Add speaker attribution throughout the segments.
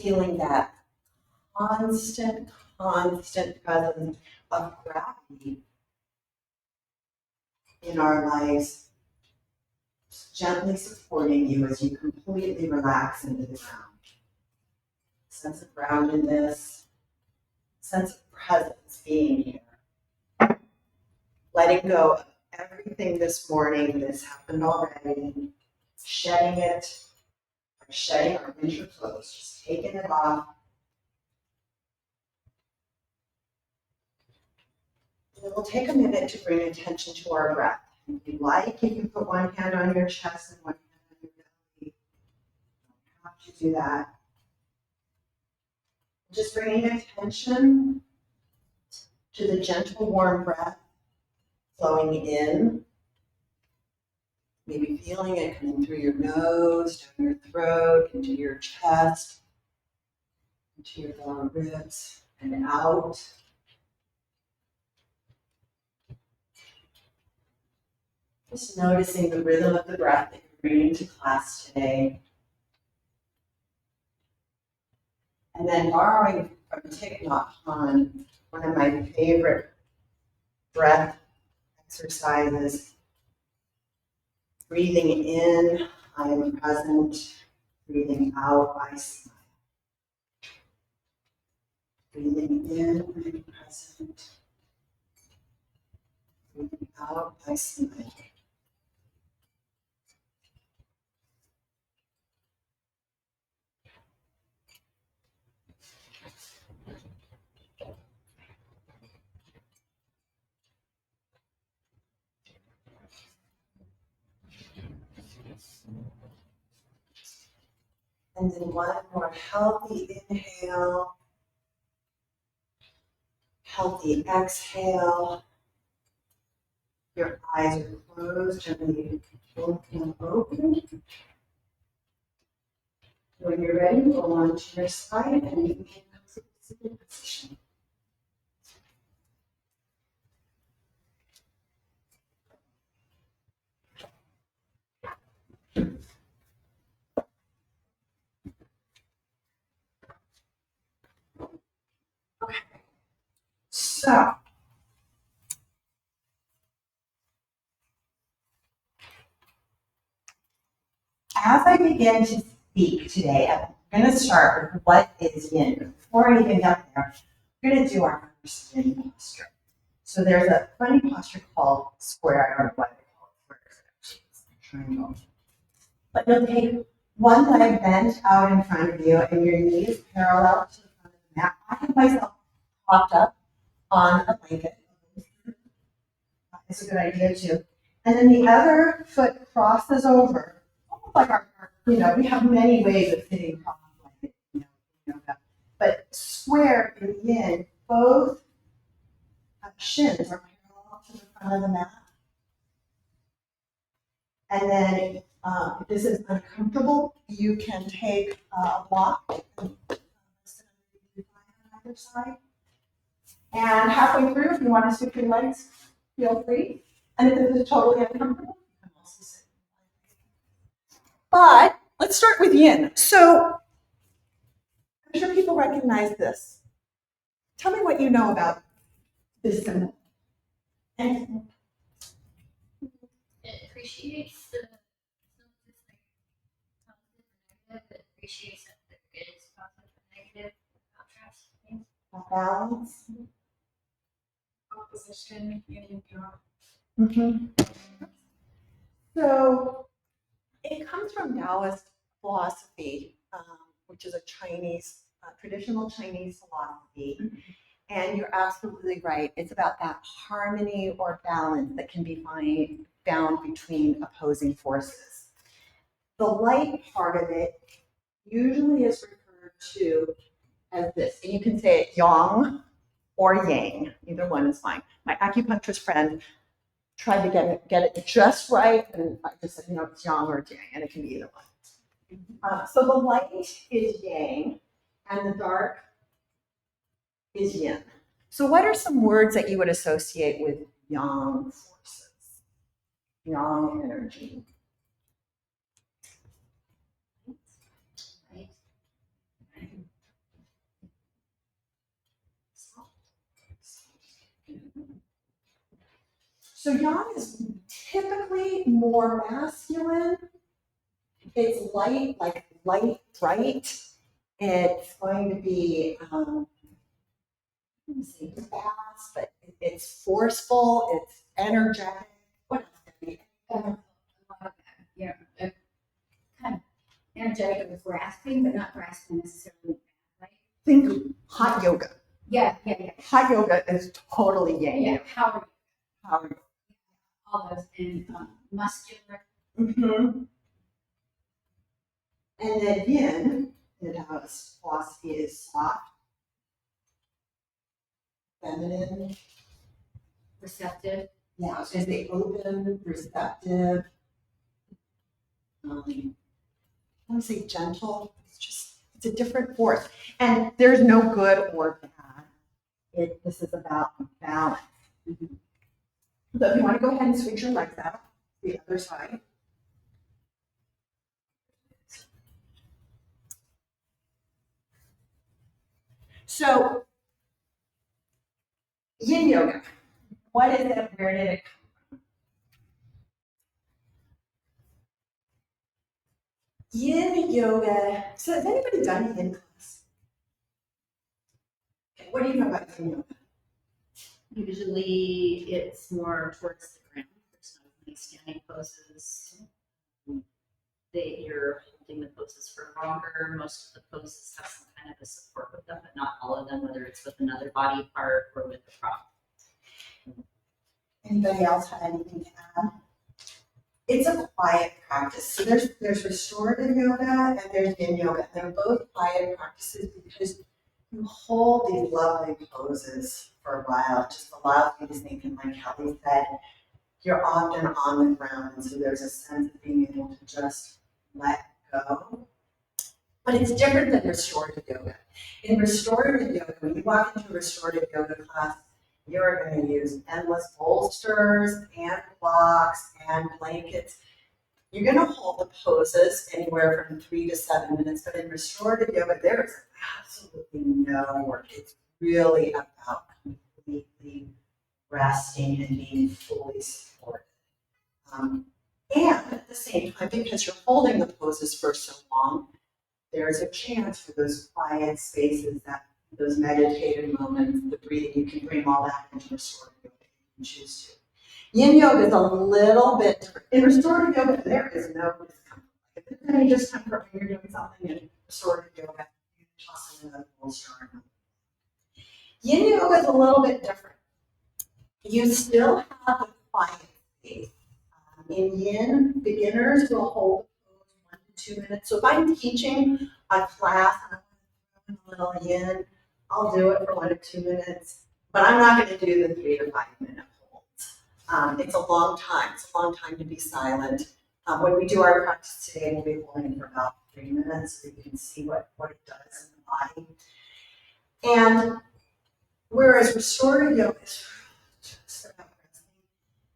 Speaker 1: feeling that constant presence of gravity in our lives, gently supporting you as you completely relax into the ground. Sense of groundedness, sense of presence being here. Letting go of everything this morning that's happened already, shedding it, shedding our winter clothes, just taking it off. And we'll take a minute to bring attention to our breath. If you like, you can put one hand on your chest and one hand on your belly. You don't have to do that. Just bringing attention to the gentle, warm breath flowing in. Maybe feeling it coming through your nose, down your throat, into your chest, into your lower ribs, and out. Just noticing the rhythm of the breath that you're bringing to class today. And then borrowing from Thich Nhat Hanh, one of my favorite breath exercises. Breathing in, I am present. Breathing out, I smile. Breathing in, I am present. Breathing out, I smile. And then one more healthy inhale, healthy exhale. Your eyes are closed, gently open. When you're ready, roll onto your side and you can come to the sitting position. Okay. So, as I begin to speak today, I'm going to start with what is yin. Before I even get there, we're going to do our first yin posture. So there's a funny posture called square. I don't know why they call it square. It's a triangle. But you'll take one leg bent out in front of you and your knees parallel to the front of the mat. I have myself propped up on a blanket. It's a good idea too. And then the other foot crosses over, almost like we have many ways of sitting cross-legged, yoga. But square in yin, both shins are parallel to the front of the mat. And then if this is uncomfortable, you can take a block and sit on either side. And halfway through, if you want to switch your legs, feel free. And if this is totally uncomfortable, you can also sit. But let's start with yin. So I'm sure people recognize this. Tell me what you know about this symbol. And
Speaker 2: it appreciates the it appreciates that there is positive and negative contrast things.
Speaker 1: Balance.
Speaker 2: Opposition, yin and yang.
Speaker 1: So it comes from Taoist philosophy, which is a Chinese, traditional Chinese philosophy. And you're absolutely right. It's about that harmony or balance that can be found between opposing forces. The light part of it usually is referred to as this. And you can say it yang or yang. Either one is fine. My acupuncturist friend tried to get it just right, and I just said, it's yang or yang, and it can be either one. So the light is yang, and the dark is yin. So what are some words that you would associate with yang forces, yang energy? So yang is typically more masculine. It's light, like light, bright. It's going to be, let me see, fast, but it's forceful, it's energetic. What else can be?
Speaker 3: Yeah, kind of energetic with grasping, but not grasping necessarily. Right?
Speaker 1: Think hot yoga.
Speaker 3: Yeah.
Speaker 1: Hot yoga is totally yang.
Speaker 3: Yeah, power,
Speaker 1: Power yoga.
Speaker 3: all those, and muscular.
Speaker 1: Mm-hmm. And then yin, in Taoist philosophy, is soft, feminine.
Speaker 3: Receptive.
Speaker 1: Yeah, I was going to say open, receptive. I want to say gentle. It's a different force. And there's no good or bad. This is about balance.
Speaker 3: Mhm.
Speaker 1: So if you want to go ahead and switch your legs out, the other side. So, yin yoga. What is it? Where did it come from? Yin yoga. So, has anybody done yin class? Okay, what do you know about yin yoga?
Speaker 4: Usually it's more towards the ground. There's not many standing poses. You're holding the poses for longer. Most of the poses have some kind of a support with them, but not all of them, whether it's with another body part or with the prop.
Speaker 1: Anybody else have anything to add? It's a quiet practice. So there's restorative yoga and there's yin yoga. They're both quiet practices because you hold these lovely poses for a while. It just allows you to think, and like Kelly said, you're often on the ground, and so there's a sense of being able to just let go. But it's different than restorative yoga. In restorative yoga, when you walk into a restorative yoga class, you're going to use endless bolsters and blocks and blankets. You're going to hold the poses anywhere from 3 to 7 minutes, but in restorative yoga, there is absolutely no work. It's really about completely resting and being fully supported. And at the same time, because you're holding the poses for so long, there's a chance for those quiet spaces, those meditative moments, the breathing. You can bring all that into restorative yoga if you choose to. Yin yoga is a little bit different. In restorative yoga, there is no discomfort. If there's any discomfort when you're doing something in restorative yoga, you toss in another bolster. Yin yoga is a little bit different. You still have the quiet space. In yin, beginners will hold the pose 1 to 2 minutes. So if I'm teaching a class and I'm a little yin, I'll do it for 1 to 2 minutes, but I'm not going to do the 3 to 5 minute holds. It's a long time. It's a long time to be silent. When we do our practice today, we'll be holding for about 3 minutes so you can see what it does in the body. And whereas restorative yoga is just about resting,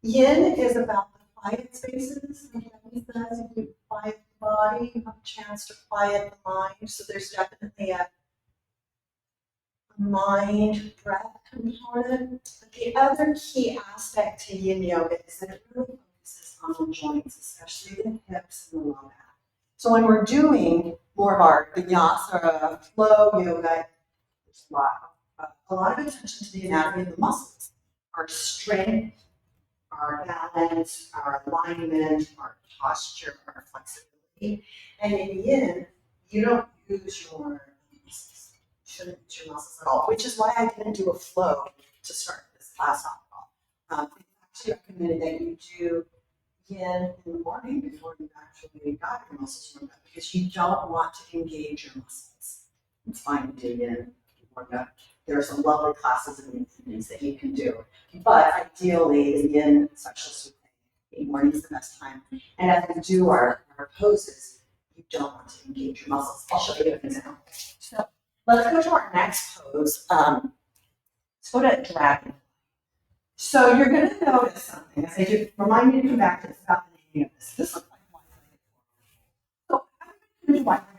Speaker 1: yin is about the quiet spaces. Like Debbi says, if you quiet the body, you have a chance to quiet the mind. So there's definitely a mind breath component. But the other key aspect to yin yoga is that it really focuses on the joints, especially the hips and the low back. So when we're doing more of our vinyasa flow yoga, there's a lot of attention to the anatomy of the muscles, our strength, our balance, our alignment, our posture, our flexibility. And in yin, you don't use your muscles. You shouldn't use your muscles at all, which is why I didn't do a flow to start this class off. It's actually recommended that you do yin in the morning before you actually got your muscles warmed up, because you don't want to engage your muscles. It's fine to do yin warmed up. There are some lovely classes and things that you can do, but ideally, the yin specialist would say morning is the best time. And as we do our poses, you don't want to engage your muscles. I'll show you an example. So let's go to our next pose. Let's go to dragon. So you're going to notice something. As I do, remind me to come back to this about the naming of this. This looks like one-legged. So I'm going to do one-legged.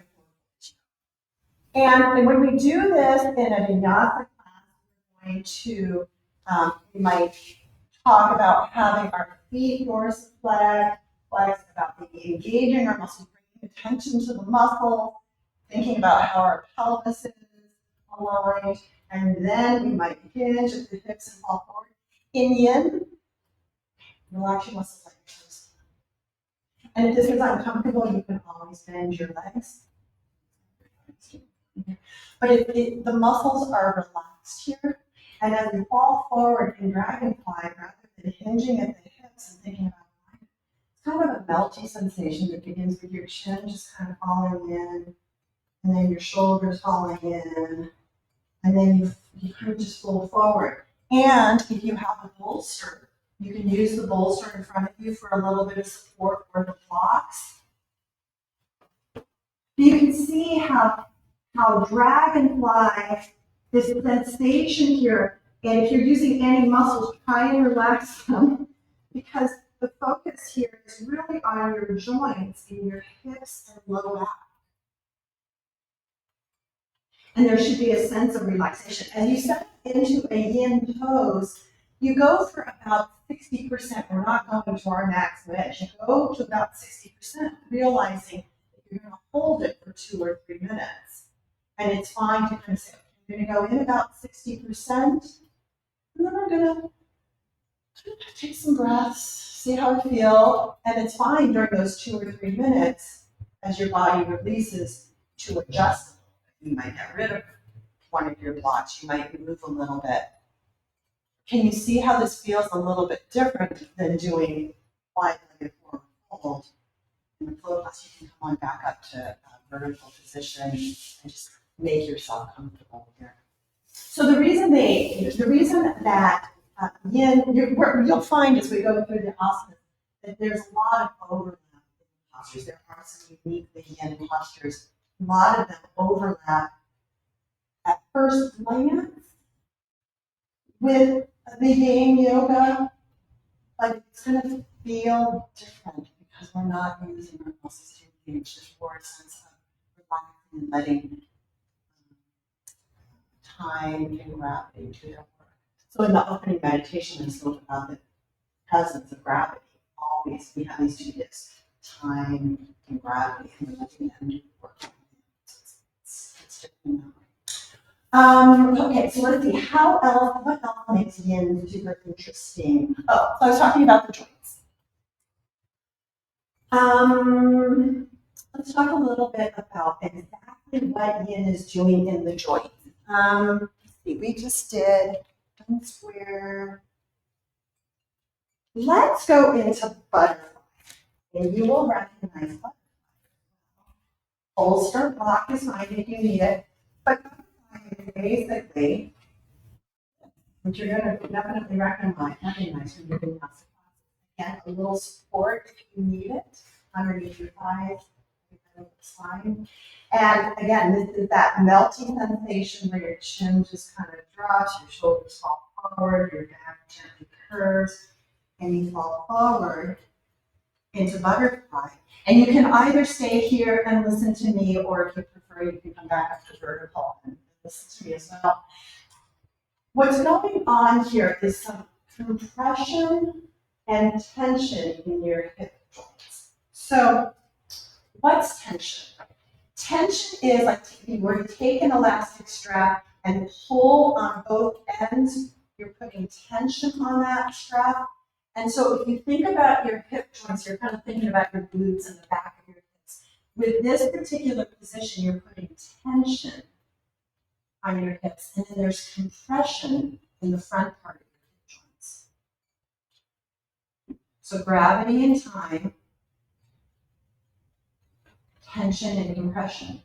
Speaker 1: And when we do this in a vinyasa class, we're going to, we might talk about having our feet dorsiflex, about being engaging our muscles, bringing attention to the muscle, thinking about how our pelvis is aligned, and then we might hinge at the hips and fall forward. In yin, relax your muscles like your toes. And if this is uncomfortable, you can always bend your legs. But if the muscles are relaxed here, and as we fall forward in dragonfly, rather than hinging at the hips and thinking about it, it's kind of a melty sensation that begins with your chin just kind of falling in, and then your shoulders falling in, and then you kind of just fold forward. And if you have a bolster, you can use the bolster in front of you for a little bit of support for the blocks. You can see how dragonfly, this sensation here, and if you're using any muscles, try and relax them, because the focus here is really on your joints in your hips and low back. And there should be a sense of relaxation. As you step into a yin pose, you go for about 60%. We're not going to our max wedge. You go to about 60%, realizing that you're going to hold it for 2 or 3 minutes. And it's fine to kind of say, I'm going to go in about 60%, and then I'm going to take some breaths, see how I feel. And it's fine during those 2 or 3 minutes as your body releases to adjust. You might get rid of one of your blocks. You might move a little bit. Can you see how this feels a little bit different than doing wide-legged forward fold? In the flow class, you can come on back up to a vertical position and just make yourself comfortable here. So the reason that yin, you'll find as we go through the asanas that there's a lot of overlap in postures. There are some uniquely yin postures. A lot of them overlap at first glance with the yin yoga, but it's going to feel different because we're not using our muscles to engage. There's more a sense of relaxing and letting time and gravity do their work. So in the opening meditation, I spoke about the presence of gravity. Always, we have these two gifts, time and gravity, and we're letting them work. It's different now. Okay, so let's see, what else makes yin super interesting? Oh, so I was talking about the joints. Let's talk a little bit about exactly what yin is doing in the joints. Let's see, we just did one square. Let's go into butterfly, and you will recognize butterfly. Bolster block is fine if you need it, but basically, which you're going to definitely recognize when you're doing lots of classes. Again, a little support if you need it underneath your thighs, spine. And again, this is that melting sensation where your chin just kind of drops, your shoulders fall forward, your back gently curves, and you fall forward into butterfly. And you can either stay here and listen to me, or if you prefer, you can come back up to vertical and listen to me as well. What's going on here is some compression and tension in your hip joints. So what's tension? Tension is like if you were to take an elastic strap and pull on both ends, you're putting tension on that strap. And so if you think about your hip joints, you're kind of thinking about your glutes and the back of your hips. With this particular position, you're putting tension on your hips, and then there's compression in the front part of your hip joints. So gravity and time, tension and compression.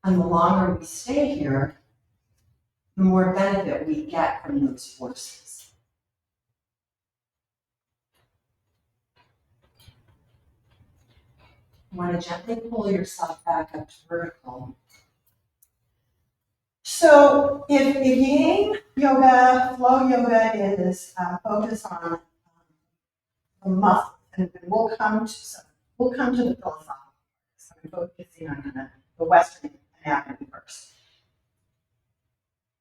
Speaker 1: And the longer we stay here, the more benefit we get from those forces. You want to gently pull yourself back up to vertical. So if yin yoga, flow yoga is focused on the muscle, and we'll come to the philosophical. So I'm focusing on the Western anatomy first.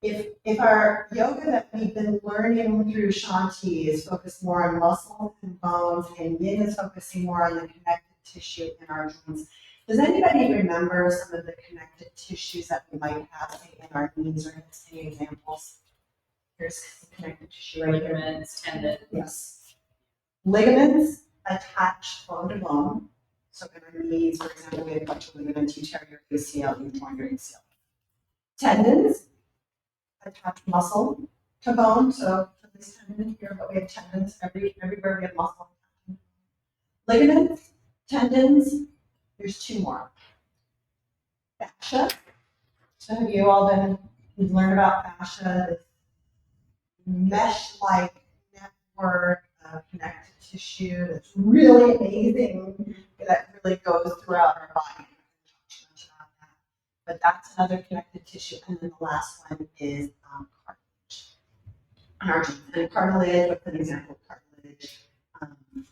Speaker 1: if our yoga that we've been learning through Shanti is focused more on muscles and bones, and Yin is focusing more on the connective tissue in our joints, does anybody remember some of the connective tissues that we might have, say, in our knees or hips? Any examples? Here's some connective tissue right here.
Speaker 4: Ligaments, tendons.
Speaker 1: Yes. Ligaments attach bone to bone. So in our knees, for example, we have a bunch of ligaments. You tear your ACL, you torn your ACL. Tendons attach muscle to bone. So for this tendon here, but we have tendons everywhere we have muscle. Ligaments, tendons. There's two more. Fascia. So have you all you've learned about fascia, this mesh-like network of connective tissue that's really amazing, that really goes throughout our body. But that's another connective tissue. And then the last one is cartilage. And cartilage, what's an example of cartilage?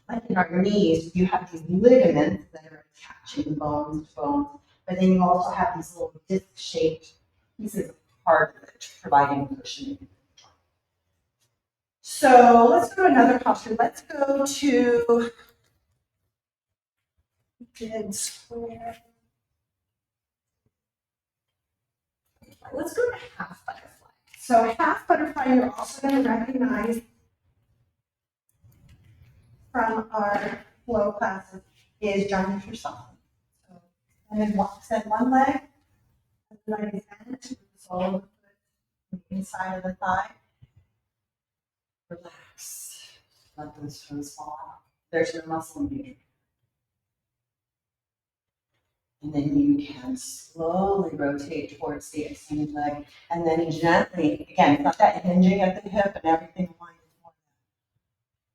Speaker 1: Like in our knees, you have these ligaments that are attaching bones to bones, but then you also have these little disc-shaped pieces of cartilage providing cushioning. So let's go to another posture. Let's go to dead square. Let's go to half butterfly. So half butterfly, you're also going to recognize from our flow classes is jumping through something. So, and then extend one leg, the leg is bent, the sole of the foot, the inside of the thigh. Relax. Let those toes fall out. There's your muscle engagement. And then you can slowly rotate towards the extended leg. And then gently, again, it's not that hinging at the hip and everything aligned.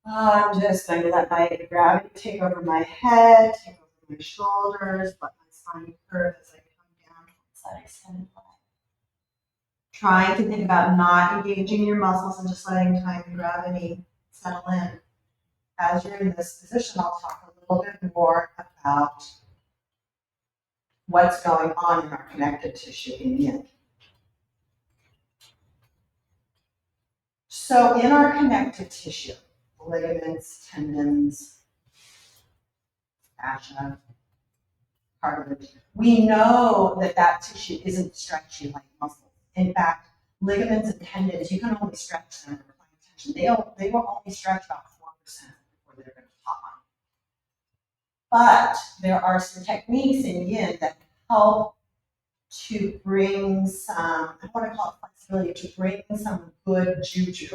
Speaker 1: I'm just going to let my gravity take over my head, take over my shoulders, let my spine curve as I come down towards that extended leg. Trying to think about not engaging your muscles and just letting time and gravity settle in. As you're in this position, I'll talk a little bit more about what's going on in our connective tissue in Yin. So in our connective tissue, ligaments, tendons, fascia, cartilage, we know that tissue isn't stretchy like muscles. In fact, ligaments and tendons, you can only stretch them if you're paying attention. They will only stretch about 4% before they're going to pop on. But there are some techniques in Yin that help to bring some, I want to call it flexibility, to bring some good juju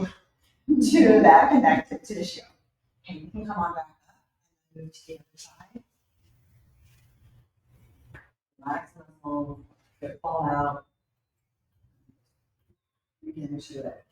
Speaker 1: to that connective tissue. Okay, you can come on back up and move to the other side. Relax muscles, get fall out. Get into it.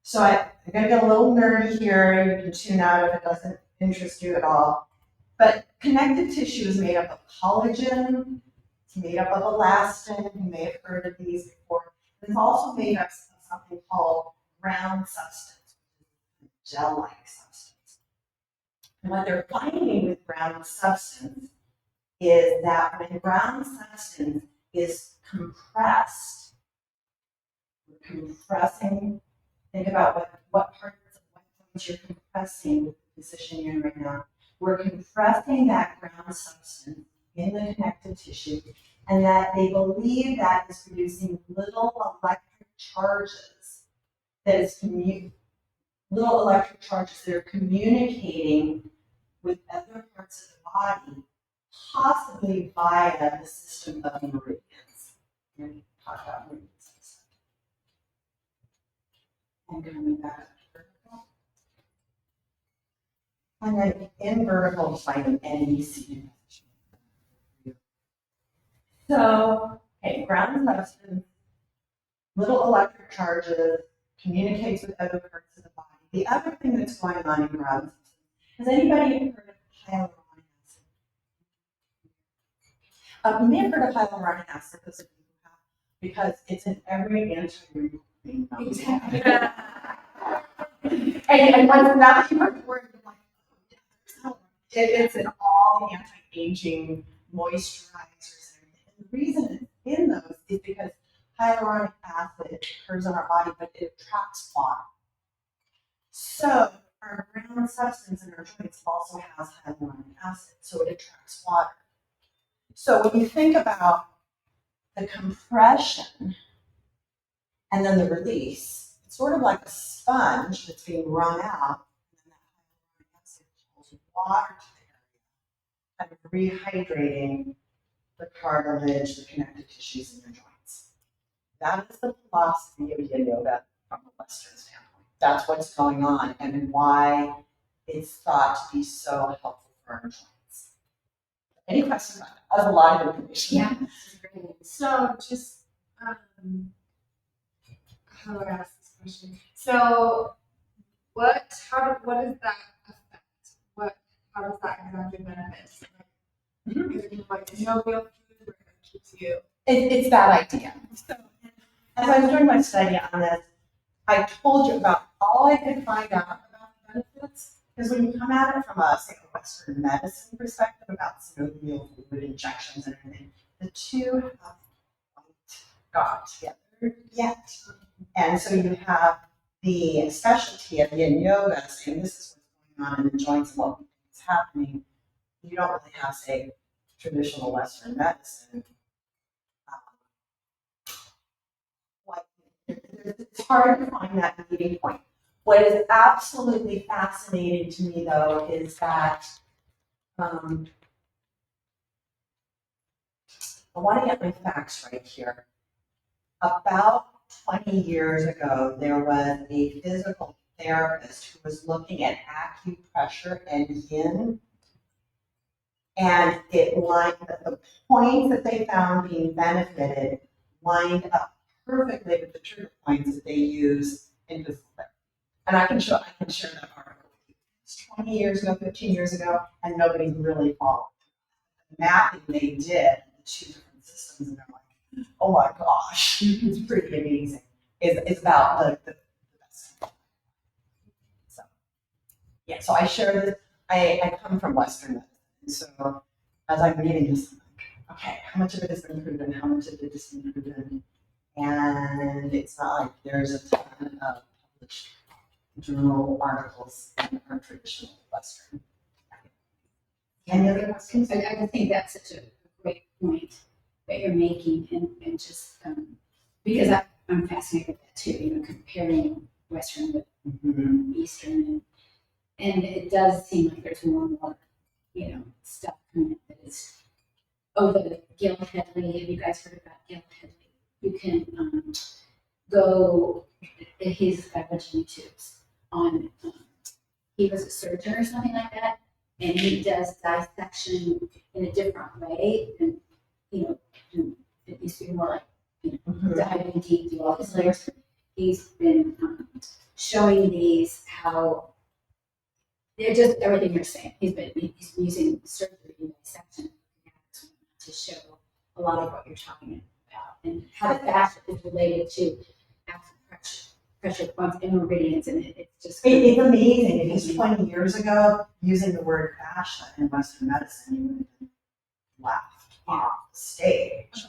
Speaker 1: So I'm going to get a little nerdy here. You can tune out if it doesn't interest you at all. But connective tissue is made up of collagen. It's made up of elastin. You may have heard of these before. It's also made up of something called ground substance, gel-like substance. And what they're finding with ground substance is that when ground substance is compressed, we're compressing. Think about what parts of what points you're compressing with the position you're in right now. We're compressing that ground substance in the connective tissue, and that they believe that is producing little electric charges that is little electric charges that are communicating with other parts of the body, possibly via the system of meridians. We're going to talk about meridians. And coming back up to vertical. And then in vertical, finding any seating position. So, okay, ground substance, little electric charges, communicates with other parts of the body. The other thing that's going on in ground substance, has anybody heard of hyaluronic acid? You may have heard of hyaluronic acid, those of you who have, because it's in every anti-wrinkle cream. Exactly. and once now that you've heard the word, you're like, it's in all the anti-aging moisturizers and everything. And the reason it's in those is because hyaluronic acid occurs in our body, but it attracts water. So our ground substance in our joints also has hyaluronic acid, so it attracts water. So when you think about the compression and then the release, it's sort of like a sponge that's being wrung out, and then that hyaluronic acid pulls water to the area, kind of rehydrating the cartilage, the connective tissues in your joints. That is the philosophy of yin yoga from a Western standpoint. That's what's going on and why it's thought to be so helpful for our joints. Any questions about that? That's a lot of information.
Speaker 3: Yeah. This is great.
Speaker 5: So just, how do I ask this question? So what does that affect? How does that exactly benefit? Is it like a no real food or it keeps you?
Speaker 1: It's that idea. So, as I was doing my study on this, I told you about all I could find out about the benefits. Because when you come at it from a, say, a Western medicine perspective about synovial fluid injections and everything, the two haven't quite got together yet. And so you have the specialty of yin yoga saying this is what's going on in the joints and what is happening. You don't really have, say, traditional Western medicine. It's hard to find that meeting point. What is absolutely fascinating to me, though, is that I want to get my facts right here. About 20 years ago, there was a physical therapist who was looking at acupressure and yin. And it lined the points that they found being benefited lined up perfectly with the trigger points that they use in physical therapy. And I can share that article with you. It's 20 years ago, 15 years ago, and nobody's really followed. The mapping they did, the two different systems, and they're like, oh my gosh, it's pretty amazing. It's about the best. So, yeah, so I share this. I come from Western medicine, so as I'm reading this, I'm like, okay, how much of it has been proven? How much of it has been proven? And it's not like there's a ton of published journal articles in our traditional Western. Any other questions?
Speaker 3: I think that's such a great point that you're making, and just because I'm fascinated with that too. Comparing Western with Eastern, and it does seem like there's more and more, stuff coming that is. Oh, the Gil Hedley. Have you guys heard about Gil Hedley? You can go. He's got a bunch of YouTubes on. He was a surgeon or something like that, and he does dissection in a different way, and it used to be more like diving deep, do all these layers. He's been showing these how they're just everything you're saying. He's using surgery and dissection to show a lot of what you're talking about and how the fascia is related to pressure points and meridians, and it's just
Speaker 1: It's amazing because 20 years ago, using the word fascia in Western medicine, you would have been laughed off the stage.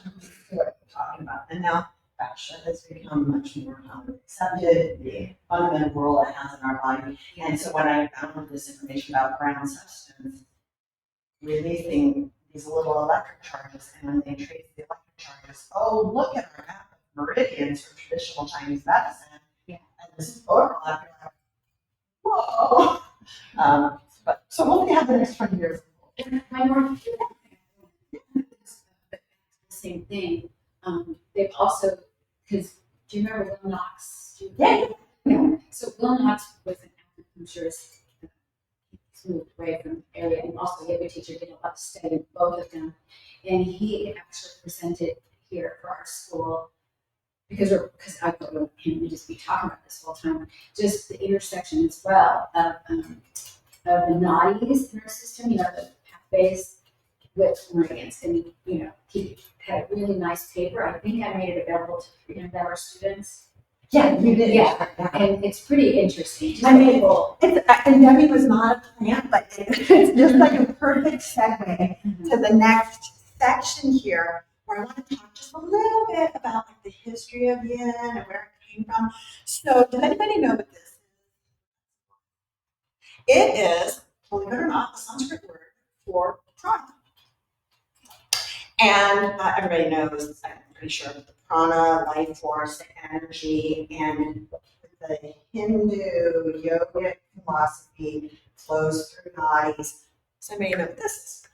Speaker 1: What are you talking about? And now fascia has become much more commonly accepted, the fundamental role it has in our body. And so when I found this information about ground substance releasing these little electric charges, and when they trace the electric charges, oh, look at our map of meridians from traditional Chinese medicine.
Speaker 3: Yeah.
Speaker 1: And this overlap, you're like, whoa. But so what do we have the next 20 years?
Speaker 3: the same thing. They've also, because do you remember Will Knox?
Speaker 1: Yeah.
Speaker 3: So Will Knox was an acupuncturist. He's moved away from the area, and also a yoga teacher, did a lot of study with both of them. And he actually presented here for our school because I thought we just be talking about this all the time. Just the intersection as well of the nadis in our system, the pathways with meridians. And he had a really nice paper. I think I made it available to our students.
Speaker 1: Yeah, you did.
Speaker 3: Yeah, and it's pretty interesting.
Speaker 1: I mean, and Debbi was not a plant, but it's just like a perfect segue to the next section here, where I want to talk just a little bit about like the history history of yin and where it came from. So does anybody know what this is? It is, believe it or not, a Sanskrit word for prana. And everybody knows, I'm pretty sure, the prana, life force, energy, and the Hindu yogic philosophy flows through bodies. Does anybody know what this is?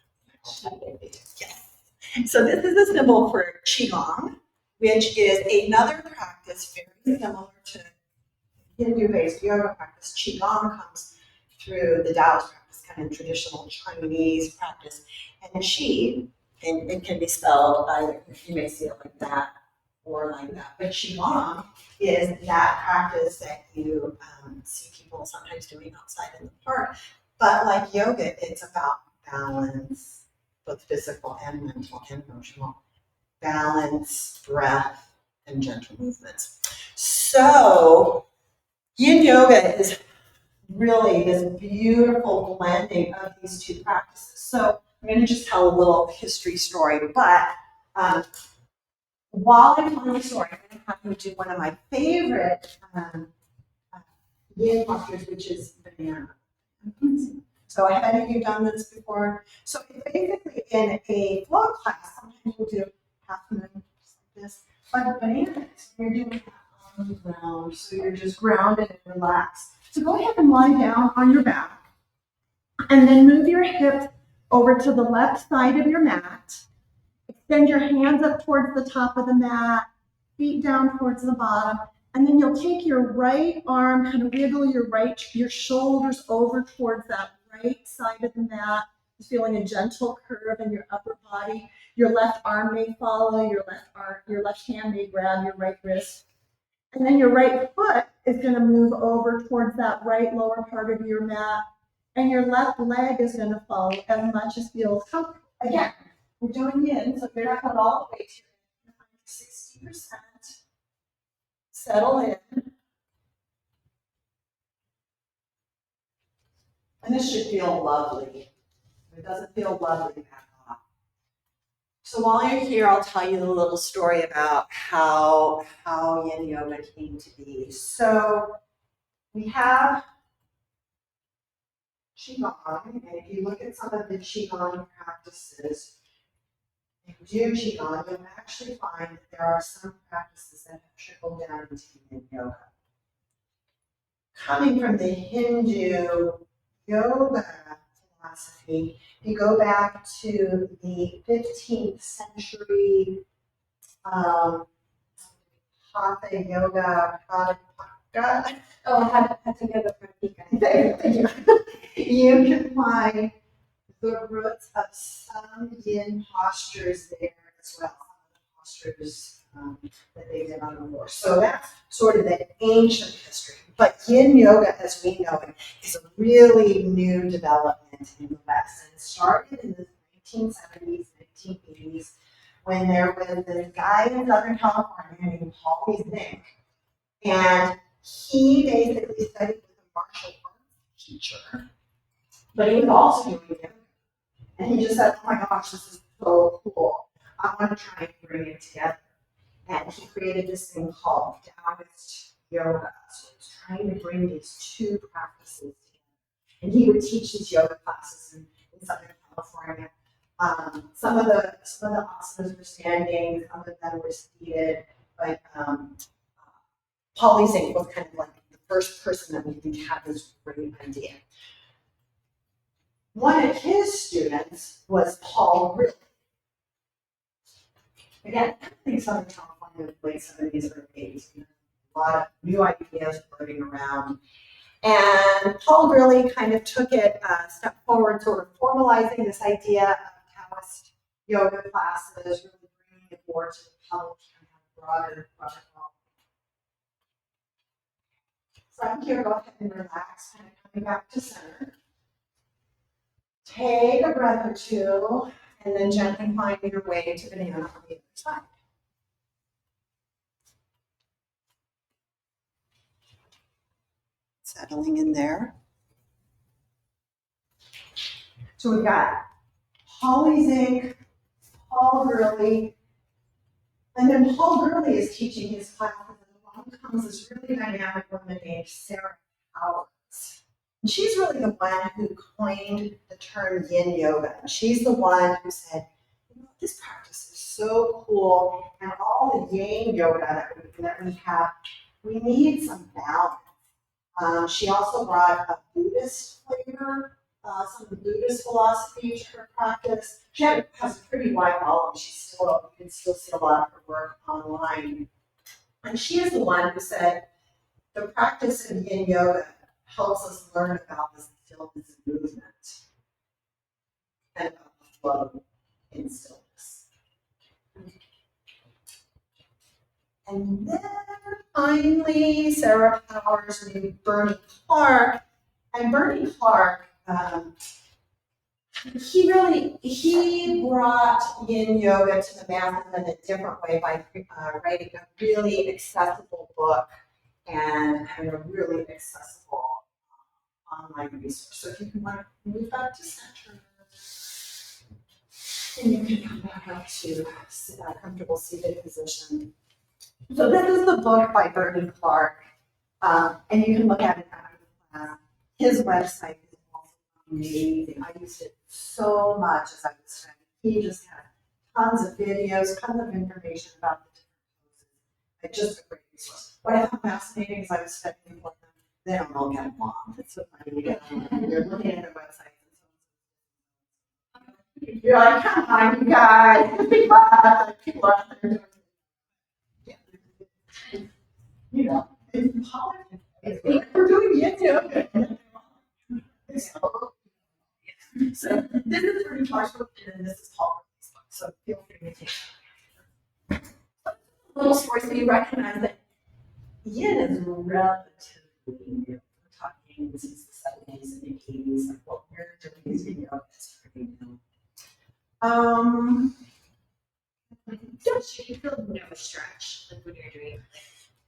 Speaker 1: Yes. So this is a symbol for Qigong, which is another practice very similar to Hindu-based yoga practice. Qigong comes through the Taoist practice, kind of traditional Chinese practice. And Qi, and it can be spelled either, you may see it like that or like that. But Qigong is that practice that you see people sometimes doing outside in the park. But like yoga, it's about balance, both physical and mental and emotional. Balance, breath, and gentle movements. So yin yoga is really this beautiful blending of these two practices. So I'm going to just tell a little history story, but while I'm telling the story, I'm going to have you do one of my favorite yin postures, which is banana. So have any of you done this before? So basically in a flow class, sometimes we'll do half a minute just like this, but bananas, you're doing that on the ground, so you're just grounded and relaxed. So go ahead and lie down on your back, and then move your hips over to the left side of your mat. Extend your hands up towards the top of the mat, feet down towards the bottom, and then you'll take your right arm, kind of wiggle your shoulders over towards that right side of the mat, just feeling a gentle curve in your upper body. Your left arm may follow, your left hand may grab your right wrist. And then your right foot is going to move over towards that right lower part of your mat. And your left leg is going to follow as much as feels comfortable. Again, we're doing yin, so you're not going all the way to 60%. Settle in. And this should feel lovely. If it doesn't feel lovely, back off. So while you're here, I'll tell you a little story about how yin yoga came to be. So we have Qigong, and if you look at some of the Qigong practices, if you do Qigong, you'll actually find that there are some practices that have trickled down into yin yoga. Coming from the Hindu yoga philosophy, you go back to the 15th century Hatha yoga, Pradipaka.
Speaker 3: Oh, Hatha yoga pratika.
Speaker 1: You can find the roots of some yin postures there as well, postures that they did on the floor. So that's sort of the ancient history. But yin yoga, as we know it, is a really new development in the West. And it started in the 1970s, 1980s, when there was this guy in Southern California named Paul Zink. And he basically studied with a martial arts teacher, but he was also doing yoga. And he just said, oh my gosh, this is so cool. I want to try and bring it together. And he created this thing called Taoist yoga. So he was trying to bring these two practices together. And he would teach these yoga classes in Southern California. Some of the asanas were standing, some of them were seated. But Paul Zink was kind of like the first person that we think had this great idea. One of his students was Paul Riley. Again, I think Southern California, late 70s, early 80s, a lot of new ideas floating around. And Paul really kind of took it a step forward, sort of formalizing this idea of Taoist yoga classes, really bringing it more to the public and have broader following. From here, go ahead and relax, kind of coming back to center. Take a breath or two, and then gently find your way to banana on the other side. Settling in there. So we've got Paul Zink, Paul Gurley, And then Paul Gurley is teaching his class, and along comes this really dynamic woman named Sarah Powers. And she's really the one who coined the term yin yoga. And she's the one who said, you know, this practice is so cool, and all the yang yoga that we have, we need some balance. She also brought a Buddhist flavor, some of the Buddhist philosophy to her practice. She has a pretty wide following. You can still see a lot of her work online. And she is the one who said, the practice of yin yoga helps us learn about the stillness of movement and about the flow in stillness. And then finally, Sarah Powers knew Bernie Clark. And Bernie Clark, he brought yin yoga to the masses in a different way by writing a really accessible book and having a really accessible online resource. So if you can want to move back to center, and you can come back up to a comfortable seated position. So this is the book by Bernie Clark, and you can look at it after the class. His website is also amazing. I used it so much as I was studying. He just had tons of videos, tons of information about the different poses. It's just a great resource. What I found fascinating is I was studying for them. They don't all get along. It's so funny. You're looking at their websites. You're like, come on, you guys. People are out there doing it. You know, it's politics. We're doing yin yoga. So this is pretty much book, and this is Paul Gurley's book. So feel free to take it. Little story, so you recognize that yin is relatively new. We're talking since the 70s and the 80s. Like what we're doing is yin yoga is pretty new.
Speaker 4: Don't you feel no stretch like when you're doing like,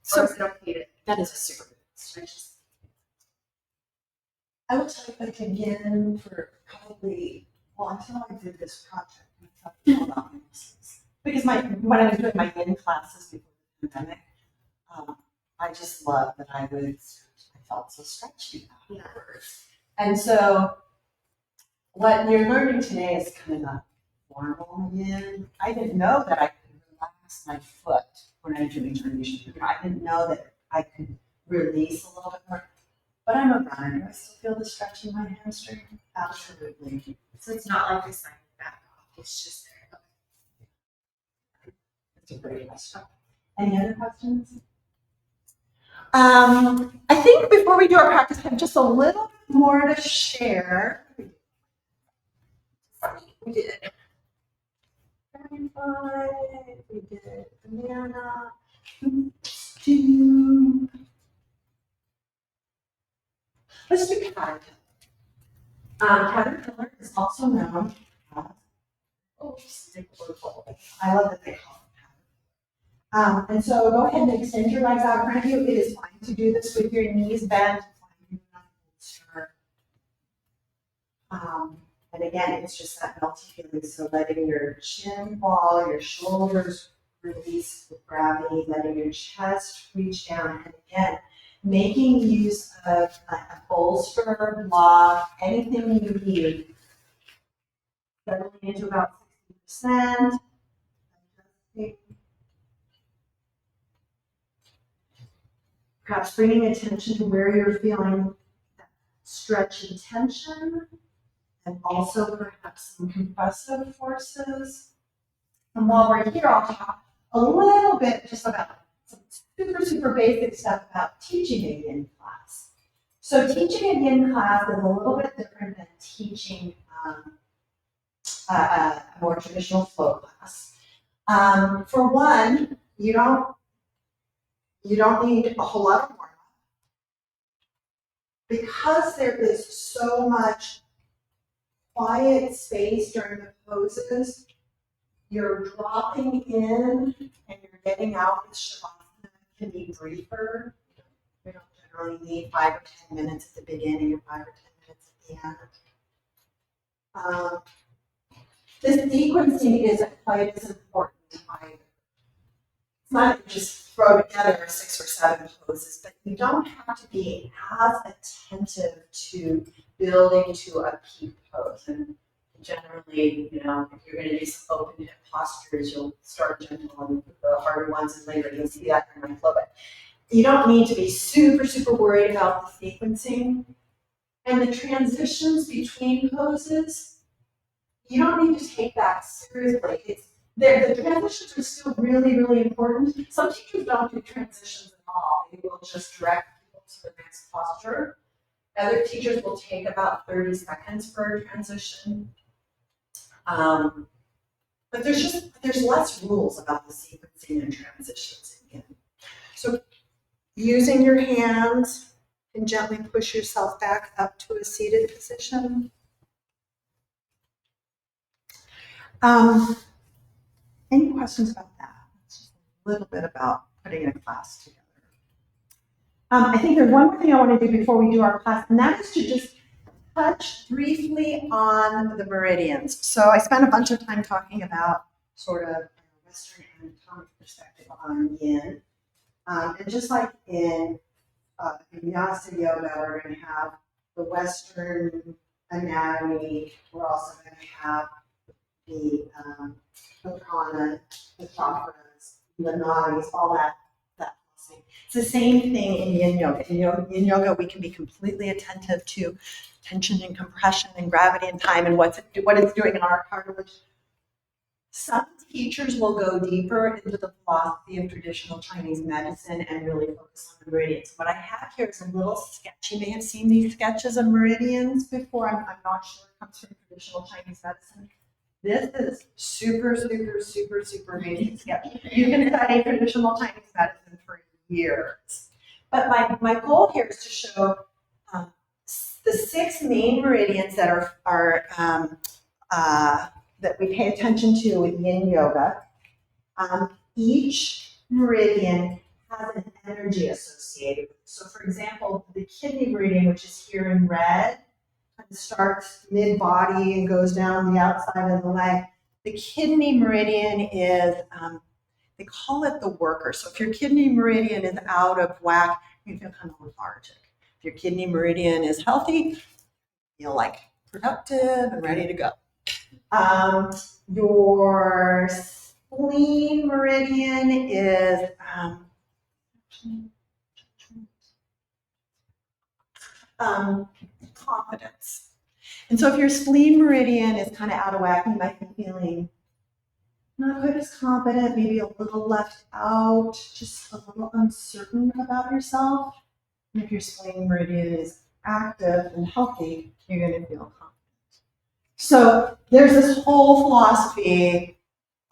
Speaker 1: So
Speaker 4: or is it okay to
Speaker 1: that is a super good
Speaker 4: stretch?
Speaker 1: I will tell you like again for probably, well, until I did this project, I thought all about my muscles. Because when I was doing my yin classes before the pandemic, I just loved that I felt so stretchy afterwards. And so what you're learning today is kind of a formal yin. I didn't know that I could relax my foot when I'm doing transition. I didn't know that I could release a little bit more. But I'm a runner. Do I still feel the stretch in my hamstring? Absolutely.
Speaker 4: So it's not like a sign back off, it's just there.
Speaker 1: That's a great question. Any other questions? I think before we do our practice, I have just a little bit more to share. We did dragonfly, we did banana, stew. Let's do caterpillar. Caterpillar is also known as, I love that they call it caterpillar. And so go ahead and extend your legs out in front of you. It is fine to do this with your knees bent. And again, it's just that melty feeling. So letting your chin fall, your shoulders release with gravity, letting your chest reach down. And again, making use of a bolster, block, anything you need. Settling into about 60%. Perhaps bringing attention to where you're feeling that stretch and tension, and also perhaps some compressive forces. And while we're here, I'll talk a little bit just about some super basic stuff about teaching a yin class. So teaching a yin class is a little bit different than teaching a more traditional flow class. For one, you don't need a whole lot of warm-up. Because there is so much quiet space during the poses, you're dropping in and you're getting out with shavasana can be briefer. We don't generally need 5 or 10 minutes at the beginning or 5 or 10 minutes at the end. The sequencing isn't quite as important either. might just throw together 6 or 7 poses, but you don't have to be as attentive to building to a peak pose. And generally, you know, if you're going to do some open hip postures, you'll start gentle and the harder ones, and later you'll see that kind of flow. But you don't need to be super, super worried about the sequencing. And the transitions between poses, you don't need to take that seriously. The transitions are still really, really important. Some teachers don't do transitions at all. They will just direct people to the next posture. Other teachers will take about 30 seconds for a transition. But there's less rules about the sequencing and transitions again. So using your hands and gently push yourself back up to a seated position. Any questions about that? It's just a little bit about putting a class together. I think there's one more thing I want to do before we do our class, and that is to just touch briefly on the meridians. So I spent a bunch of time talking about sort of a Western anatomic perspective on yin. And just like in Vinyasa Yoga, we're going to have the Western anatomy. We're also going to have the prana, the chakras, the nadis, all that. It's the same thing in yin yoga. In yoga, we can be completely attentive to tension and compression and gravity and time and what it's doing in our cartilage. Some teachers will go deeper into the philosophy of traditional Chinese medicine and really focus on the meridians. What I have here is a little sketch. You may have seen these sketches of meridians before. I'm not sure it comes from traditional Chinese medicine. This is super, super, super, super amazing sketch. You can study traditional Chinese medicine for years. But my goal here is to show the 6 main meridians that are that we pay attention to with yin yoga. Each meridian has an energy associated with it. So for example, the kidney meridian, which is here in red, starts mid-body and goes down the outside of the leg. The kidney meridian is, they call it the worker. So if your kidney meridian is out of whack, you feel kind of lethargic. If your kidney meridian is healthy, you feel like productive and ready to go. Your spleen meridian is confidence. And so if your spleen meridian is kind of out of whack, you might be feeling not quite as confident, maybe a little left out, just a little uncertain about yourself. And if your spleen meridian is active and healthy, you're going to feel confident. So there's this whole philosophy,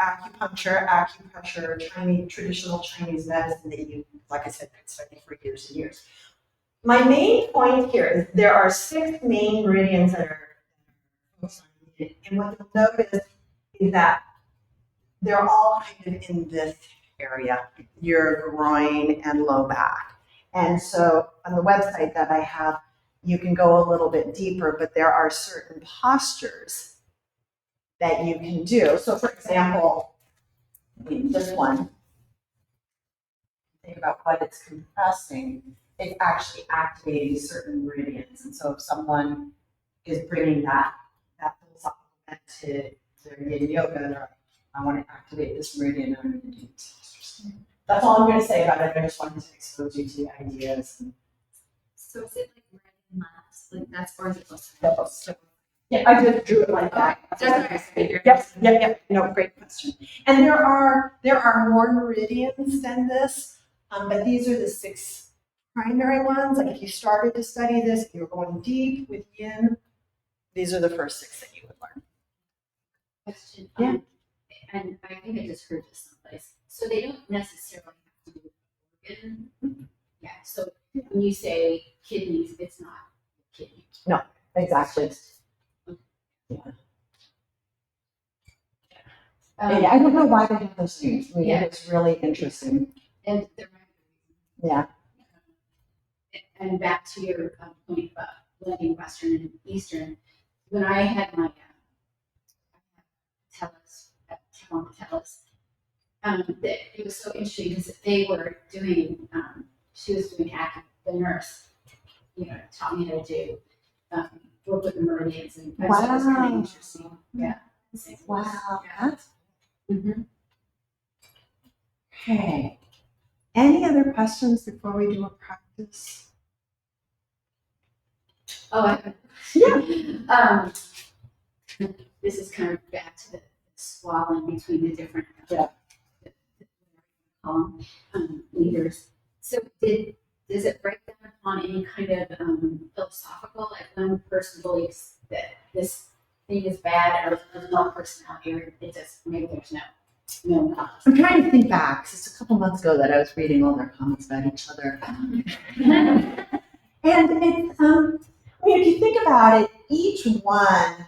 Speaker 1: acupuncture, acupressure, traditional Chinese medicine that you, like I said, could study for years and years. My main point here is there are 6 main meridians that are focused on yin, and what you'll notice is that they're all kind of in this area, your groin and low back. And so on the website that I have, you can go a little bit deeper, but there are certain postures that you can do. So for example, this one, think about what it's compressing, it's actually activating certain meridians. And so if someone is bringing that philosophical to their yin yoga, they're like, I want to activate this meridian, I'm going to do this. That's all I'm going to say about it. I just wanted to expose you to the ideas.
Speaker 4: So is it like meridian maps? Like that's horizontal.
Speaker 1: Yeah, I just drew it like that.
Speaker 4: That's what I figured.
Speaker 1: Yep. No, great question. And there are more meridians than this, but these are the 6 primary ones. Like if you started to study this, you're going deep with yin, these are the first 6 that you would learn.
Speaker 3: Question.
Speaker 1: Yeah.
Speaker 3: And I think I just heard this someplace. So they don't necessarily have to do organ. Yeah. So when you say kidneys, it's not kidney.
Speaker 1: No, exactly. Yeah. Yeah, I don't know why they have those names. I mean,
Speaker 3: Yeah.
Speaker 1: it's really interesting.
Speaker 3: And there might be
Speaker 1: Yeah.
Speaker 3: and back to your point about blending Western and Eastern, when I had my that it was so interesting because they were doing, she was doing the nurse, taught me how to do, work with the meridians and I thought it was kind
Speaker 1: Wow.
Speaker 3: of interesting. Yeah.
Speaker 1: Wow.
Speaker 3: Yeah. Mhm.
Speaker 1: Okay. Any other questions before we do a practice?
Speaker 3: Oh,
Speaker 1: Yeah.
Speaker 3: This is kind of back to the squabbling between the different leaders. So does it break down upon any kind of philosophical, like one person believes that this thing is bad, or there's one person out here it just maybe there's no.
Speaker 1: I'm trying to think back, 'cause it's a couple months ago that I was reading all their comments about each other. And it's, I mean, if you think about it, each one,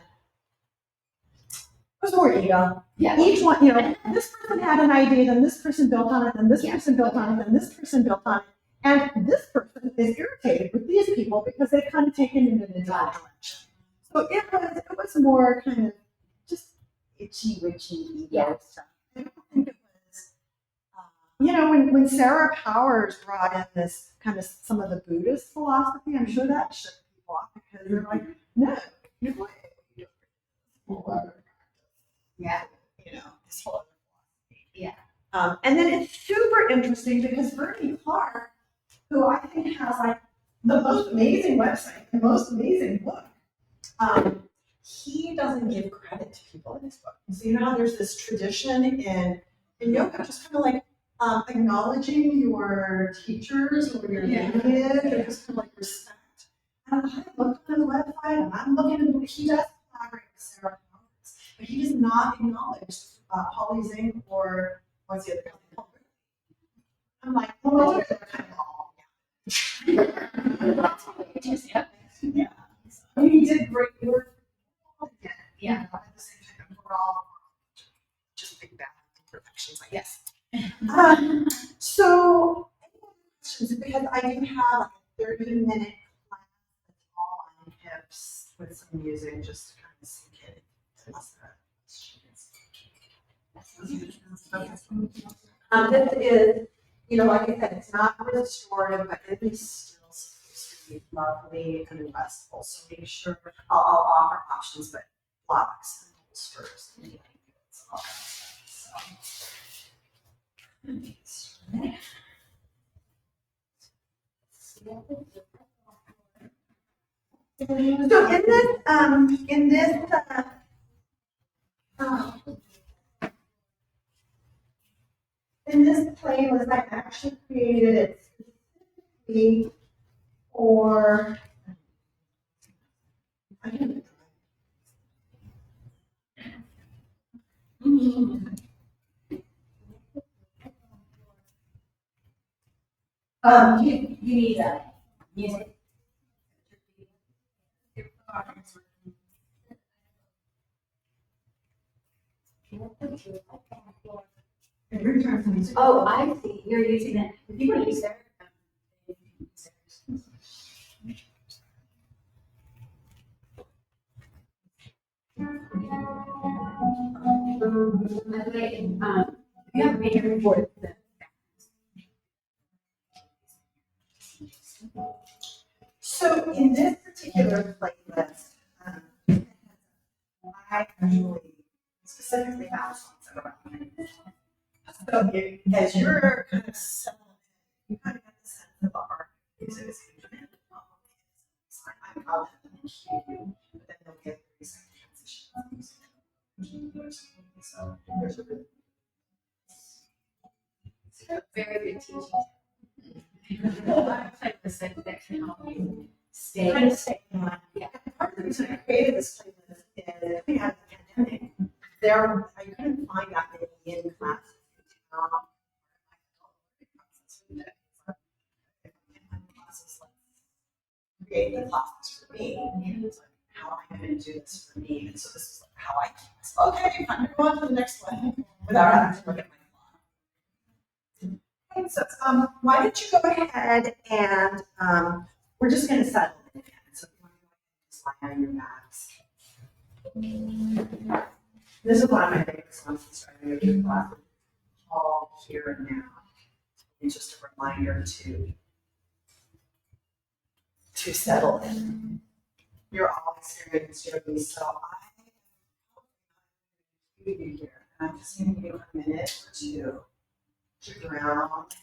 Speaker 1: what's the word, ego?
Speaker 3: Yeah.
Speaker 1: Each one, this person had an idea, then this person built on it, then this person built on it, then this person built on it. And this person is irritated with these people because they've kind of taken it in a different direction. So it was more kind of just itchy, witchy ego stuff. I don't think it was, when Sarah Powers brought in this kind of some of the Buddhist philosophy, I'm sure that shook people off because they're like, no, you're right.
Speaker 3: Yeah.
Speaker 1: This whole other philosophy.
Speaker 3: Yeah.
Speaker 1: And then it's super interesting because Bernie Clark, who I think has like the most amazing website, the most amazing book, he doesn't give credit to people in his book. So how there's this tradition in yoga, just kind of like acknowledging your teachers or your lineage, or just kind of like respect. And I looked on his website, and I'm looking at he does collaborate with Sarah Powers, but he does not acknowledge Polly Zink or what's the other guy? I'm like, well, they're kind of all, yeah. I mean, he did great work.
Speaker 3: Yeah.
Speaker 1: At the same time, we're all just big bad imperfections, I guess. So, any more questions? Because I do have like a 30-minute class that's all on hips with some music just to kind of sink it. Unless there are questions. This is, like I said, it's not restorative, but it is still supposed to be lovely and restful. So make sure I'll offer options, but blocks and holsters and blankets, all that stuff. So in this playlist, I actually created it specifically for.
Speaker 3: You need music. Oh, I see. You're using that. If you want to use that. You have a major report.
Speaker 1: So in this particular playlist, I actually specifically have songs that are about kindness. So as you're kind of settling in, you kind of get the sense of the art music is infinite. I call it the cue, but then they'll get 3-second transitions. So there's a really
Speaker 3: Very good teaching. A lot of types that can help you stay.
Speaker 1: kind of stay in line.
Speaker 3: Yeah.
Speaker 1: Part of the reason I created this playlist is we had the pandemic. I couldn't find that many in classes. Create the classes for me. And it's like, how am I going to do this for me? And so this is like how I keep this. Okay, I'm going to go on to the next one without having to look at my clock. Okay, so why don't you go ahead and we're just going to settle in. So you want to just lie on your backs. This is one of my favorite songs to start a new class. here and now. It's just a reminder to settle in. You're all experienced yogis, so I you here. I'm just going to give you a minute or two to ground.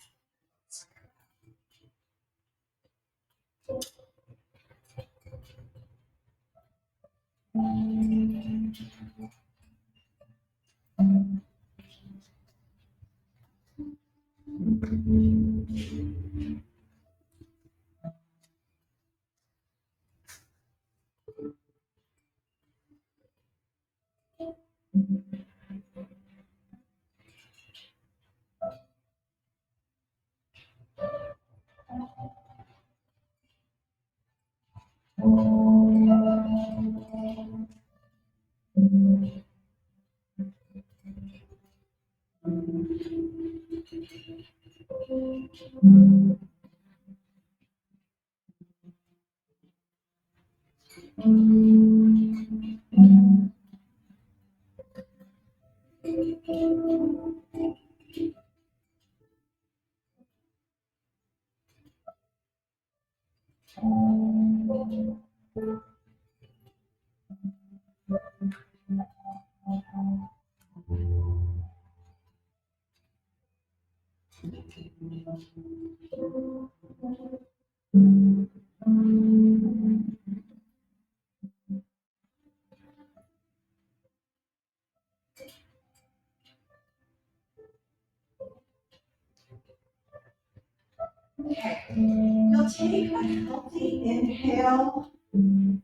Speaker 1: Okay, you'll take a healthy inhale and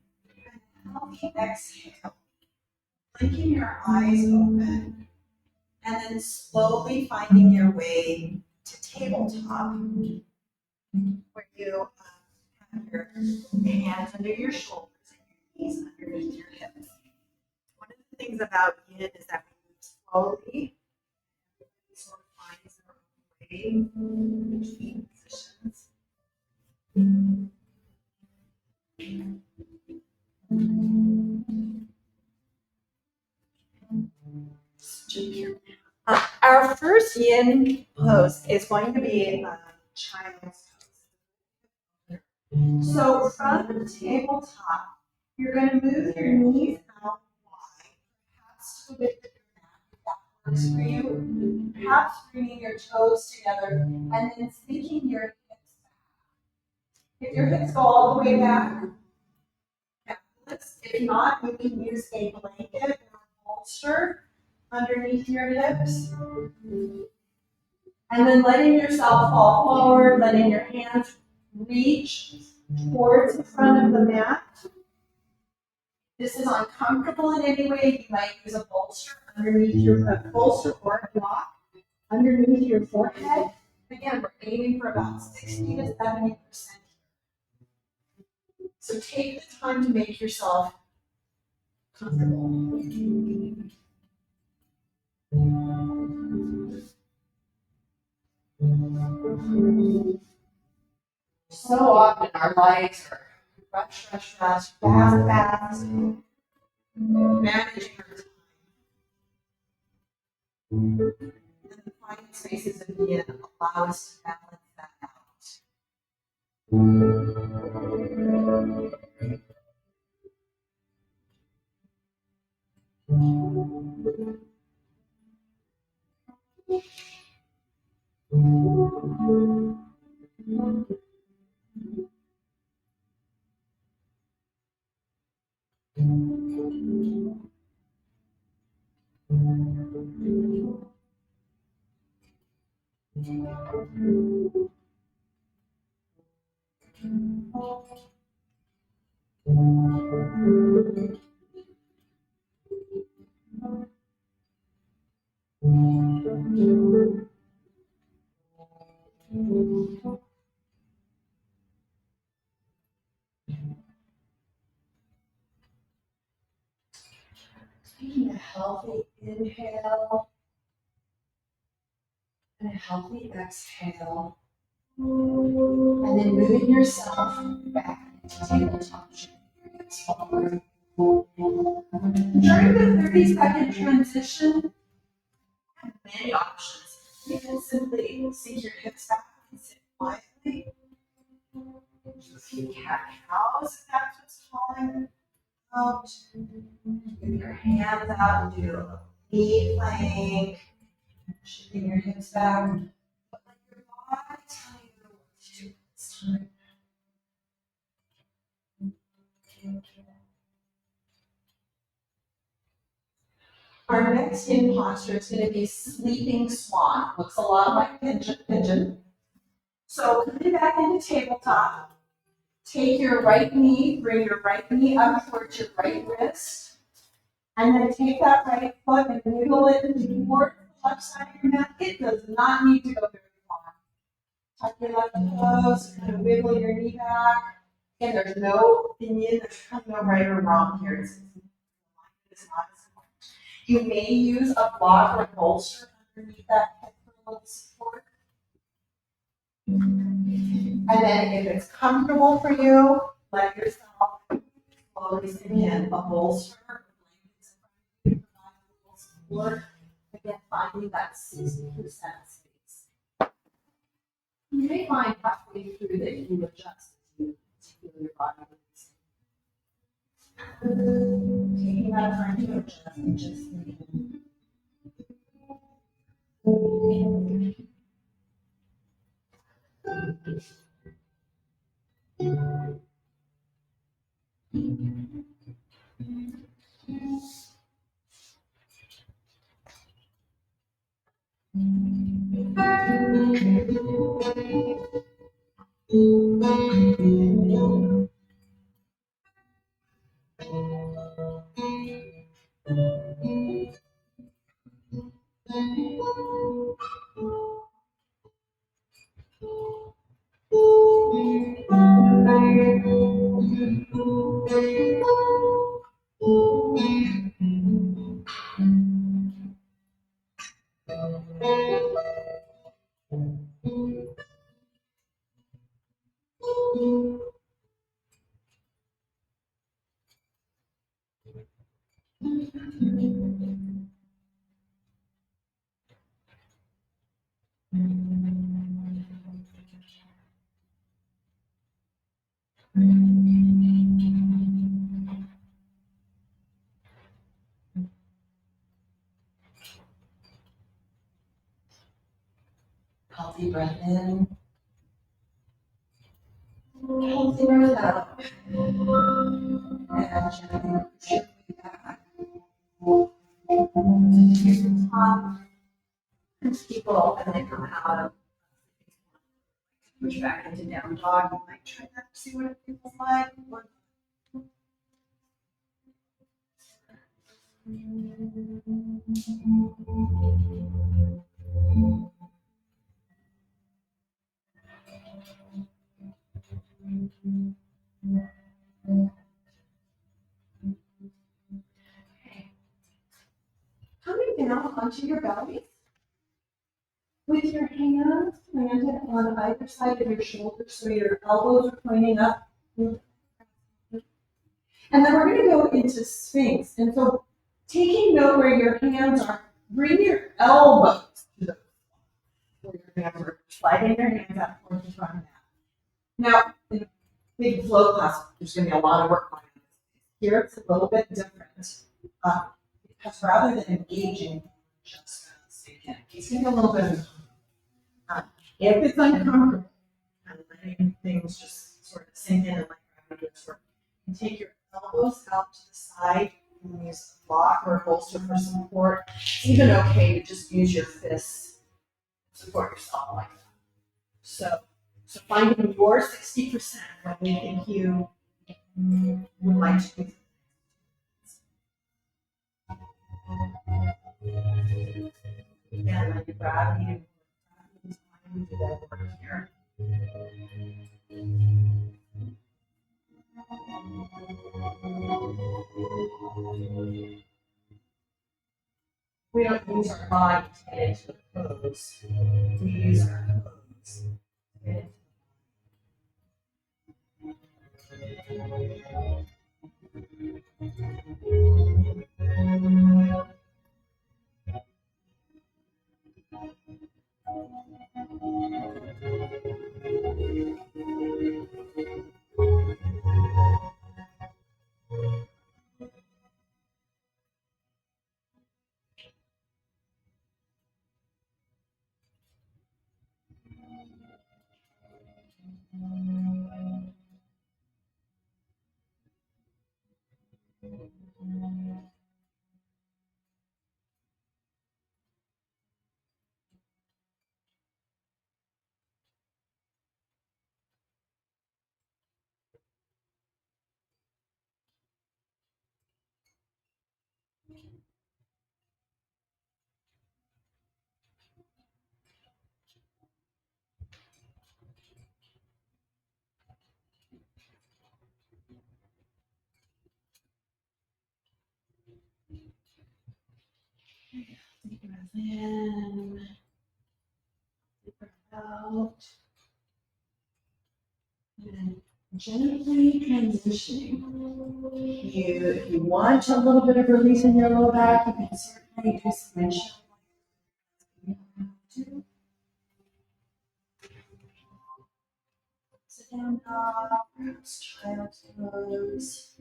Speaker 1: a healthy exhale, blinking your eyes open, and then slowly finding your way to tabletop, where you have your hands under your shoulders and your knees underneath your hips. One of the things about Yin is that we move slowly, we sort of finds their own way between positions. Our first Yin pose is going to be a child's pose. So from the tabletop, you're going to move your knees out wide, perhaps to the width of your mat, if that works for you. Perhaps bringing your toes together and then sinking your hips back. If your hips go all the way back, fabulous. If not, you can use a blanket or a bolster underneath your hips. And then letting yourself fall forward, letting your hands reach towards the front of the mat. If this is uncomfortable in any way, you might use a bolster underneath your bolster or a block underneath your forehead. Again, we're aiming for about 60 to 70%. So take the time to make yourself comfortable. So often our lives are rush, fast, managing our time. And the quiet spaces of Yin allow us to balance that out. Taking a healthy inhale and a healthy exhale. And then moving yourself back into tabletop. Hips forward. During the 30-second transition, I have many options. You can simply sink your hips back and sit quietly. Do a few cat-cows if that's what's calling out. With your hands out and do a little knee plank, shifting your hips back. But let your body tell you what to do this time. Our next in posture is going to be sleeping swan. Looks a lot like pigeon. So coming back into tabletop, take your right knee, bring your right knee up towards your right wrist, and then take that right foot and wiggle it towards the left side of your mat. It does not need to go very far. Tuck your left toes, kind of wiggle your knee back. And there's no opinion, there's kind of no right or wrong here. It's not as important. You may use a block or a bolster underneath that hip for a little support. And then if it's comfortable for you, let yourself slowly sink in a bolster or blankets in front of you to provide a little support. Again, finding that 60% space. You may find halfway through that you adjust to feel your body. Taking that time to adjust and just lean. Healthy breath in. Healthy breath out. And gently push your way back. Take your top. People, and then come out of push back into down dog. You might try that to see what it feels like. Coming down onto your belly with your hands planted on either side of your shoulders so your elbows are pointing up. And then we're going to go into Sphinx. And so taking note where your hands are, bring your elbows to the where your hands are, sliding your hands out towards the front of that. Now, in a big flow class, there's going to be a lot of work on it. Here it's a little bit different. Because rather than engaging, just sink in. It's going to be a little bit uncomfortable. If it's uncomfortable, kind of letting things just sort of sink in and let gravity do its work. You take your elbows out to the side and use a block or a bolster for support. It's even okay to just use your fists to support yourself like that. So finding your 60% when you think you would like to do. Again, let your gravity do that work here. We don't use our body to get into the pose. We use our pose to get into Deep breath in, deep breath out. And gently transitioning. If you want a little bit of release in your low back, you can certainly do some windshield. Sit down dog, perhaps child's pose.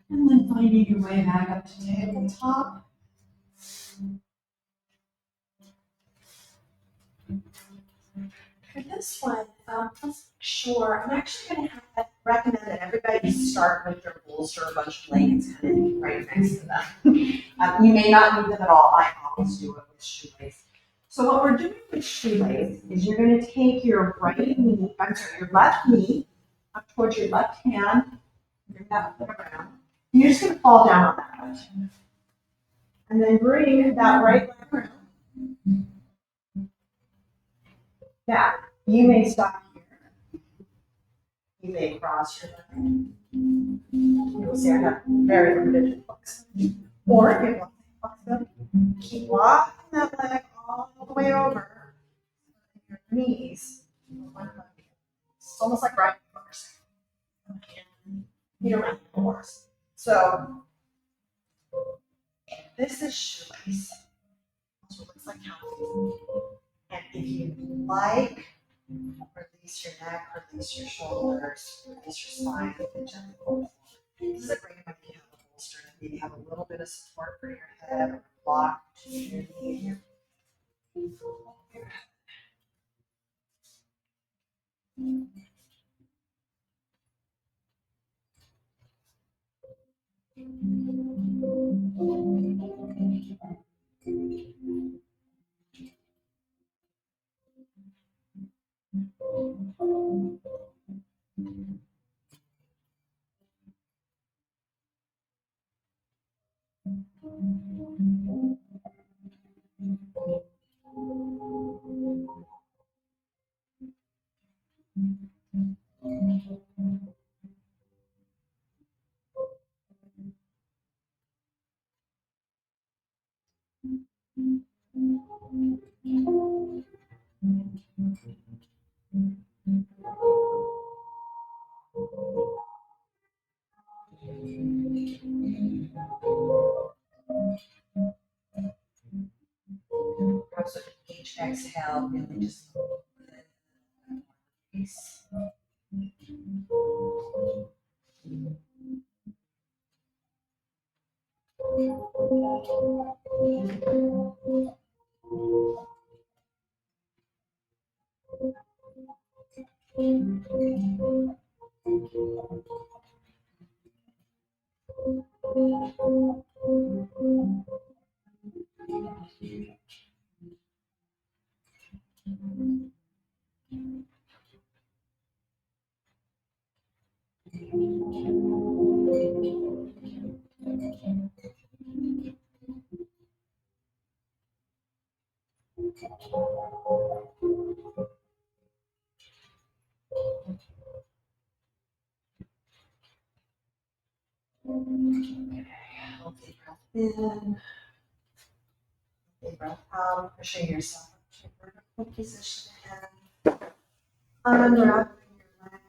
Speaker 1: And then finding your way back up to tabletop. For this one, let's make sure, I'm actually going to recommend that everybody start with their bolster or a bunch of blankets kind of right next to them. You may not need them at all. I always do it with shoelace. So what we're doing with shoelace is you're going to take your your left knee up towards your left hand, bring that foot around. You're just going to fall down on that foot. And then bring that right leg around. Now, you may stop here. You may cross your leg. You'll see I have very limited flexibility. Or if you want flexibility, keep walking that leg all the way over your knees. It's almost like riding a horse. You don't have a horse. So this is shoelace. So it looks like house. And if you like, release your neck, release your shoulders, release your spine, and gently pull. This is a great one if you have a bolster and maybe have a little bit of support for your head or block to your knee. So each exhale, really just release. Deep breath in, deep breath out, pushing yourself up to a vertical position and unwrapping your leg.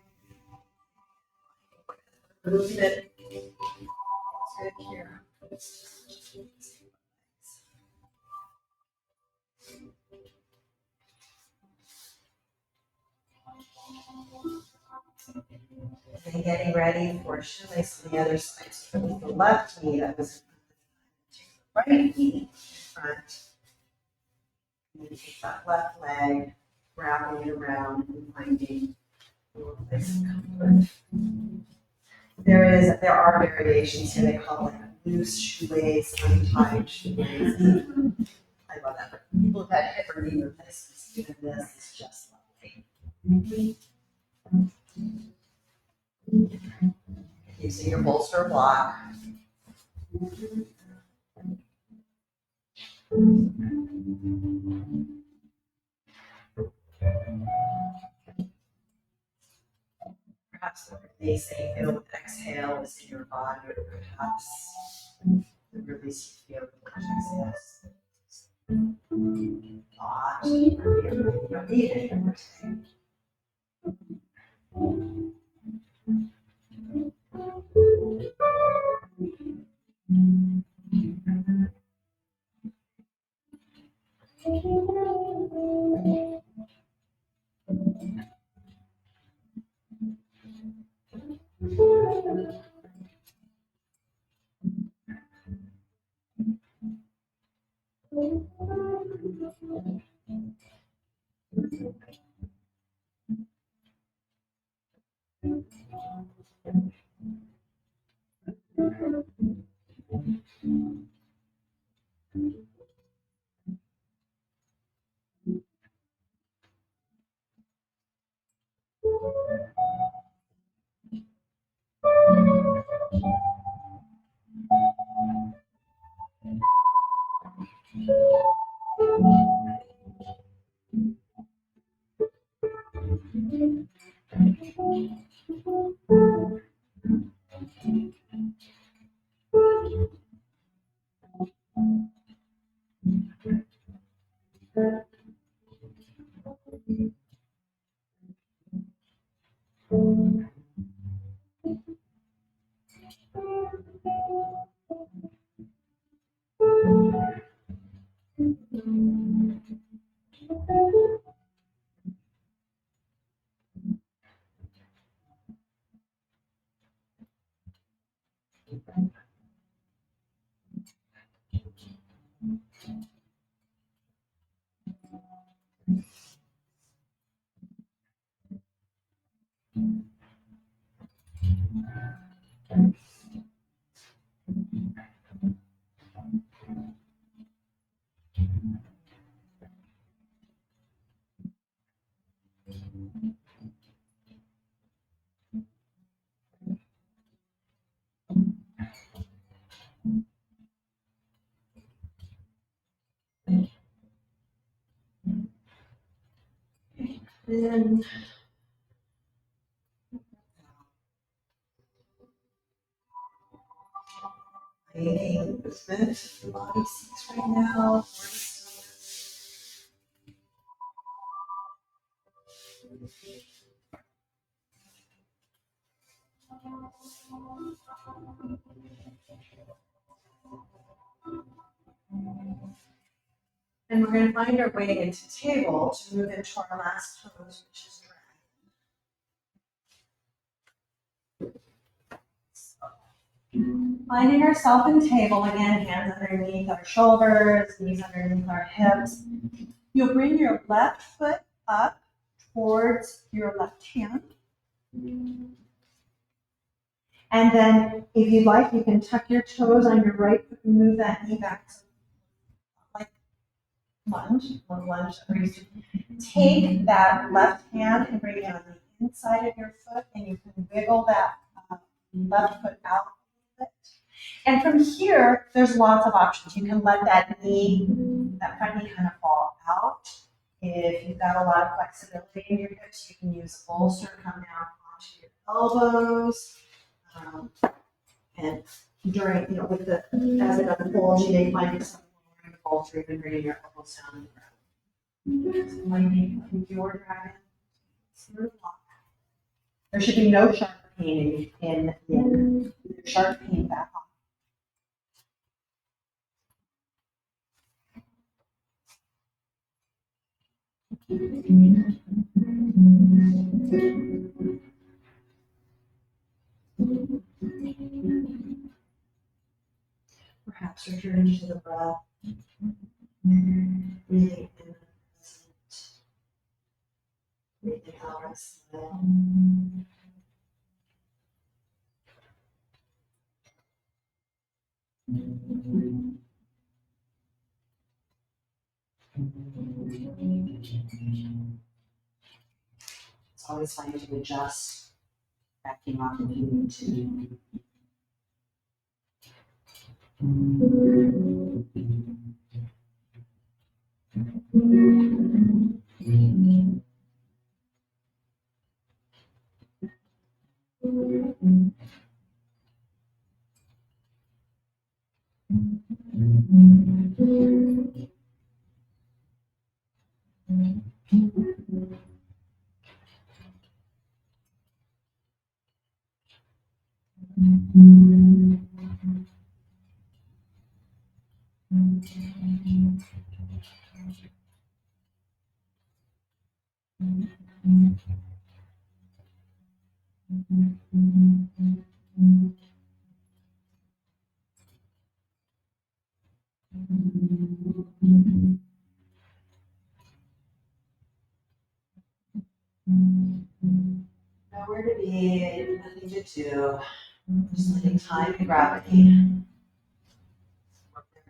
Speaker 1: Move it. Good here. And getting ready for shoelace on the other side. So with the left knee, that was right knee in front. And then take that left leg, wrapping it around and finding a little place of comfort. There are variations here. They call it loose shoelace, untied shoelace. I love that. For people who've had hip or knee replacements, even this is just lovely. Using your bolster block. Perhaps the release that you feel with exhale is in your body, or perhaps the release you feel with exhale. Thought, you don't need any more today. Then any movement the body sees right now. And we're going to find our way into table to move into our last pose, which is dragon. Finding ourselves in table again, hands underneath our shoulders, knees underneath our hips. You'll bring your left foot up towards your left hand. And then, if you'd like, you can tuck your toes on your right foot and move that knee back. Like lunge, one lunge. Take that left hand and bring it on the inside of your foot, and you can wiggle that left foot out a little bit. And from here, there's lots of options. You can let that knee, that front knee kind of fall out. If you've got a lot of flexibility in your hips, you can use a bolster, come down onto your elbows. And during, with the, as it unfolds, you may find yourself lowering the bolster, even bringing your elbows down to the ground. So finding your dragon, there should be no sharp pain pain in yin. Sharp pain back on. Perhaps returning to the breath. Breathing in the present. Breathing out restful. It's always fine to adjust, backing off if you need to. Nowhere to be, nothing to do. Just letting time and gravity work their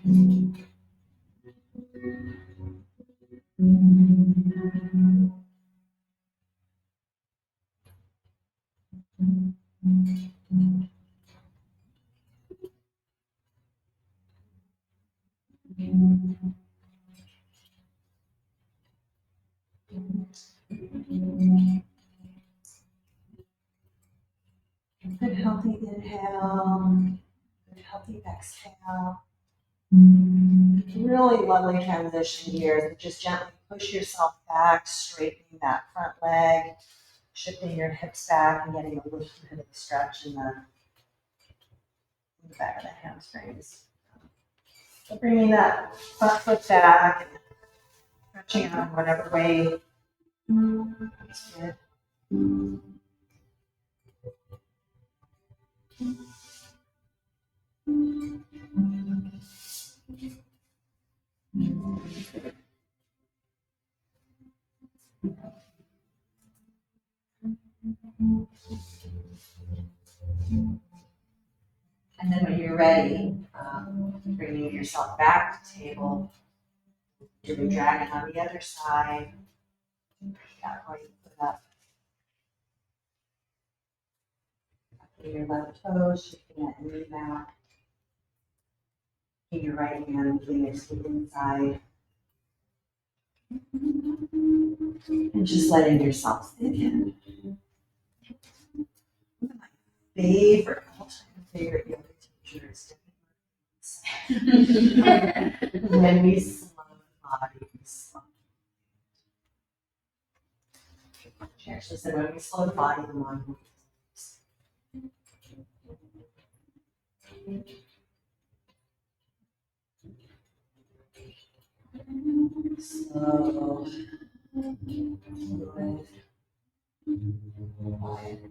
Speaker 1: magic. Good healthy inhale, good healthy exhale. Really lovely transition here. Just gently push yourself back, straightening that front leg, shifting your hips back and getting a little bit of a stretch in the back of the hamstrings. So bringing that front foot back and stretching out in whatever way is good. And then when you're ready, bringing yourself back to table, doing dragon on the other side. That right foot up. Putting your left toes, shifting that knee back. Keep your right hand moving it to the inside. And just letting yourself sink in. One of my favorite, all-time favorite yoga teachers, when we slow the body, we slow. She actually said, when we slow the body, the mind moves. Slow, fluid, quiet.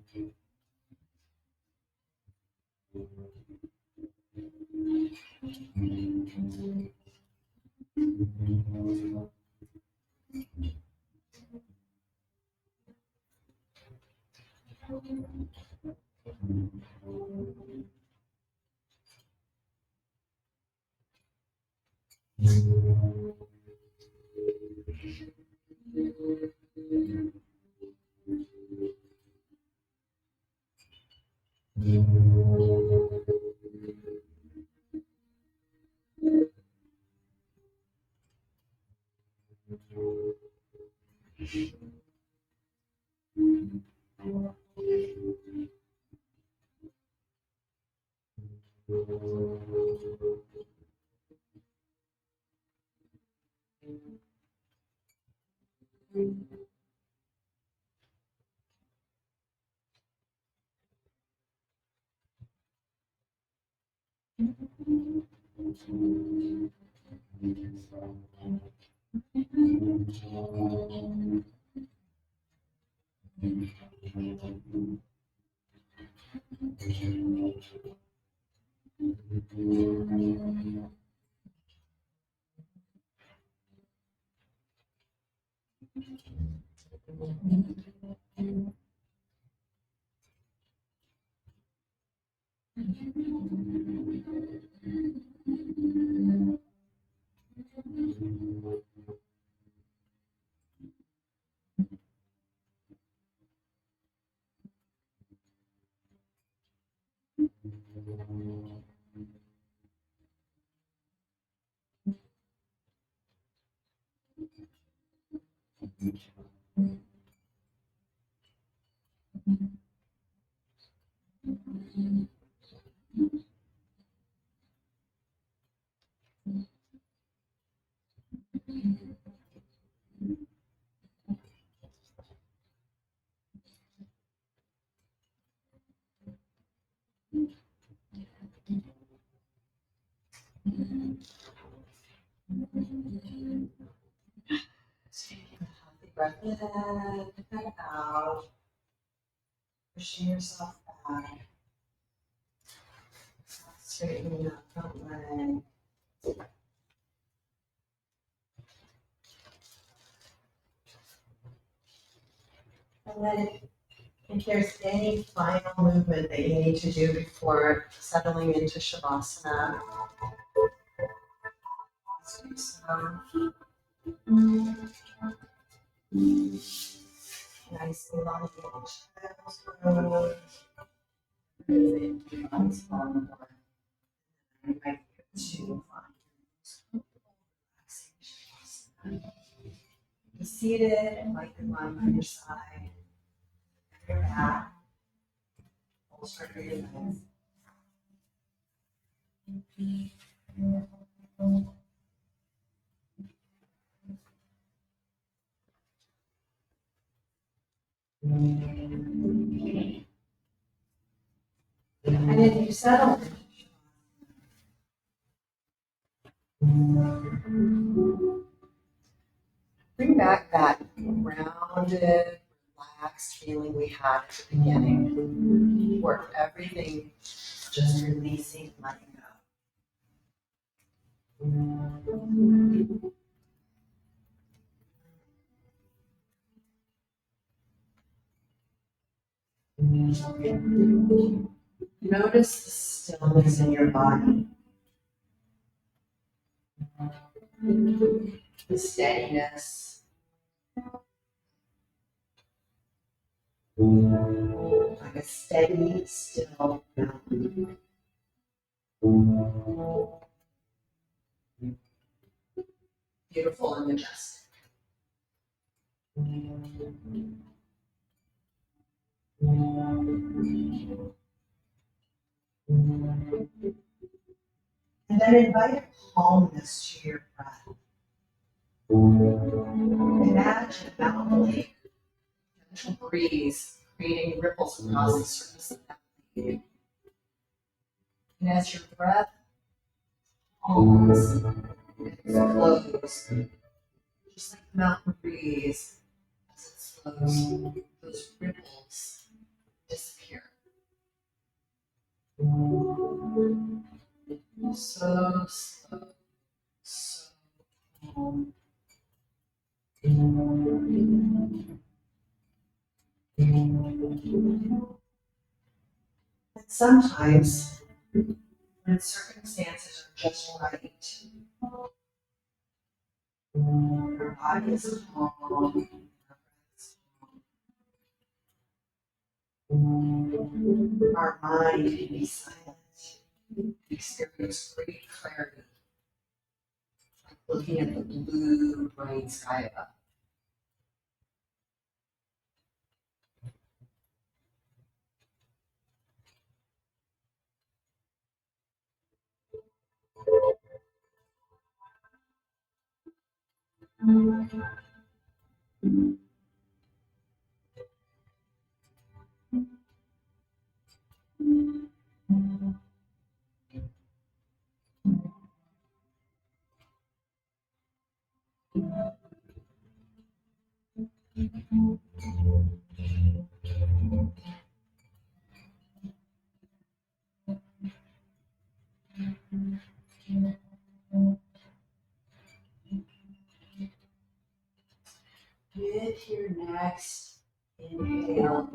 Speaker 1: Breath in, breath out. Pushing yourself back. Straightening that front leg. And then if there's any final movement that you need to do before settling into Shavasana, let's do so. Nice elongated chest pose. Body's falling apart. You might get to find relaxation. Be seated and like the line on your side. Your back. Full circle your legs. And if you settle, bring back that grounded, relaxed feeling we had at the beginning, where everything just releasing, letting go. Notice the stillness in your body, the steadiness, like a steady, still mountain. Beautiful and majestic. And then invite a calmness to your breath. Imagine a mountain lake, gentle breeze creating ripples across the surface of that lake. And as your breath calms and flows, just like the mountain breeze, as it slows, those ripples disappear. So slow, so calm. And sometimes, when circumstances are just right, our body is calm, our breath is calm. Our mind can be silent, experience great clarity, like looking at the blue, bright sky above.
Speaker 3: With your next inhale,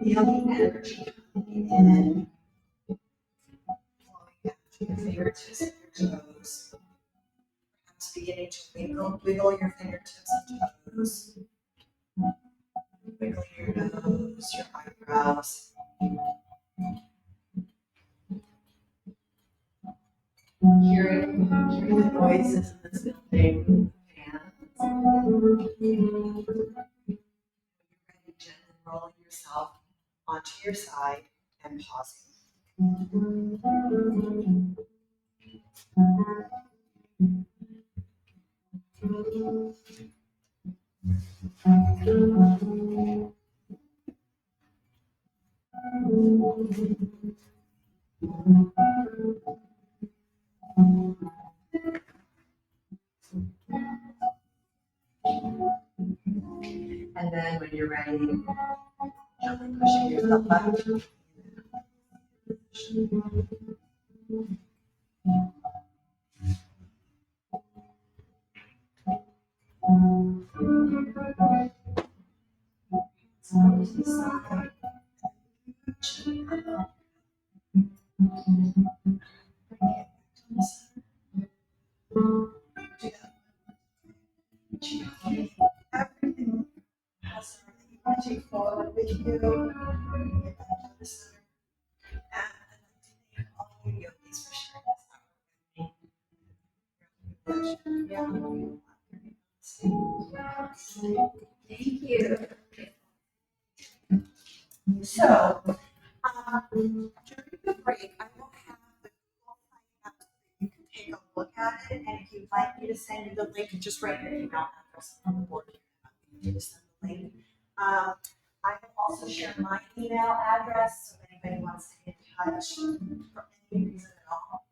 Speaker 1: Feel the energy coming in, flowing down to your fingertips and your toes. Perhaps beginning to wiggle your fingertips and toes. Wiggle your nose, your eyebrows. Hearing the noises in this building, fans. Ready, gently rolling yourself onto your side and pausing. And then when you're ready, gently pushing yourself back. Everything has energy forward with you. Get back to the center. And I'd like to thank all you yogis for sharing this hour with me.
Speaker 3: thank you.
Speaker 1: So, during the break, I will have the Google Site up so that you can take a look at it. And if you'd like me to send you the link, just write your email address on the board. If you to send the link. I have also shared my email address, so if anybody wants to get in touch for any reason at all.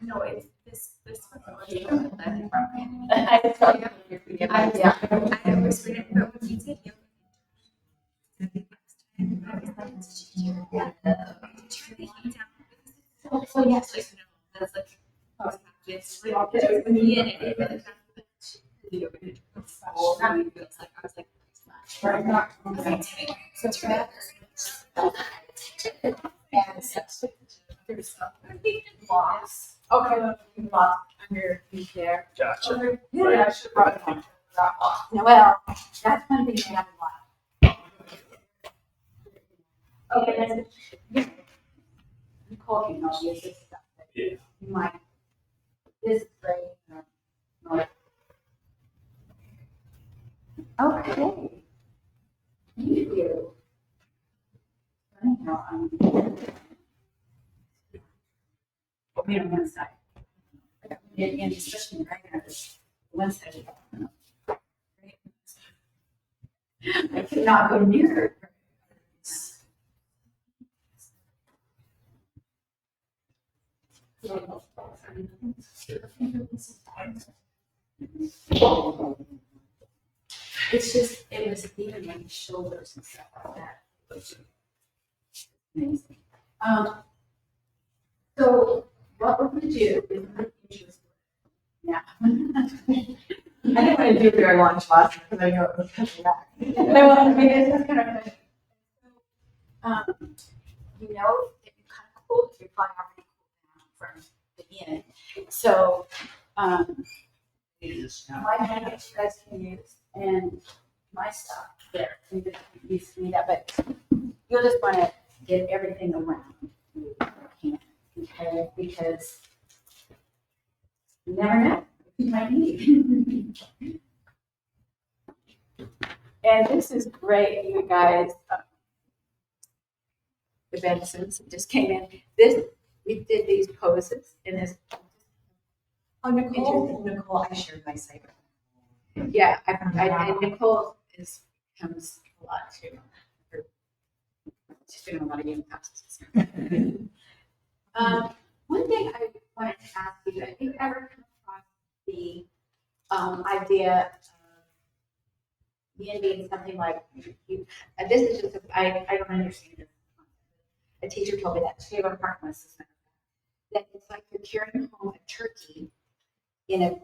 Speaker 4: No, it's this one. I just thought you were
Speaker 5: I always read it, but when you did yoga,
Speaker 3: So yes,
Speaker 4: That's like, it's like, with me and it, but it's I was like,
Speaker 3: so there's blocks. Okay, blocks under your feet there.
Speaker 6: Gotcha.
Speaker 3: Yeah, I should brought it on. Well, that's one thing we have a lot. Okay, then Nicole can help you with this stuff.
Speaker 6: Yeah.
Speaker 3: You might. This is great. Okay. Thank you. Anyhow, put me on one side. And especially right now, this one side. I cannot go near her. It's just, it was even my shoulders and stuff like that. Amazing. So what we're gonna do is I'm gonna introduce now.
Speaker 1: I didn't want to do very long class because I know it was coming back.
Speaker 3: No, I mean, it's just kind of you know, if you're kind of cool, you're probably already cool down from the end. So, my package you guys can use and my stuff there. You can use that, but you'll just want to get everything around. You can, okay? Because you never know. You might need. And this is great, you guys. The Bensons just came in. We did these poses in this.
Speaker 1: Oh, Nicole, I shared my site.
Speaker 3: Yeah, and Nicole comes a lot too. She's been in a lot of yoga classes. One thing I wanted to ask you, have you ever come across the idea of yin being something like this is just I don't understand this. A teacher told me that she ever part was this that it's like you're carrying home a turkey in a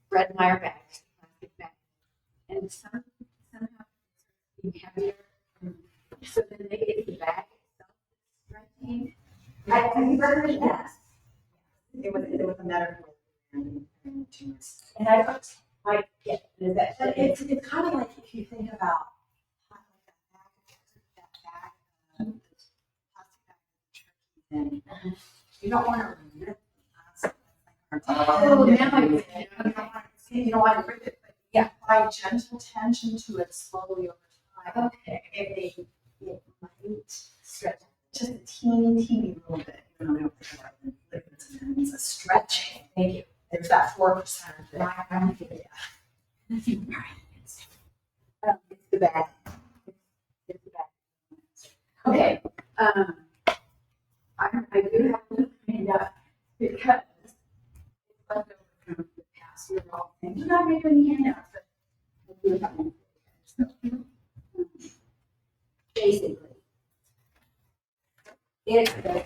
Speaker 3: red Meyer bag, plastic bag, and somehow it's heavier. So then maybe it's the bag itself stretching. Have you ever heard of that?
Speaker 1: It was a metaphor.
Speaker 3: And I don't quite get is that
Speaker 1: But it's kind of like if you think about that bag, plastic bag of turkey, then you don't want to rip the plastic.
Speaker 3: Oh, now I get it.
Speaker 1: You don't want to rip it, but
Speaker 3: Yeah.
Speaker 1: apply gentle tension to it slowly over time.
Speaker 3: Okay.
Speaker 1: It might stretch just a teeny little bit. You know, we don't think about it. It's a stretching.
Speaker 3: Thank you.
Speaker 1: There's that 4% of it.
Speaker 3: I don't get it. It's the bag. It's the bag. Okay. I do have to clean it up because it's left over from the past. We were all saying, you're not making any handouts, but I do have them. So, basically, it's the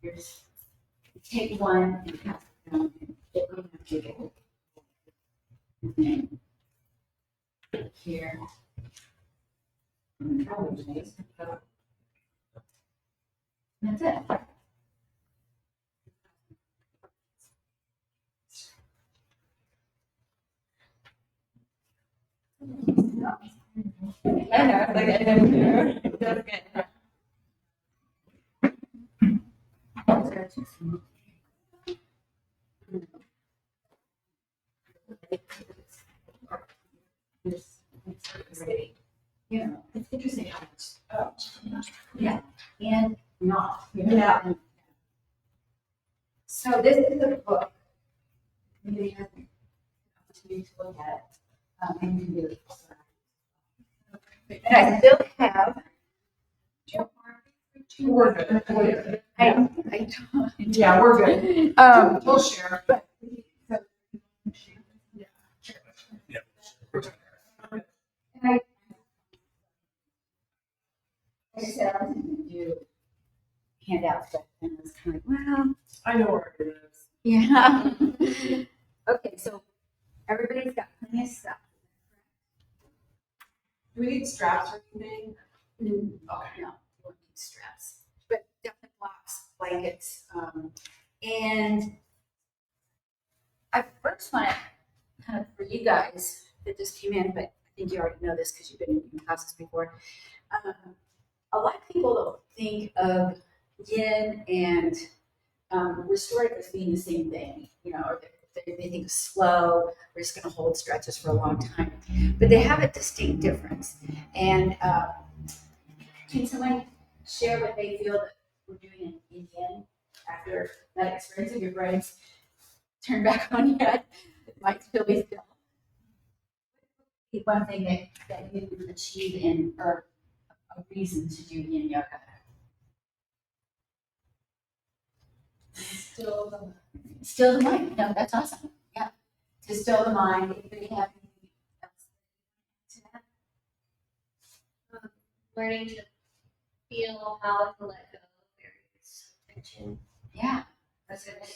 Speaker 3: Here's, take one and pass it down. It will have to go. Here. That's it.
Speaker 1: I know, it's like I never knew. That's good.
Speaker 3: Yeah, it's interesting how much. Yeah, and not.
Speaker 1: Yeah.
Speaker 3: So this is the book. Maybe you have an opportunity to look at it. And you can do it. And I still have.
Speaker 1: We're good.
Speaker 3: I don't.
Speaker 1: Yeah, we're good. We'll share.
Speaker 3: But and I said I was going to do handouts, but then I was kind of like, well,
Speaker 1: I know where it is.
Speaker 3: yeah. Okay, so everybody's got plenty of stuff.
Speaker 1: Do we need straps or anything?
Speaker 3: Okay. No, you don't need straps, but definitely blocks, blankets, and I first want to kind of for you guys that just came in, but I think you already know this because you've been in classes before. A lot of people don't think of yin and restorative as being the same thing, you know, or they think slow, we're just going to hold stretches for a long time, but they have a distinct difference. And can someone share what they feel that we're doing in yin after that experience? Of your brains turn back on yet? It might still be still. One thing that you achieve in or a reason to do yin yoga. Still the mind. No, that's awesome. Yeah. To still the mind. Anybody have anything else to that?
Speaker 2: Learning to feel how to let go of various tension.
Speaker 3: Yeah. That's it.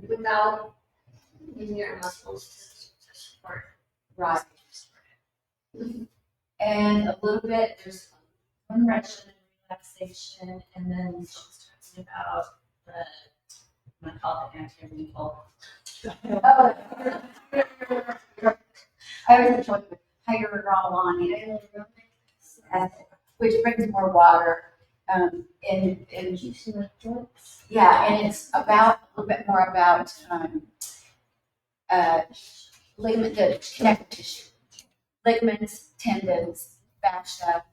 Speaker 2: Without using your muscles to support.
Speaker 3: Right. And a little bit, there's
Speaker 4: Compression and relaxation, and then she's talking about the, I'm gonna call it anti-wrinkle.
Speaker 3: oh, I was enjoying hyaluronate, which brings more water. And yeah, and it's about a little bit more about ligament, the connective tissue, ligaments, tendons, fascia,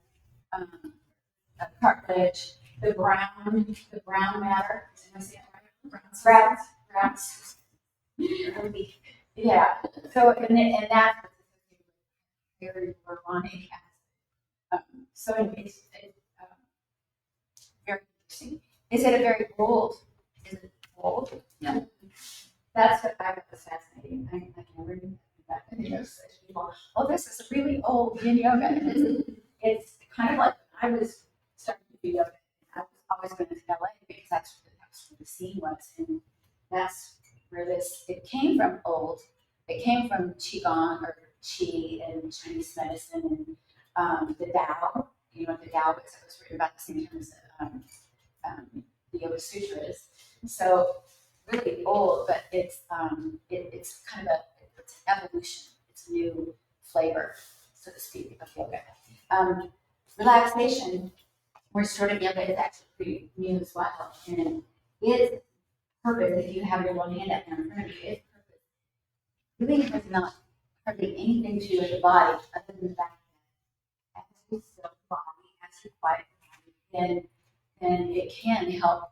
Speaker 3: cartilage, the brown matter. Am I saying it right? Browns. Yeah. So and that's very harmonic. So it's very interesting. Is it a very bold? Is it bold?
Speaker 4: Yeah.
Speaker 3: That's what I was fascinating. I can read that. People, oh, this is really old yin yoga. It's kind of like when I was starting to do yoga. I was always going to LA because that's where the scene was, and that's where it came from. Old. It came from qigong or qi and Chinese medicine and the Tao. You know what the Tao is? It was written about the same time as the Yoga Sutras. So really old, but it's it's kind of it's an evolution. It's a new flavor, so to speak, of yoga. Relaxation, restorative yoga is actually pretty new as well, and its purpose, if you have your one hand up there in front of you, its purpose really has not hardly anything to do with the body, other than the fact that as you still the body, as you quiet the body, then it can help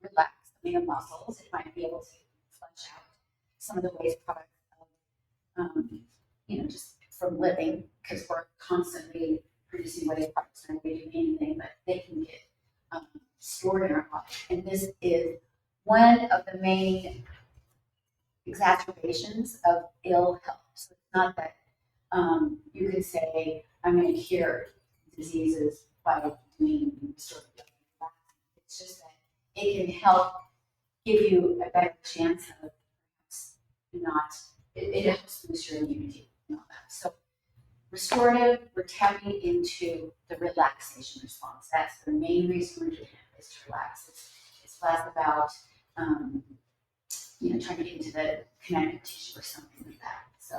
Speaker 3: relax the muscles. It might be able to flush out some of the waste products of, just from living, because we're constantly producing waste products and we do anything, but they can get stored in our body. And this is one of the main exacerbations of ill health. So it's not that you could say, I'm going to cure diseases by doing sort of it's just that it can help give you a better chance of not, it helps boost your immunity and all that. So restorative, we're tapping into the relaxation response. That's the main reason we're doing it, is to relax. It's less about, trying to get into the connective tissue or something like that. So,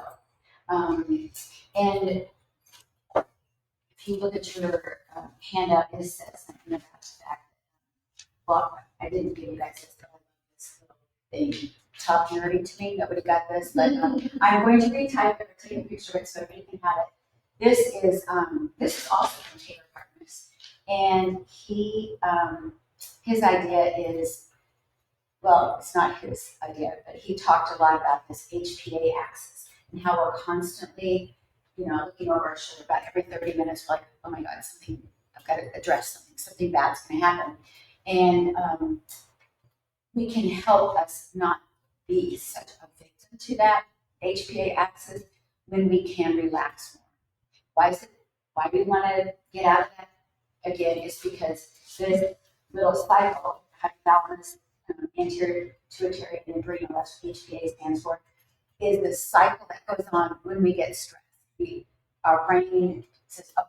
Speaker 3: and if you look at your handout, it says something about that. Well, I didn't give you guys this little thing. Top nerdy to me. Nobody got this, but I'm going to retype it or take a picture of it so everybody can have it. This is also from Taylor Partners, and his idea is, well, it's not his idea, but he talked a lot about this HPA axis and how we're constantly, looking over our shoulder about every 30 minutes. We're like, oh my God, I've got to address something bad's going to happen. And we can help us not be such a victim to that HPA axis when we can relax more. Why do we want to get out of that? Again, it's because this little cycle, hypothalamus, anterior pituitary and adrenal, that's what HPA stands for, is the cycle that goes on when we get stressed. Our brain says, oh,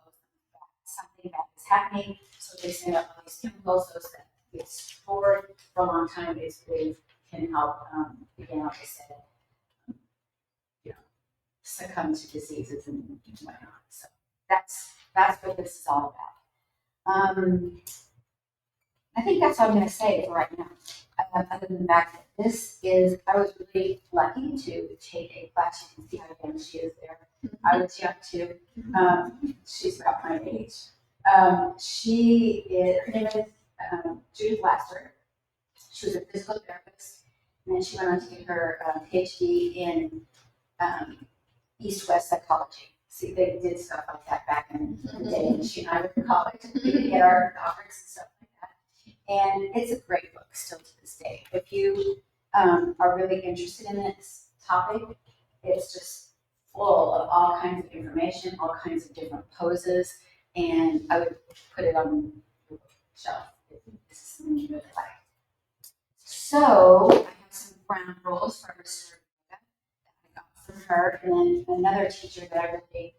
Speaker 3: something bad is happening, so they send out all these chemicals, so that it's stored for a long time. Basically, can help, again, like I said, succumb to diseases and whatnot. So that's what this is all about. I think that's all I'm going to say for right now. Other than the fact that I was really lucky to take a class. You can see how young she is there. I was young too. She's about my age. Her name is Judith Lasser. She was a physical therapist, and then she went on to get her PhD in East-West psychology. See, they did stuff like that back in the day, and she and I were in college. We could get our doctorates and stuff like that. And it's a great book still to this day. If you are really interested in this topic, it's just full of all kinds of information, all kinds of different poses, and I would put it on the shelf if this is something you really like. So I have some ground rules for restorative yoga that I got from her, and then another teacher that I really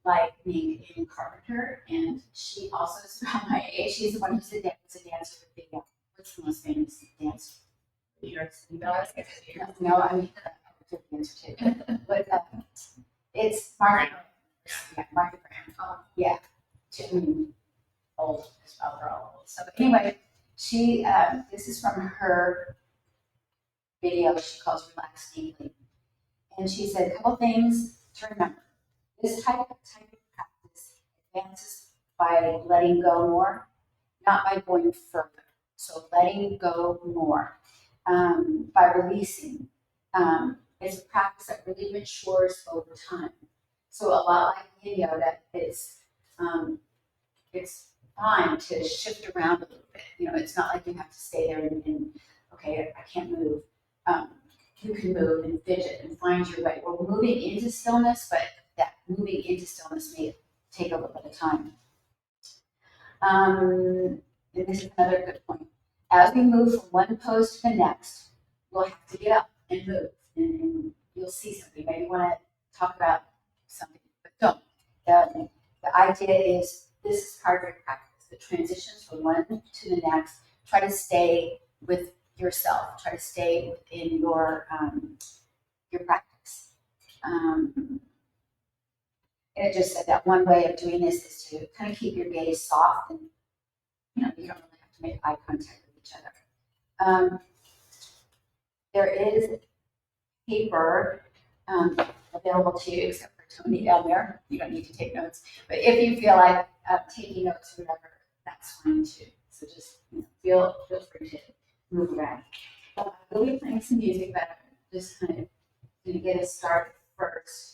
Speaker 3: like named Amy Carpenter, and she also is around my age. She's the one who's a dancer with the what's the most famous dance?
Speaker 4: New York City Ballet.
Speaker 3: No, I mean the dancer too. But it's Martha. Yeah, Martha Graham. Yeah, old as well. They're all old. So anyway, this is from her video she calls Relax Deeply. And she said a couple things to remember. This type of practice advances by letting go more, not by going further. So letting go more, by releasing. It's a practice that really matures over time. So a lot like yin yoga, it's fine to shift around a little bit. You know, it's not like you have to stay there and okay, I can't move. You can move and fidget and find your way. We're moving into stillness, but that moving into stillness may take a little bit of time. And this is another good point. As we move from one pose to the next, we'll have to get up and move, and you'll see something. Maybe you want to talk about something, but don't. The idea is this is part of your practice. The transitions from one to the next. Try to stay with yourself. Try to stay within your practice. And it just said that one way of doing this is to kind of keep your gaze soft, and you don't really have to make eye contact with each other. There is paper available to you, except for Tony down there. You don't need to take notes, but if you feel like taking notes or whatever, that's fine too. So just feel free to move around. We'll be playing some music, but I'm just kind of going to get us started first.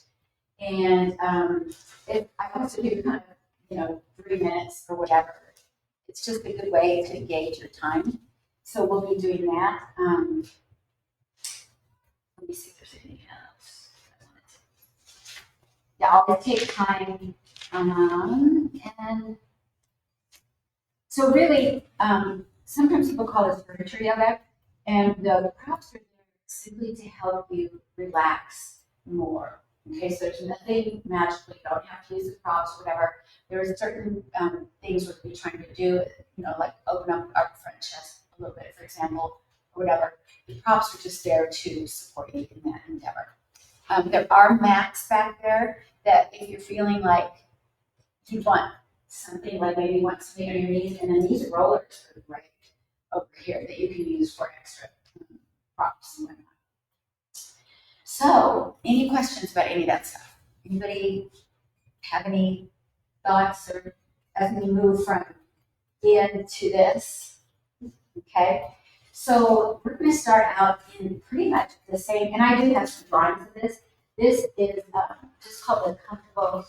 Speaker 3: And if I also do kind of 3 minutes or whatever, it's just a good way to gauge your time. So we'll be doing that. Let me see if there's anything else. Yeah, always take time. And so really, sometimes people call this furniture yoga, and the props are there simply to help you relax more. Okay, so there's nothing magical. You don't have to use the props or whatever. There are certain things we're be trying to do, like open up our front chest a little bit, for example, or whatever. The props are just there to support you in that endeavor. There are mats back there that if you're feeling like you want something, like maybe you want something on your knees, and then these rollers are right over here that you can use for extra props and whatnot. So, any questions about any of that stuff? Anybody have any thoughts, or as we move from yin to this? Okay, so we're going to start out in pretty much the same, and I do have some drawings of this. This is just called a comfortable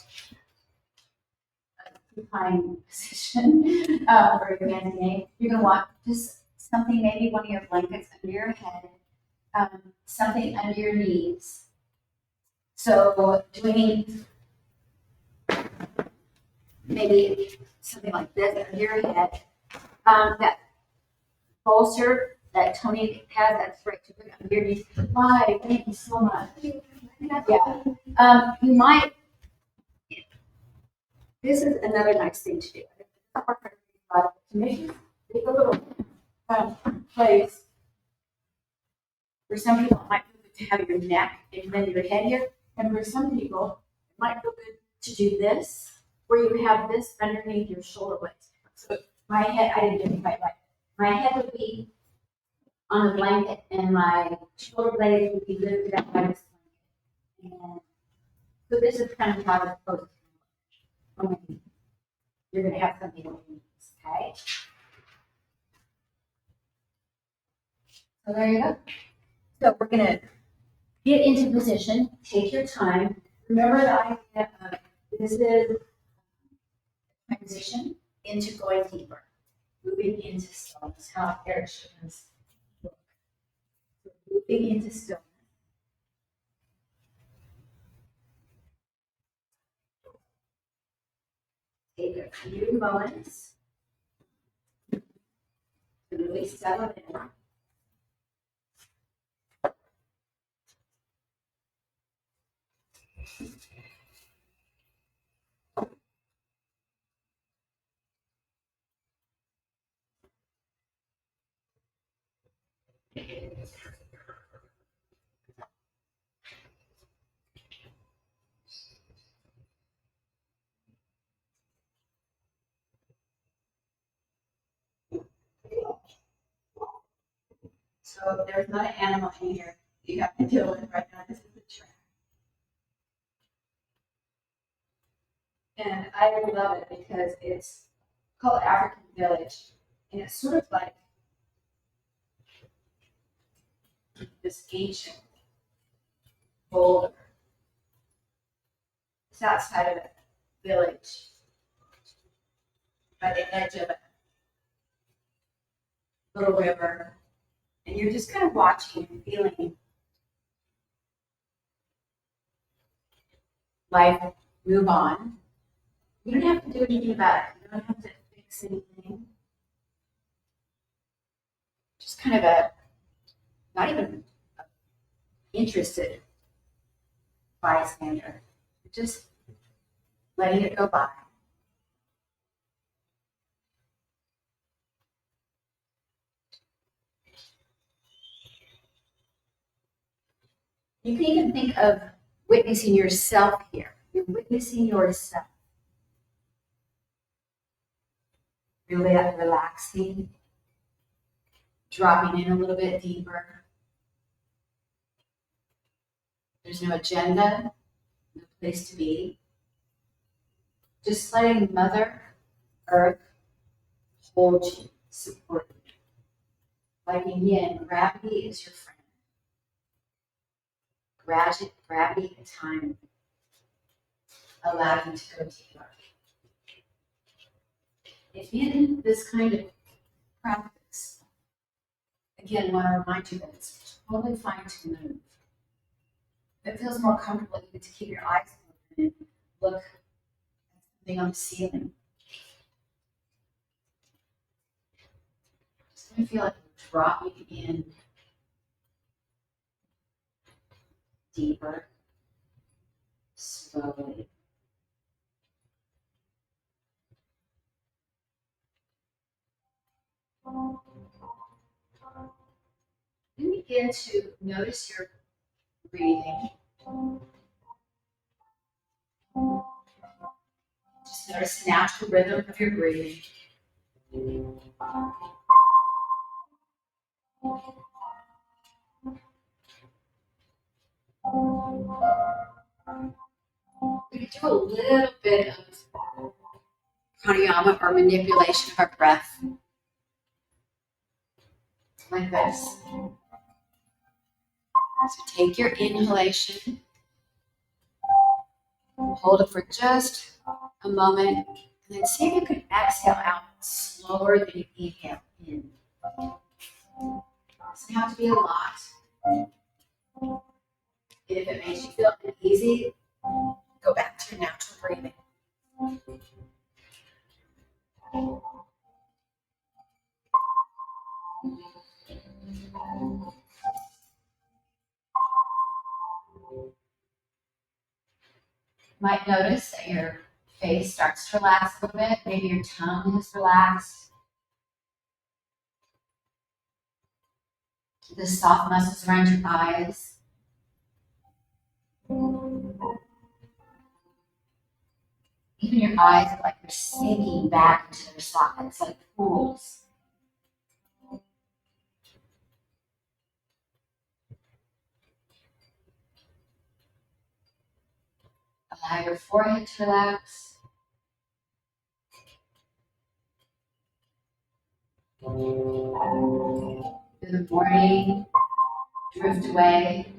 Speaker 3: supine position for your hands and knees. You're going to want just something, maybe one of your blankets under your head, something under your knees. So doing maybe something like this under your head. That bolster that Tony has, that's right to put under your knees. Why? Thank you so much. Yeah. You might. This is another nice thing to do. To make a little place. For some people, it might feel good to have your neck and then your head here. And for some people, it might feel good to do this, where you have this underneath your shoulder blades. So my head, I didn't do it quite right. My head would be on the blanket, and my shoulder blades would be lifted up by this blanket. And so this is kind of how it's supposed to look. You're going to have something on your knees, okay? So there you go. So we're going to get into position. Take your time. Remember the idea of this is transition into going deeper, moving into stillness. How Eric should look. So moving into stillness. Take a few moments to really settle in. So there's not an animal in here you have to deal with right now. This is the track. And I love it because it's call it African village, and it's sort of like this ancient boulder. It's outside of a village by the edge of a little river, and you're just kind of watching and feeling life move on. You don't have to do anything about it. You don't have to fix anything. Just kind of not even interested bystander. Just letting it go by. You can even think of witnessing yourself here. You're witnessing yourself. Relaxing, dropping in a little bit deeper. There's no agenda, no place to be. Just letting Mother Earth hold you, support you. Like in Yin, gravity is your friend. Gravity and time allow you to go deeper. If in this kind of practice, again, I want to remind you that it's totally fine to move. If it feels more comfortable even to keep your eyes open and look at something on the ceiling. Just going to feel like you're dropping in deeper, slowly. Then begin to notice your breathing. Just notice the natural rhythm of your breathing. We could do a little bit of pranayama or manipulation of our breath. Like this. So take your inhalation, hold it for just a moment, and then see if you can exhale out slower than you inhale in. Doesn't have to be a lot. And if it makes you feel uneasy, go back to your natural breathing. You might notice that your face starts to relax a little bit. Maybe your tongue is relaxed. The soft muscles around your eyes. Even your eyes are like they're sinking back into their sockets like pools. Allow your forehead to relax. In the morning, drift away.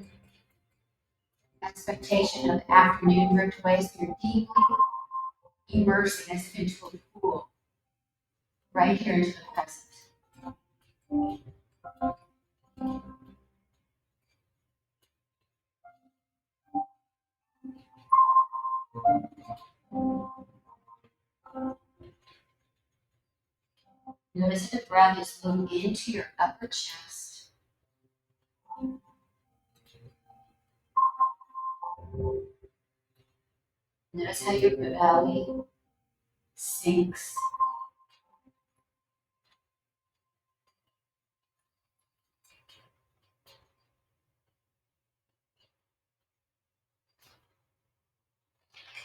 Speaker 3: Expectation of afternoon drift away, so you're deeply immersing as if into a pool, right here into the present. Notice the breath is moving into your upper chest. Notice how your belly sinks.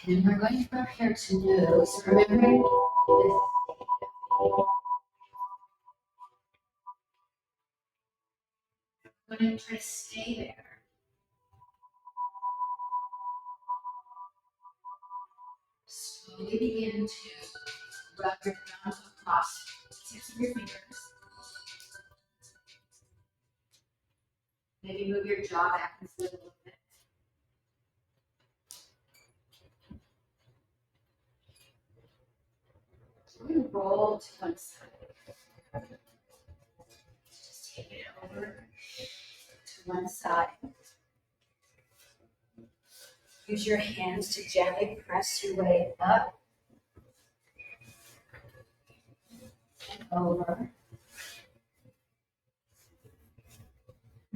Speaker 3: And we're going from here to nose. So remembering this. I'm going to try to stay there. Slowly begin to rub your thumbs across the tips of your fingers. Maybe move your jaw back and forth a little bit. We're going to roll to one side. Just take it over to one side. Use your hands to gently press your way up and over.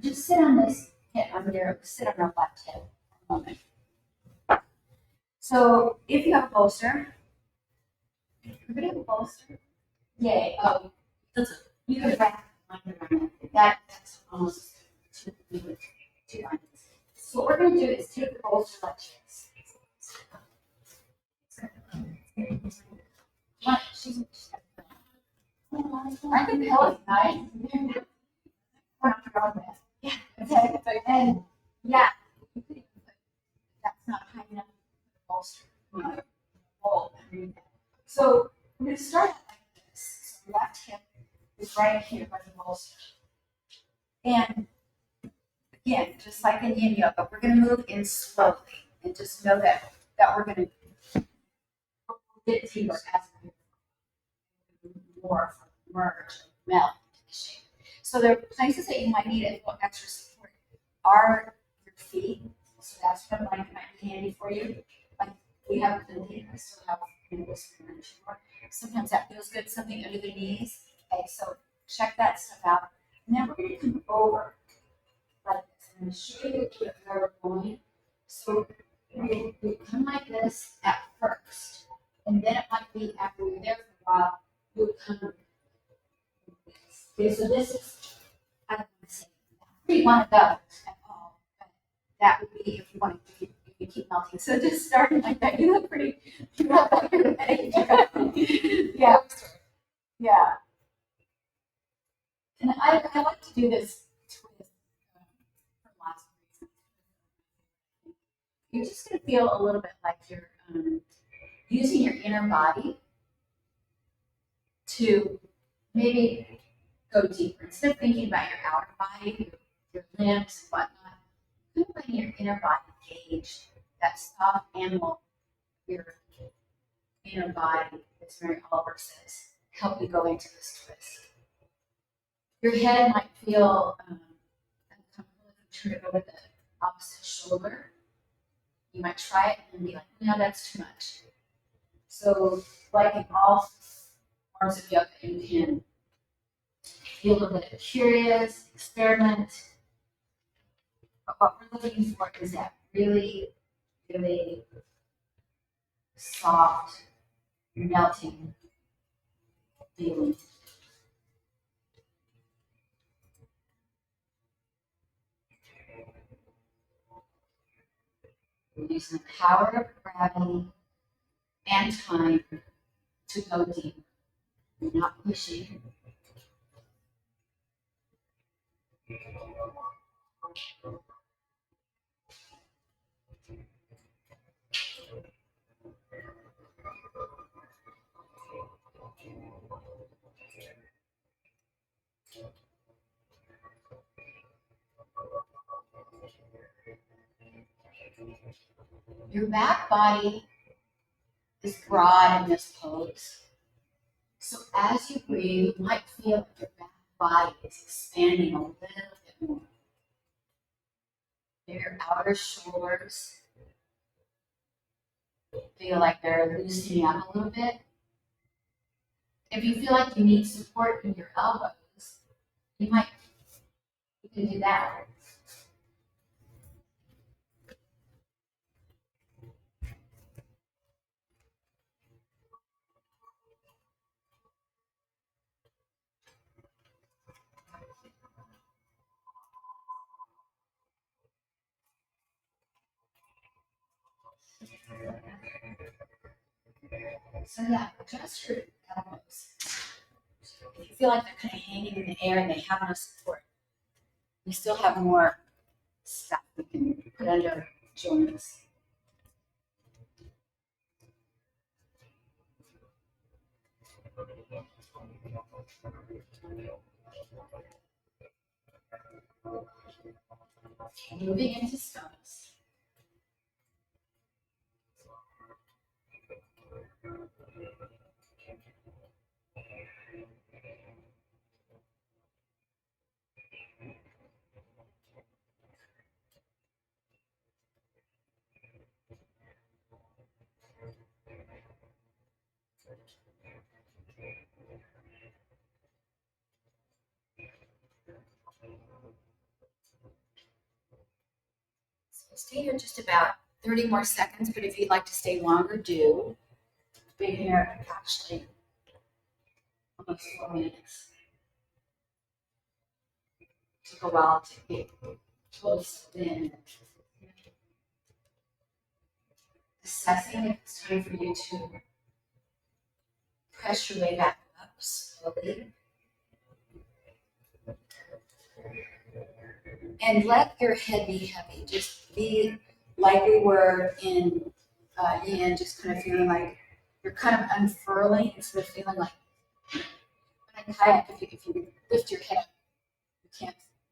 Speaker 3: Just sit on this hip sit on your left hip for a moment. So if you have a bolster, everybody have a bolster? Yay. Oh, you can wrap it around it. That's almost two lines. So what we're going to do is take the bolster like this. What? I think pillows nice. We're not wrong with that. Yeah. Okay. And yeah, you could even put, that's not high enough bolster. Bowl. So we're going to start out like this. So left hip is right here by the bolster. And again, just like in yin yoga, we're going to move in slowly and just know that we're going to get deeper as we more merge, melt into the shape. So there are places that you might need a little extra support are your feet. So that's what might be handy for you. Like we have plenty, I still have sometimes that feels good, something under the knees. Okay, so check that stuff out. And then we're going to come over like this. I'm going to show you where we're going. So we come like this at first, and then it might be after we're there for a while, you'll come like this. Okay, so this is, I don't want to say pretty one of those at all, but that would be if you want to keep melting. So just starting like that, you look pretty, you look like you're ready. Yeah. Yeah. And I like to do this twist for lots of reasons. You're just going to feel a little bit like you're using your inner body to maybe go deeper. Instead of thinking about your outer body, your limbs and whatnot, kind of letting your inner body gauge that soft animal, your inner body, as Mary Oliver says, help you go into this twist. Your head might feel uncomfortable if you turn it over the opposite shoulder. You might try it and be like, no, that's too much. So, like in all forms of yoga, you can be a little bit curious, experiment. But what we're looking for is that really, really soft, melting feeling. We're using the power of gravity and time to go deep. We're not pushing. Your back body is broad in this pose. So as you breathe, you might feel that your back body is expanding a little bit more. Your outer shoulders feel like they're loosening up a little bit. If you feel like you need support in your elbows, you can do that. So yeah, adjust your elbows. If you feel like they're kind of hanging in the air and they have no support, we still have more stuff we can put under joints. Moving into stillness. So stay here just about 30 more seconds, but if you'd like to stay longer, do. Been here actually almost 4 minutes. Took a while to get close in. Assessing if it's time for you to press your way back up slowly. And let your head be heavy. Just be like we were in Yin, just kind of feeling like you're kind of unfurling instead of feeling like in kayak, if you lift your head up,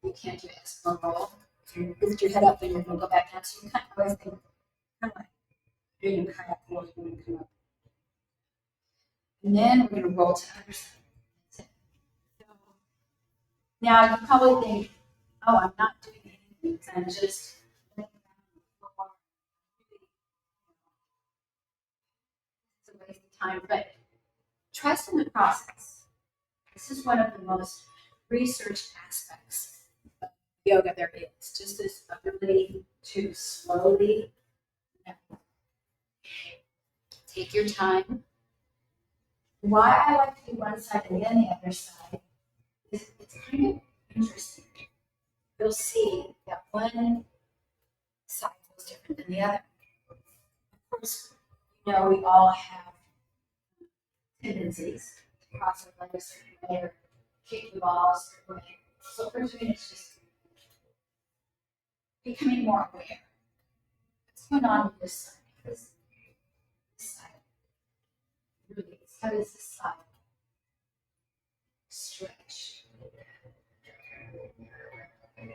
Speaker 3: you can't do Eskimo roll. If you lift your head up, then you're going to go back down. So you kind of always think, kind of like doing kayak roll, you're going to come up. And then we're going to roll to the other side. That's it. So now you probably think, oh, I'm not doing anything. I'm just laying down on the floor. It's a waste of time, but trust in the process. This is one of the most researched aspects of yoga there is. Just this ability to slowly take your time. Why I like to do one side and then the other side is it's kind of interesting. You'll see that one side feels different than the other. Of course, you know we all have tendencies to cross our legs a certain way or kick the ball a certain way. So first thing is just becoming more aware. What's going on with this side? Because this side really, how does this side stretch?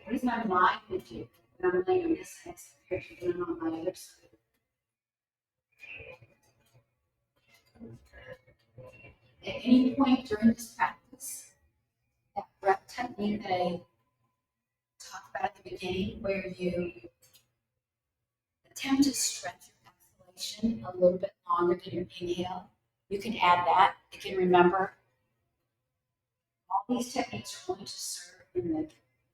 Speaker 3: What does my mind do when I'm laying on this side compared to when I'm on my other side? At any point during this practice, that breath technique that I talked about at the beginning, where you attempt to stretch your exhalation a little bit longer than your inhale, you can add that. Again, remember, all these techniques are going to serve in the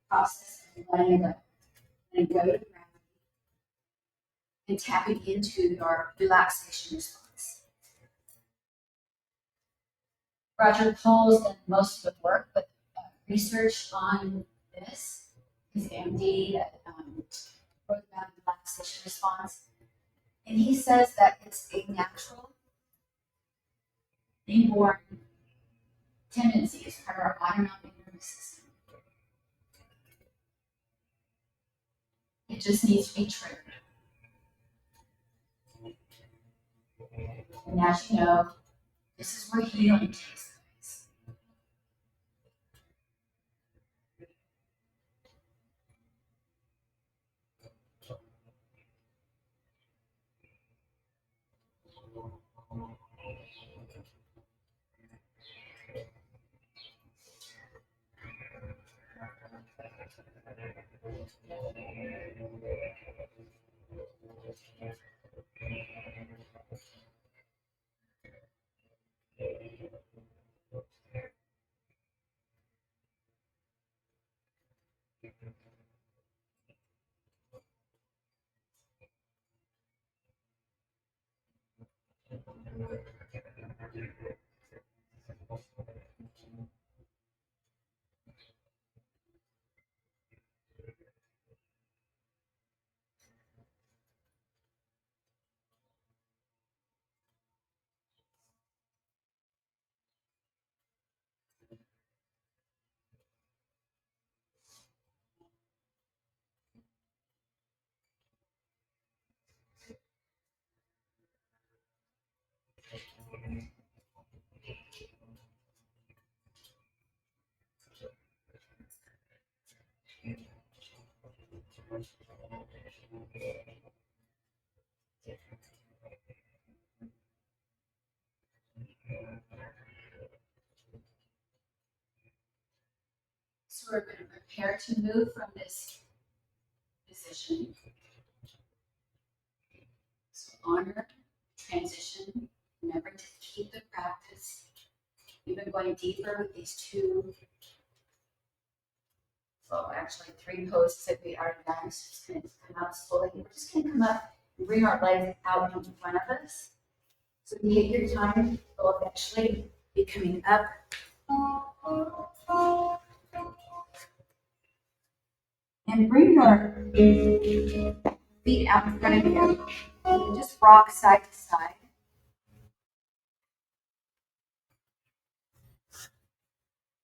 Speaker 3: process of letting go. And go to the ground and tapping into your relaxation response. Roger Cole's done most of the work, but research on this, his MD that wrote about relaxation response, and he says that it's a natural, inborn tendency. It's part of our autonomic nervous system. It just needs to be triggered. And as you know, this is where healing takes place. So we're going to prepare to move from this position. So honor, transition, remember to keep the practice. Even going deeper with these two, well, actually 3 poses that we already done. So just going to come up slowly. We're just going to come up and bring our legs out in front of us. So take your time. We'll eventually be coming up. And bring your feet out in front of you. And just rock side to side.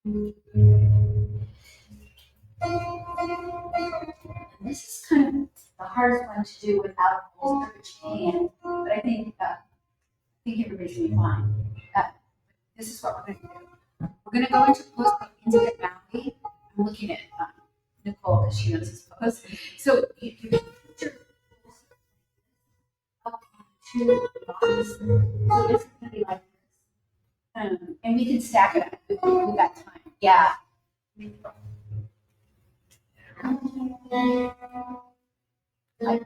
Speaker 3: And this is kind of the hardest one to do without a holster, which you can, but I think everybody's gonna be fine. This is what we're gonna do. We're gonna go into pose into the Barre. I'm looking at Nicole because she knows this pose. So you put your up to the box. So this is gonna be like this. And we can stack it up if we got time. Yeah. I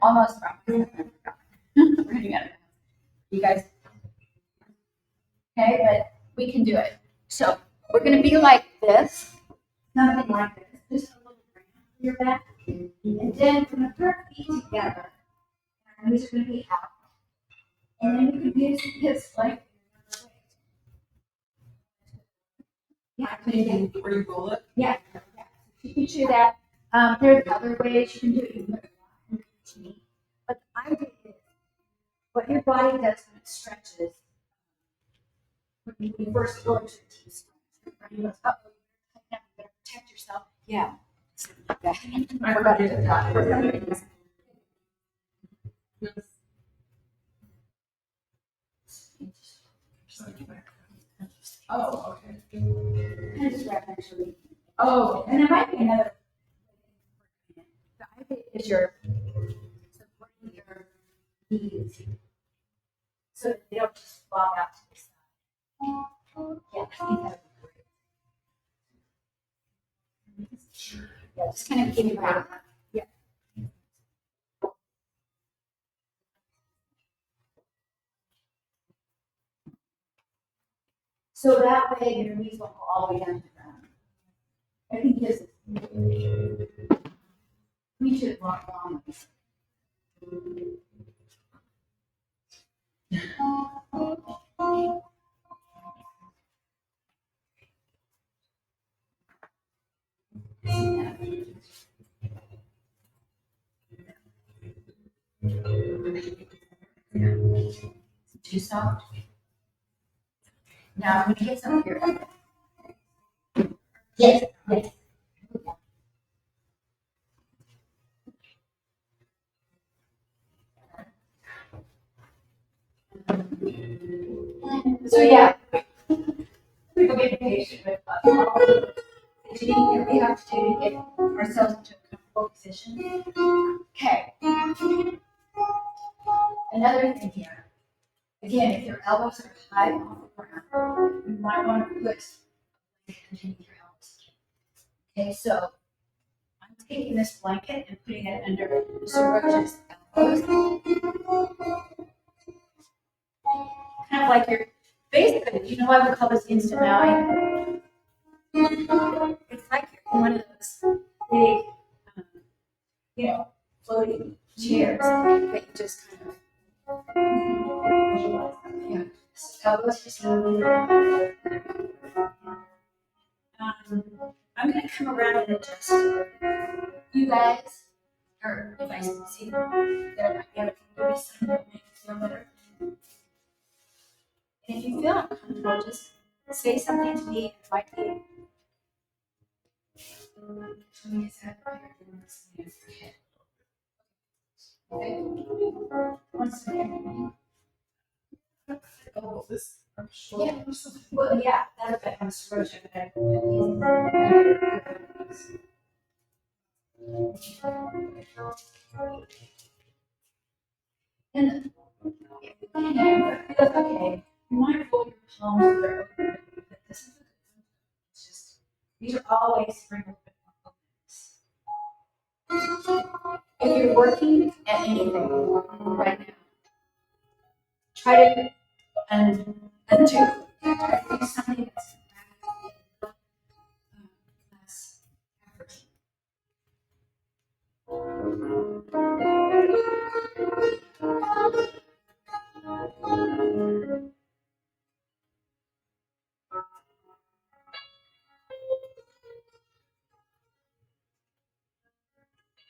Speaker 3: almost brought myself. We're running out of time. You guys, okay? But we can do it. So we're going to be like this, something like this, just a little round on your back, and then we're going to put our feet together. Our knees are going to be out, and then we can use this like. Yeah, I can do.
Speaker 6: Where you roll it?
Speaker 3: Yeah, yeah. You can do that. There's other ways you can do it. You can put it on your knee. But the idea is what your body does when it stretches. When you first go into a deep stretch, you go, oh, you better protect yourself. Yeah.
Speaker 6: I forgot to talk. Oh, okay.
Speaker 3: Kind of sweat actually.
Speaker 6: Oh,
Speaker 3: And there might be another. The idea is you're supporting your knees so that they don't just flop out to the side. Yeah, I think that would be great. Yeah, just kind of keep it around. Yeah. So that way your knees won't go all the way down to the ground. I think this is, we should walk on this. Too soft. Now I'm going to get some here. Yes, yes. So yeah, we will get patient with all the fidgeting that we have to do to get ourselves into a comfortable position. Okay. Another thing here. Again, if your elbows are high off the ground, you might want to put underneath your elbows. Okay, so I'm taking this blanket and putting it under Saroja's elbows. Kind of like your, basically, you know why we call this instant bowing? It's like you're in one of those big, floating chairs that you just kind of, yeah, elbows just I'm going to come around and adjust. You guys, or you guys see that I might be able to do something that makes you feel better. And if you feel uncomfortable, just say something to me. It might be. Okay. Once again.
Speaker 6: oh, this. I'm sure.
Speaker 3: Yeah. Well, yeah, that's a bit on Saroja, but And if you can, if it feels okay, you might roll your palms so they're open. But this is it's just, these are always bring a little bit more openness. If you're working at anything right now, try to undo. Try to do something that's less effort.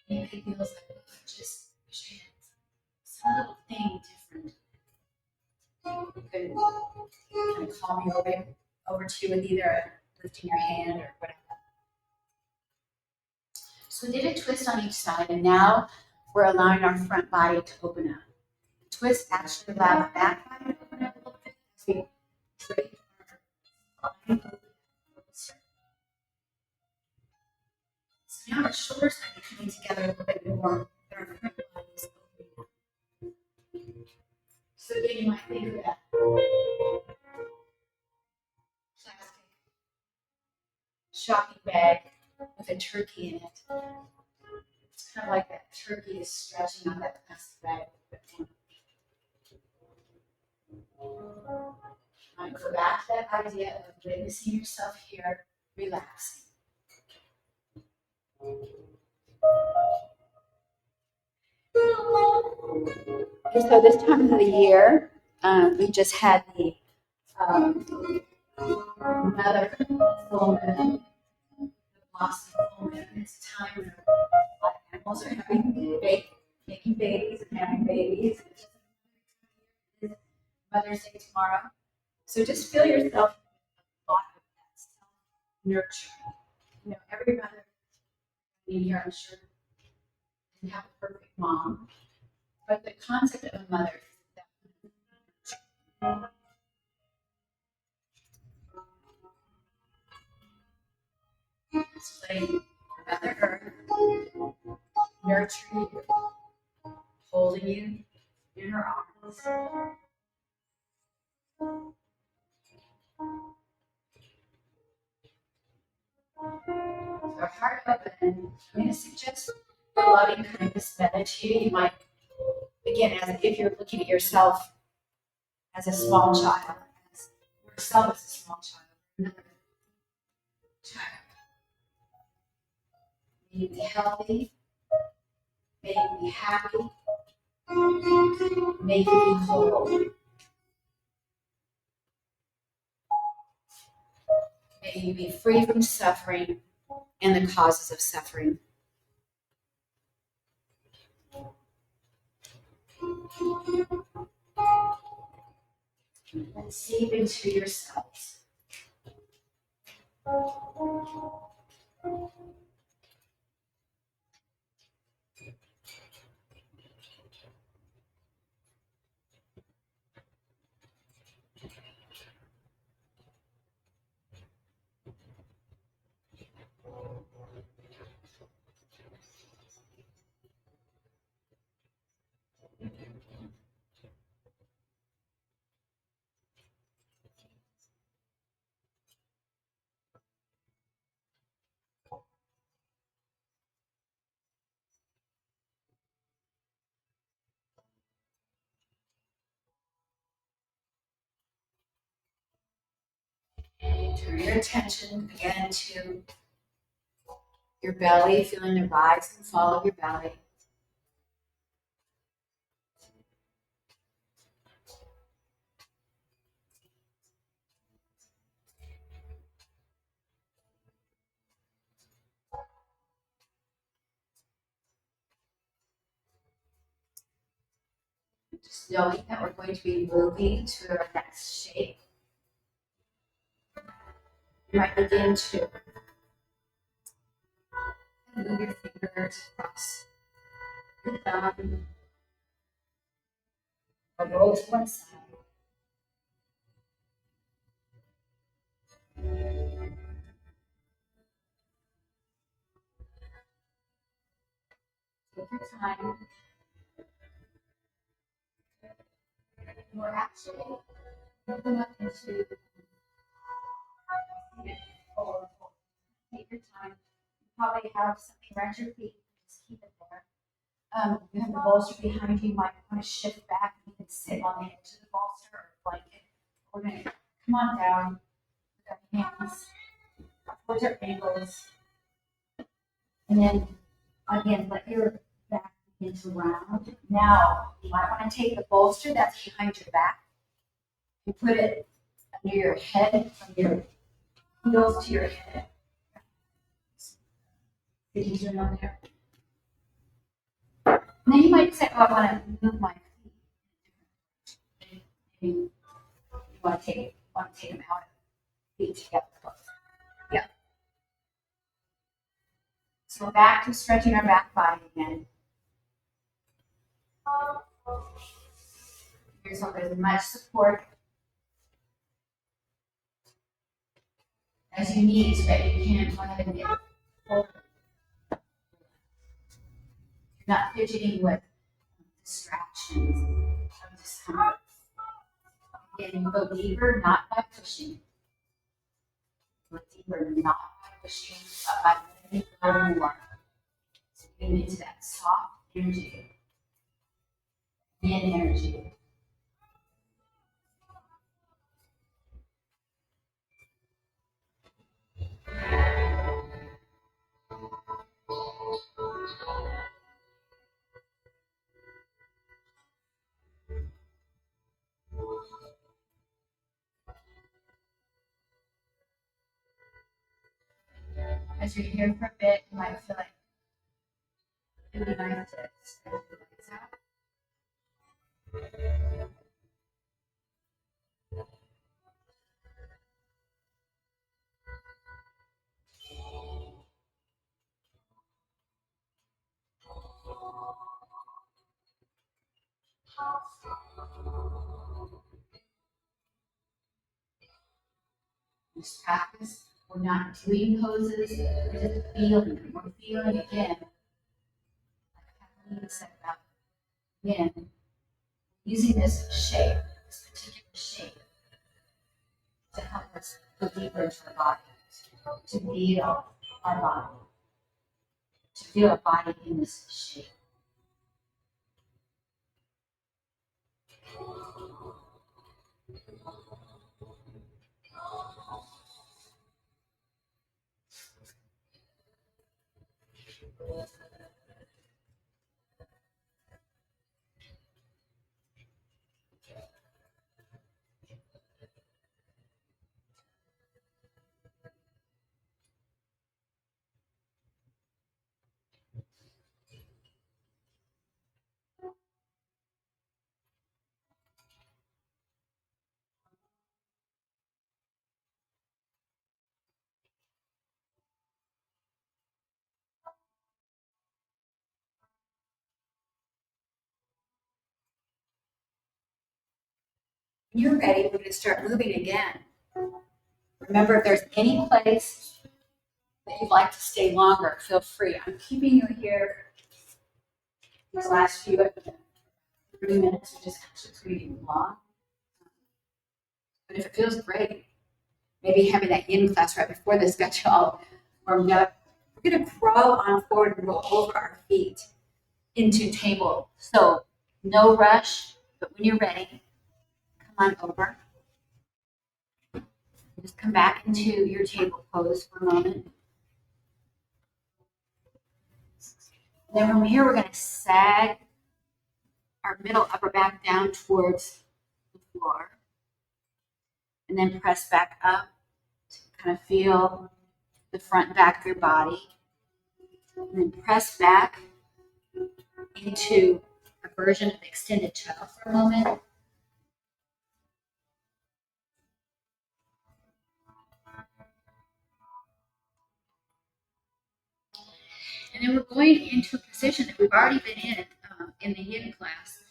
Speaker 3: Maybe it feels like just wish I had some little thing different. You could kind of call me over to you with either lifting your hand or whatever. So we did a twist on each side, and now we're allowing our front body to open up. The twist actually allows the back body to open up a little bit as we straighten our spine a little closer. So now our shoulders are coming together a little bit more, but our front body is opening up. So again, you might think of that plastic shopping bag with a turkey in it. It's kind of like that turkey is stretching on that plastic bag a bit more. I go back to that idea of witnessing yourself here, relaxing. And so this time of the year, we just had the another full moon, the blossom full moon. It's a time when a lot of animals are making babies and having babies. It's Mother's Day tomorrow. So just feel yourself a lot of that self-nurturing. You know, every mother in here, I'm sure, didn't have a perfect mom, but the concept of a mother is that it's letting Mother Earth nurture you, holding you in her arms. So heart open. I'm going to suggest a loving kindness meditation. You might begin as if you're looking at yourself as a small child, as yourself as a small child, another child. May you be healthy. May you be happy. May you be whole. May you be free from suffering and the causes of suffering. And seep into yourselves. Turn your attention again to your belly, feeling the rise and fall of your belly. Just knowing that we're going to be moving to our next shape. You might begin to move your fingers across your thumb or roll to one side. your time. We're actually moving up into take your time. You probably have something around your feet. Just keep it there. You have the bolster behind you. You might want to shift back. You can sit on the edge of the bolster or blanket. We're going to come on down with our hands towards our ankles. And then again, let your back begin to round. Now, you might want to take the bolster that's behind your back and put it under your head, from your heels to your head. Easier on there. And then you might say, oh, I want to move my feet. Maybe you want to take them out of feet together. Yeah. So we're back to stretching our back body again. Here's as much support as you need so that you can go ahead and get forward. You're not fidgeting with distractions of discomfort. Again, you go deeper, not by pushing. Go deeper, not by pushing, but by letting go more. So getting into that soft energy. Yin energy. As you're here for a bit, you might feel like it would be nice to stretch the legs out. Just practice. We're not doing poses. We're just feeling. We're feeling again. Like Kathleen said about again, using this shape, this particular shape, to help us go deeper into our body, to feel our body, to feel our body in this shape. When you're ready, we're going to start moving again. Remember, if there's any place that you'd like to stay longer, feel free. I'm keeping you here these last few 30 minutes, which is actually pretty long. But if it feels great, maybe having that yin class right before this got you all warmed up. We're going to crawl on forward and roll over our feet into table. So no rush, but when you're ready, come on over. Just come back into your table pose for a moment. Then from here, we're going to sag our middle upper back down towards the floor. And then press back up to kind of feel the front and back of your body. And then press back into a version of extended child for a moment. And then we're going into a position that we've already been in the yin class.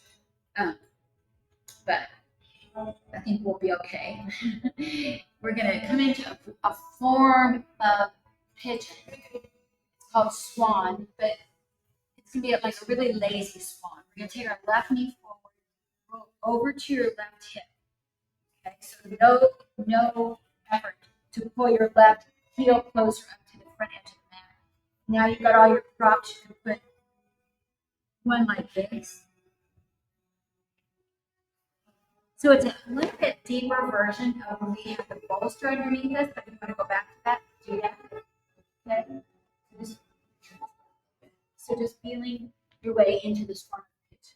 Speaker 3: But I think we'll be okay. We're going to come into a form of pigeon. It's called swan, but
Speaker 2: It's gonna be like a really lazy swan. We're gonna take our left knee forward, roll over to your left hip. Okay, so no effort to pull your left heel closer up to the front edge of the mat. Now you've got all your props. You can put one like this. So it's a little bit deeper version of when we have the bolster underneath us, but if you want to go back to that, do that. Okay. So just feeling your way into the swan pitch.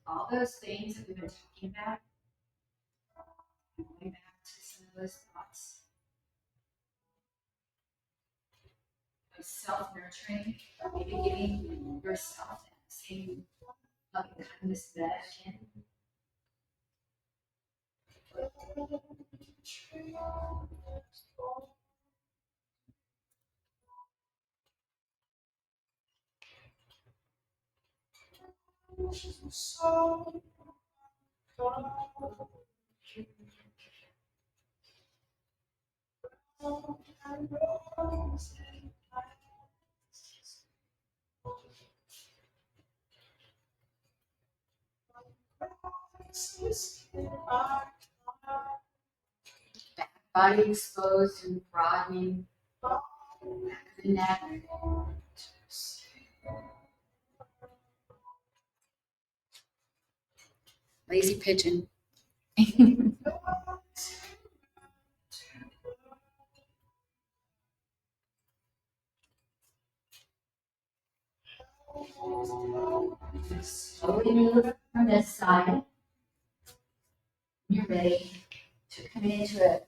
Speaker 3: All those things that we've been talking about, going back to some of those thoughts of self-nurturing, or maybe giving yourself that same loving kindness that again. Back body exposed and broadening. Back of the neck. Lazy pigeon. Slowly move from this side. You're ready to come into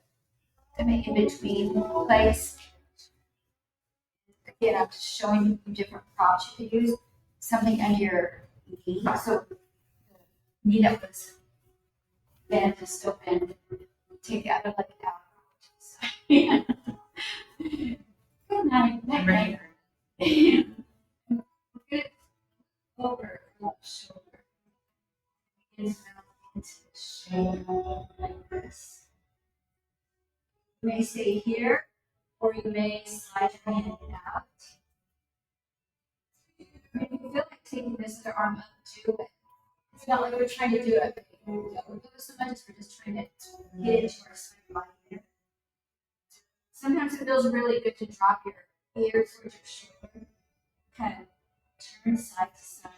Speaker 3: in between place. Again, I'm just showing you different props you could use. Something under your knee. So the knee that was bent is still bent. Take the other leg out. Good night. Night, night. Good. Over left shoulder. Begin now into the shape like this. You may stay here, or you may slide your hand out. If you feel like taking this other arm up too, but it's not like we're trying to do it. Don't do it so much as we're just trying to get into our side body here. Sometimes it feels really good to drop your ears towards your shoulder. Kind of turn side to side.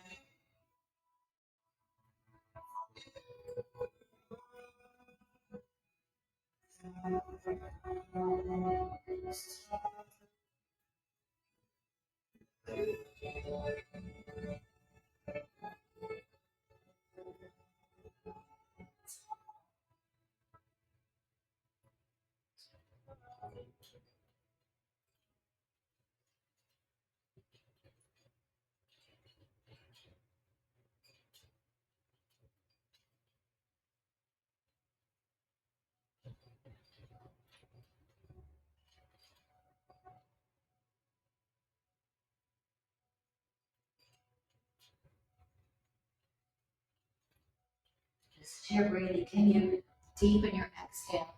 Speaker 3: Just your breathing. Can you deepen your exhale?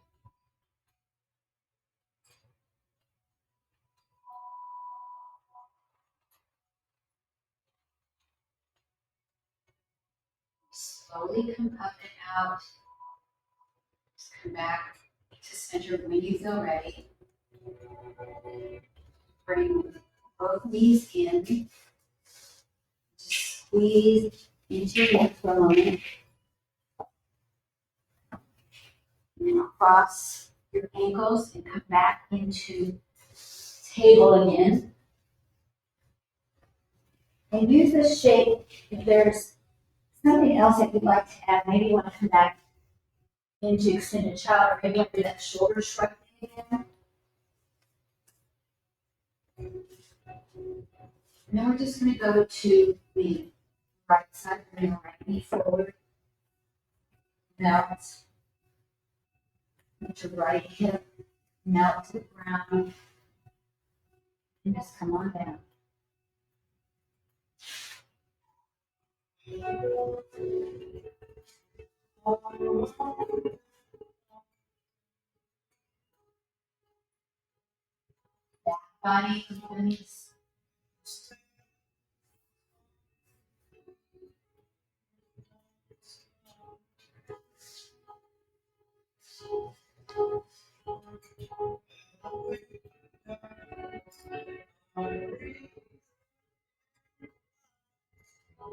Speaker 3: Slowly come up and out. Just come back to center when you feel ready. Bring both knees in. Just squeeze into your neck for a moment. And then cross your ankles and come back into table again. And use this shape if there's something else that you'd like to add. Maybe you want to come back into extended child, or maybe under that shoulder shrug thing again. Now we're just going to go to the right side, bring the right knee forward. Melt. Put your right hip melt to the ground. And just come on down. So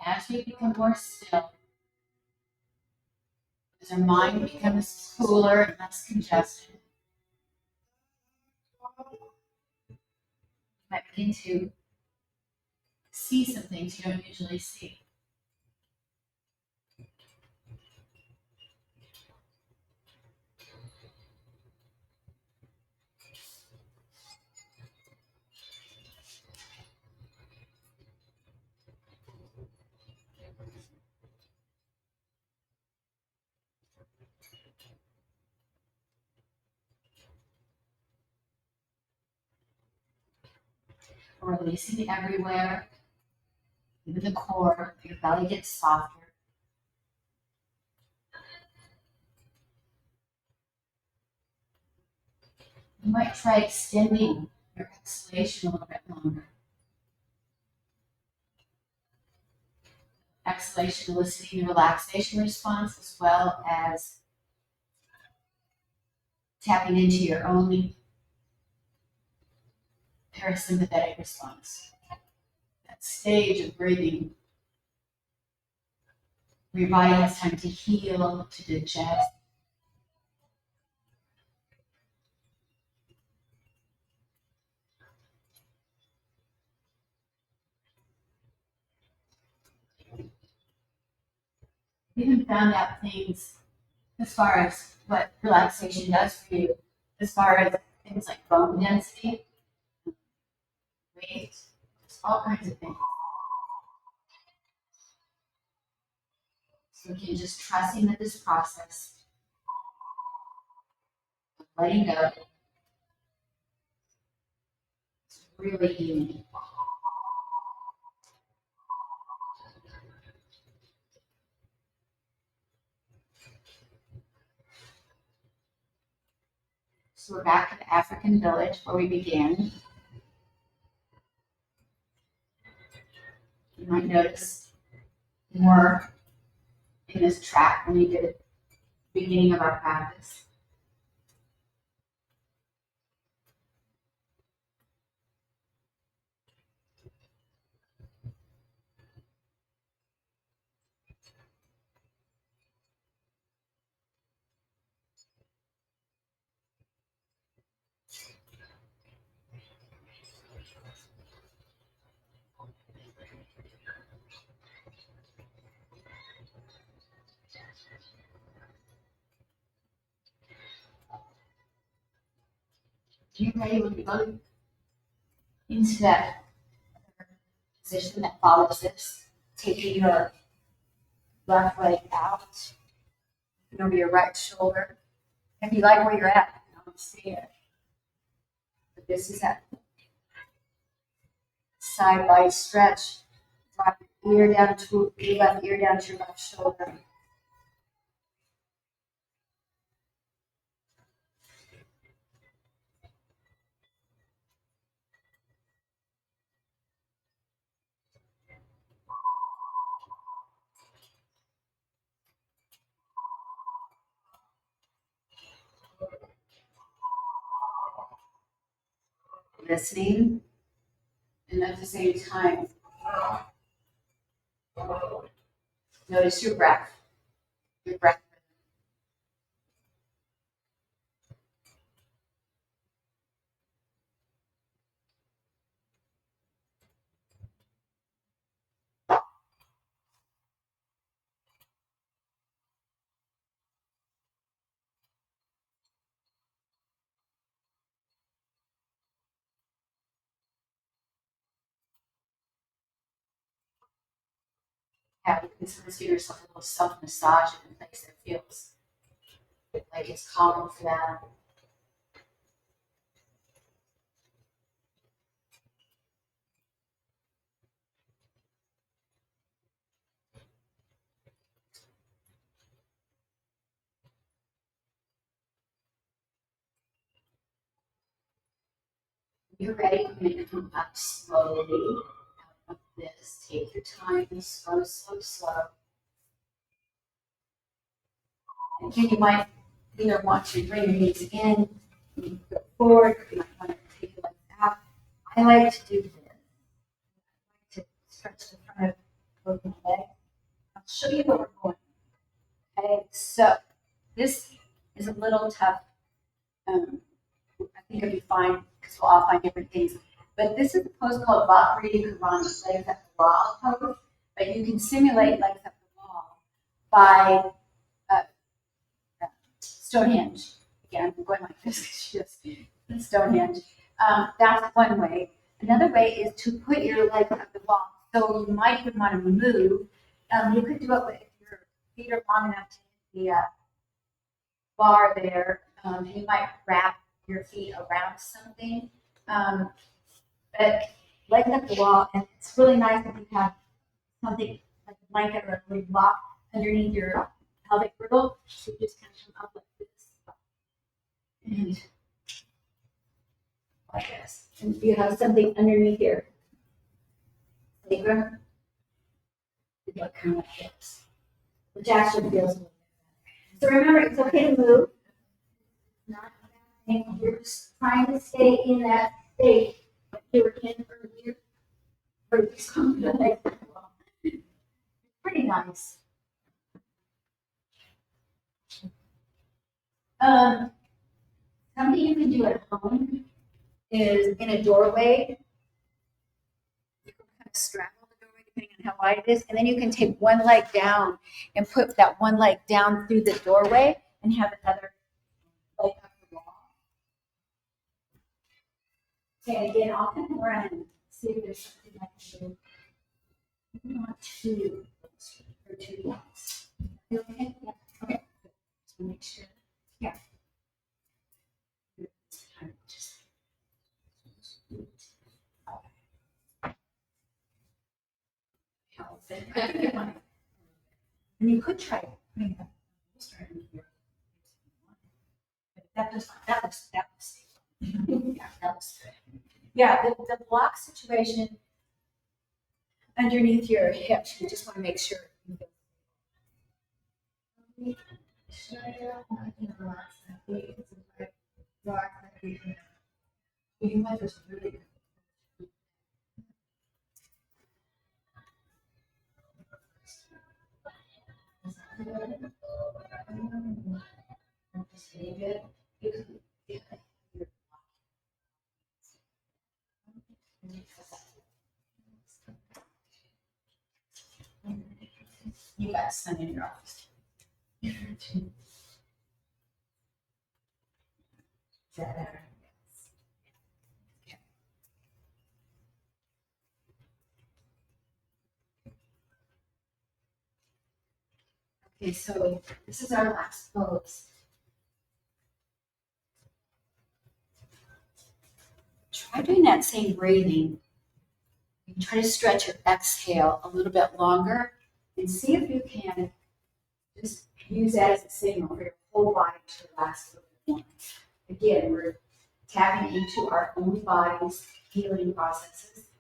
Speaker 3: as we become more still, as our mind becomes cooler and less congested, you might begin to see some things you don't usually see. Releasing everywhere, even the core, your belly gets softer. You might try extending your exhalation a little bit longer. Exhalation eliciting the relaxation response as well as tapping into your own parasympathetic response. That stage of breathing where your body has time to heal, to digest. We even found out things as far as what relaxation does for you, as far as things like bone density, weight, just all kinds of things. So again, just trusting that this process, letting go, is really healing. So we're back to the African village where we began. You might notice more in this track than we did at the beginning of our practice. You ready when you go into that position that follows this, taking your left leg out and over your right shoulder. If you like where you're at, I don't see it. But this is that side body stretch. Drop your ear down to your left ear down to your left shoulder. Listening, and at the same time, notice your breath. Your breath. Yeah, you can sort of give yourself a little self massage in a place that feels like it's calming for that. You're ready, I'm going to come up slowly out of this. Take your time, slow, slow, slow. And then you might either want to bring your knees in, you go forward, or you might want to take your legs out. I like to do this. I like to stretch the front of both my legs. I'll show you where we're going. Okay, so this is a little tough. I think it'll be fine because we'll all find different things. But this is a pose called Barre, legs up the wall pose. But you can simulate legs up the wall by Stonehenge. Again, I'm going like this because she does Stonehenge. That's one way. Another way is to put your legs up the wall. So you might even want to move. You could do it if your feet are long enough to hit the bar there. You might wrap your feet around something. But legs up the wall, and it's really nice if you have something like a blanket or a little block underneath your pelvic girdle. So you just kind of come up like this. And like this. And you have something underneath your sacrum. You look kind of like this, which actually feels a little bit better. So remember, it's okay to move. Not a bad thing. You're just trying to stay in that state that you were in earlier. Or just come to the next level. Pretty nice. Something you can do at home is in a doorway. You can kind of straddle the doorway depending on how wide it is, and then you can take one leg down and put that one leg down through the doorway and have another leg up the wall. Okay, again, I'll come around and see if there's something I can do. Not two or 2 blocks. You okay? Yeah. Okay. Just make sure. Yeah. And you could try putting that here. That looks yeah, that looks good. Yeah, the block situation underneath your hips, you just want to make sure. You might just really just leave it. You got sun in your office. Is that better? Okay, so this is our last pose. Try doing that same breathing. You can try to stretch your exhale a little bit longer and see if you can just use that as a signal for your whole body to relax a little bit more. Again, we're tapping into our own body's healing processes.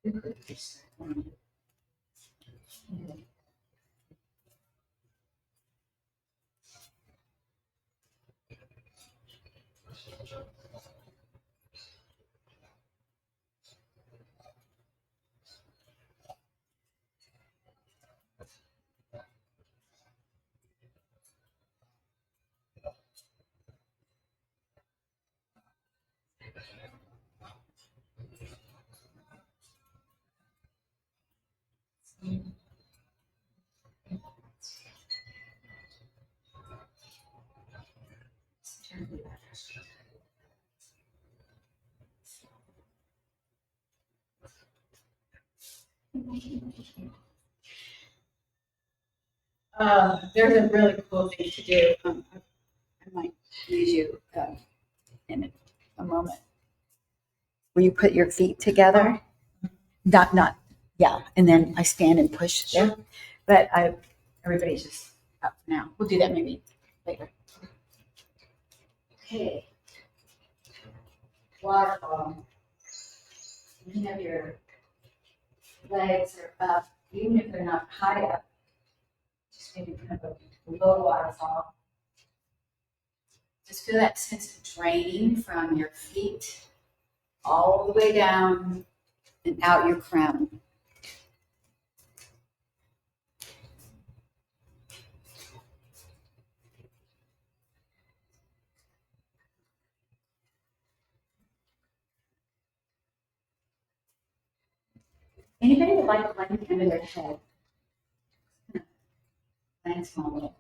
Speaker 3: There's a really cool thing to do. I might use you in a moment. Where you put your feet together, yeah, and then I stand and push there. But everybody's just up now. We'll do that maybe later. Okay.
Speaker 2: waterfall. Thinking of your legs are up, even if they're not high up, just maybe kind of a low waterfall. Just feel that sense of draining from your feet all the way down and out your crown. Anybody would like to lengthen under their head? Thanks, Mama.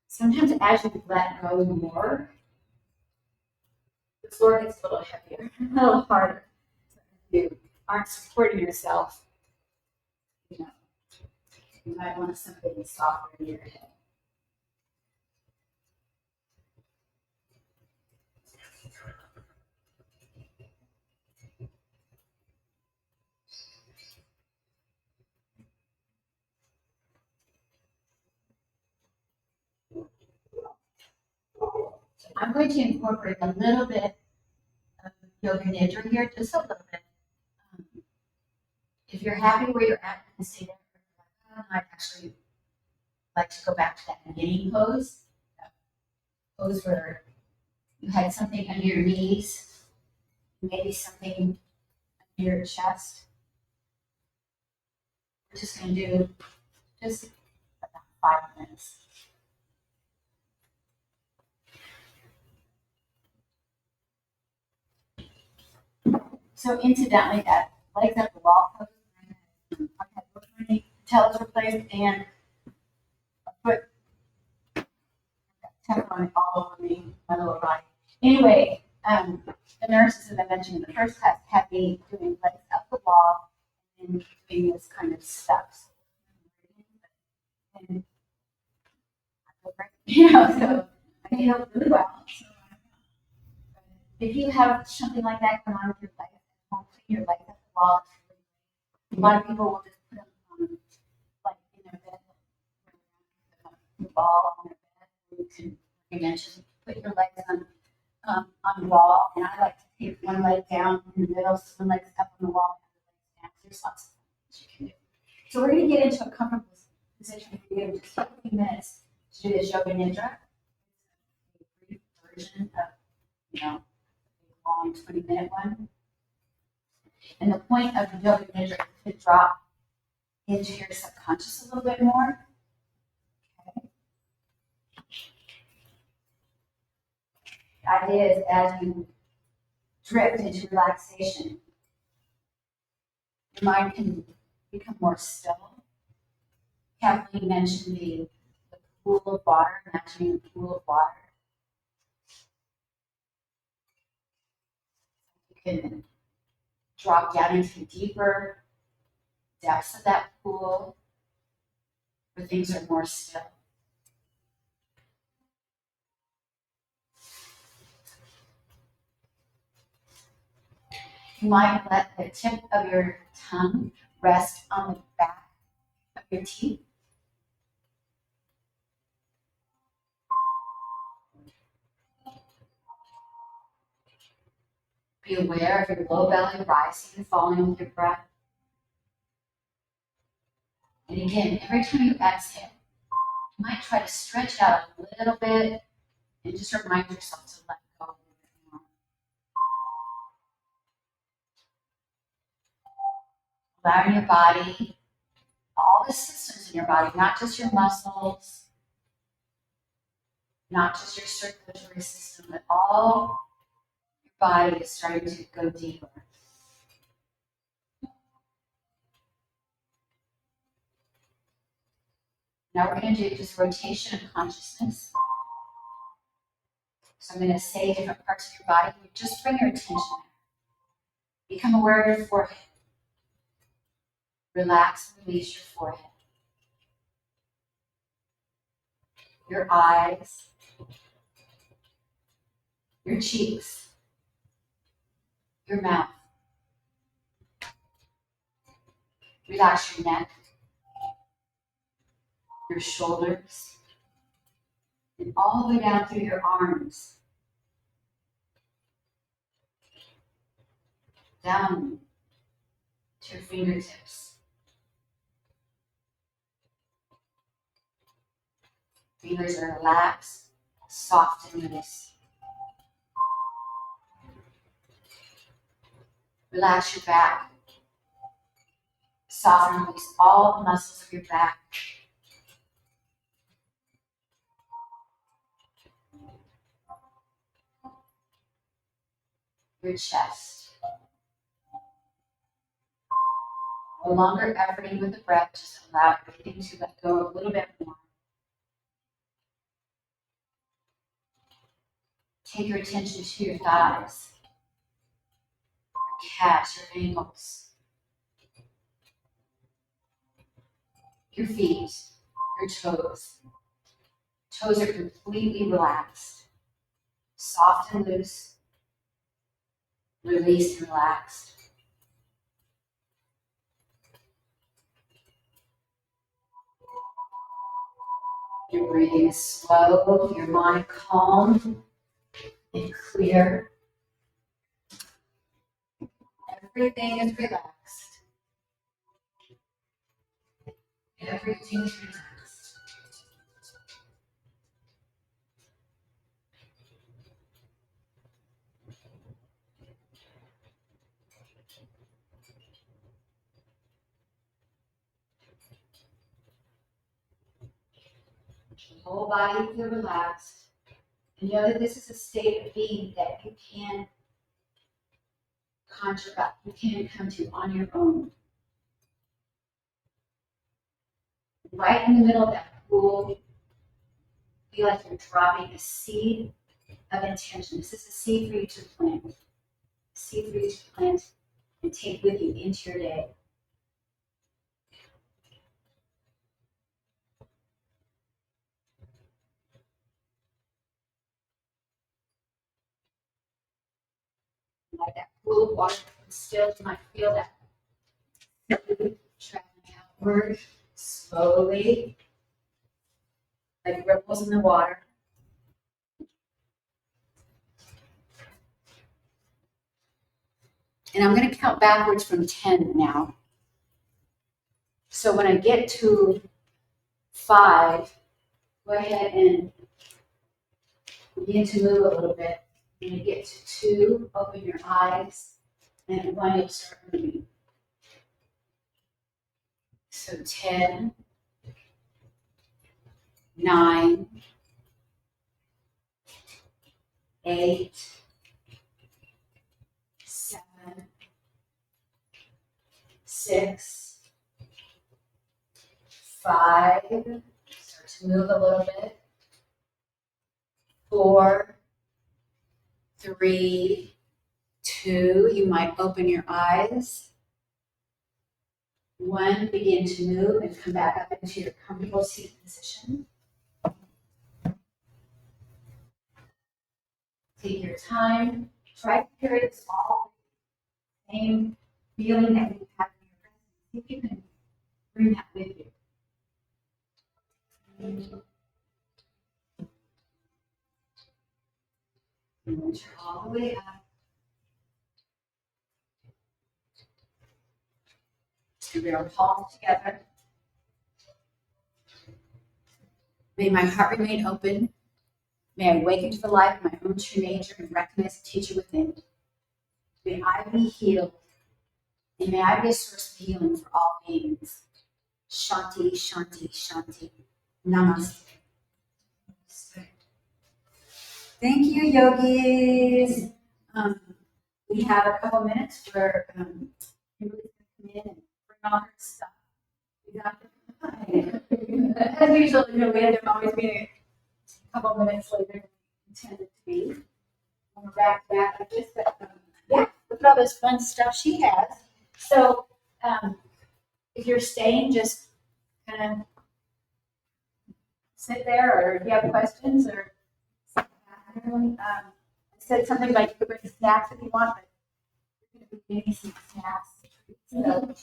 Speaker 2: Sometimes as you let go more, the floor gets a little heavier, a little harder. You aren't supporting yourself. You know, you might want something softer in your head. I'm going to incorporate a little bit of yoga nidra here, just a little bit. If you're happy where you're at, you can stay there. I'd actually like to go back to that beginning pose. That pose where you had something under your knees, maybe something under your chest. We're just going to do just about 5 minutes. So incidentally, that legs up the wall pose, okay, both my patellas were placed and a foot tap on it all over me, my lower body. Anyway, the nurses, as I mentioned in the first class, had me doing legs up the wall and doing this kind of steps. And you know, so I did it really well. If you have something like that going on with your legs, don't put your legs up the wall. A lot of people will just put them on, like in their bed, the ball on their bed. You can, like I mentioned, put your legs on the wall, and I like to take one leg down in the middle, so one leg's up on the wall, and the legs down. There's lots of things you can do. So we're going to get into a comfortable position for you in just a few minutes to do this yoga nidra. A brief version of, you know, a long 20-minute one. And the point of the yoga nidra is to drop into your subconscious a little bit more. Okay. The idea is as you drift into relaxation, your mind can become more still. Kathleen mentioned the pool of water, imagining a pool of water. You can drop down into the deeper depths of that pool where things are more still. You might let the tip of your tongue rest on the back of your teeth. Be aware of your low belly rising and falling with your breath. And again, every time you exhale, you might try to stretch it out a little bit and just remind yourself to let go a little bit more. Allowing your body, all the systems in your body, not just your muscles, not just your circulatory system, but all your body is starting to go deeper. Now we're going to do just rotation of consciousness. So I'm going to say different parts of your body. You just bring your attention there. Become aware of your forehead. Relax and release your forehead. Your eyes. Your cheeks. Your mouth. Relax your neck. Your shoulders. and all the way down through your arms, down to your fingertips. Fingers are relaxed, soft and loose. Relax your back. Soften and release all the muscles of your back. Your chest. No longer efforting with the breath, just allow everything to let go a little bit more. Take your attention to your thighs, your calves, your ankles, your feet, your toes. Toes are completely relaxed, soft and loose, released and relaxed. Your breathing is slow, your mind calm and clear. Everything is relaxed. Everything is relaxed. The whole body is relaxed. And know that this is a state of being that you can conjure up, you can come to on your own. Right in the middle of that pool, feel like you're dropping a seed of intention. This is a seed for you to plant. A seed for you to plant and take with you into your day. Like that pool of water still, you might feel that traveling outward slowly, like ripples in the water. And I'm going to count backwards from 10 now. So when I get to 5, go ahead and begin to move a little bit. When you get to 2, open your eyes, and 1, you'll start moving. So 10, 9, 8, 7, 6, 5, start to move a little bit. 4, 3, 2, you might open your eyes. 1, begin to move and come back up into your comfortable seated position. Take your time. Try to carry this all same feeling that you have in your breath. See if you can bring that with you. Reach all the way up. Bring our palms together. May my heart remain open. May I awaken to the light of my own true nature and recognize the teacher within. May I be healed. And may I be a source of healing for all beings. Shanti, Shanti, Shanti. Namaste. Thank you, yogis. We have a couple minutes where Kimberly's going to come in and bring all her stuff. We got as usual, we end up always being a couple minutes later than we intended to be. When we're back like this, but yeah, look at all this fun stuff she has. So if you're staying, just kind of sit there, or if you have questions, or I said something about you could bring snacks if you want, but you're going to be getting some snacks. So,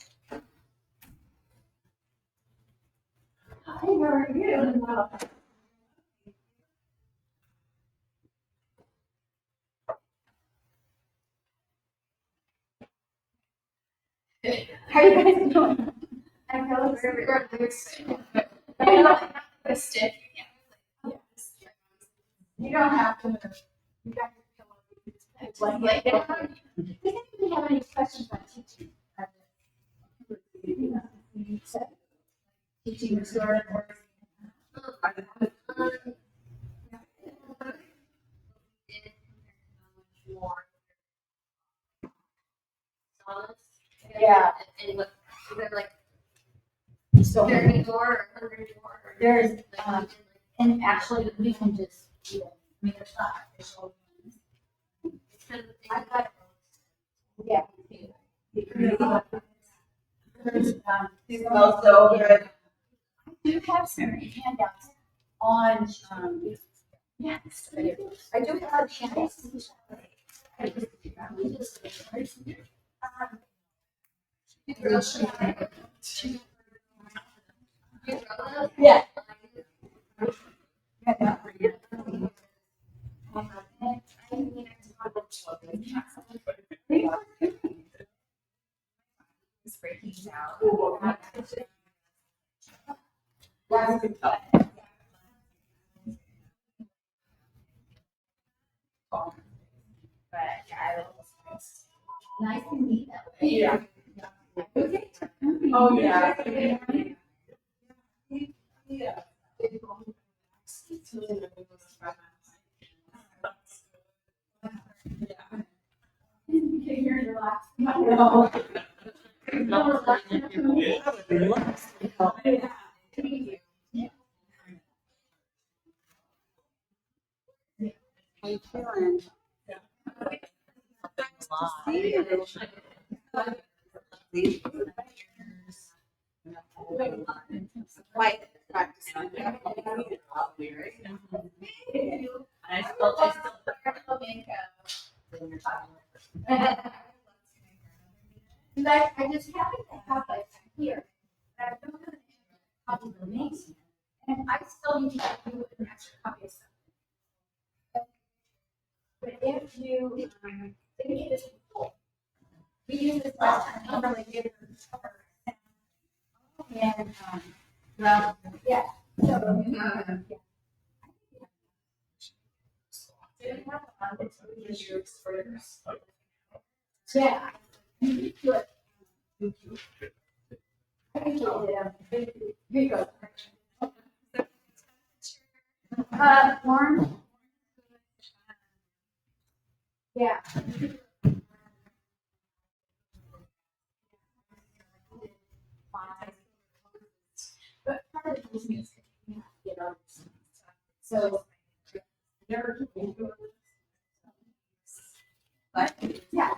Speaker 2: hi, how are you?
Speaker 3: How you guys doing?
Speaker 5: I feel very, very excited.
Speaker 3: The stick.
Speaker 5: You don't have to move. You got your pillow.
Speaker 3: It's like, does anybody have any questions about teaching? Teaching restorative work. Yeah.
Speaker 4: And what, is it like
Speaker 3: So
Speaker 4: 30 more or 100 more?
Speaker 3: there's, and actually we can just, I mean, there's not official. I got, yeah. There's,
Speaker 6: Smells so good.
Speaker 3: I do have some handouts on, yes, I do have handouts. Yeah.
Speaker 4: It's breaking out. But yeah, I love
Speaker 3: Nice and neat that way.
Speaker 6: Yeah.
Speaker 3: Okay.
Speaker 6: Oh, yeah. Yeah.
Speaker 3: You're relaxing.
Speaker 6: No.
Speaker 1: How you feeling? Quite practicing.
Speaker 4: I still
Speaker 3: And I just happen to have like here, but I don't have a copy of the names. And I still need to do an extra copy of something. But if you, think it is full. We used this last time, I really gave it a cover. And, well, yeah, so, yeah. Yeah. You do it. I can do it. Here you go. Lauren? Yeah. But part of the reason is you have to get on. So. Never.
Speaker 1: What?
Speaker 3: Yeah.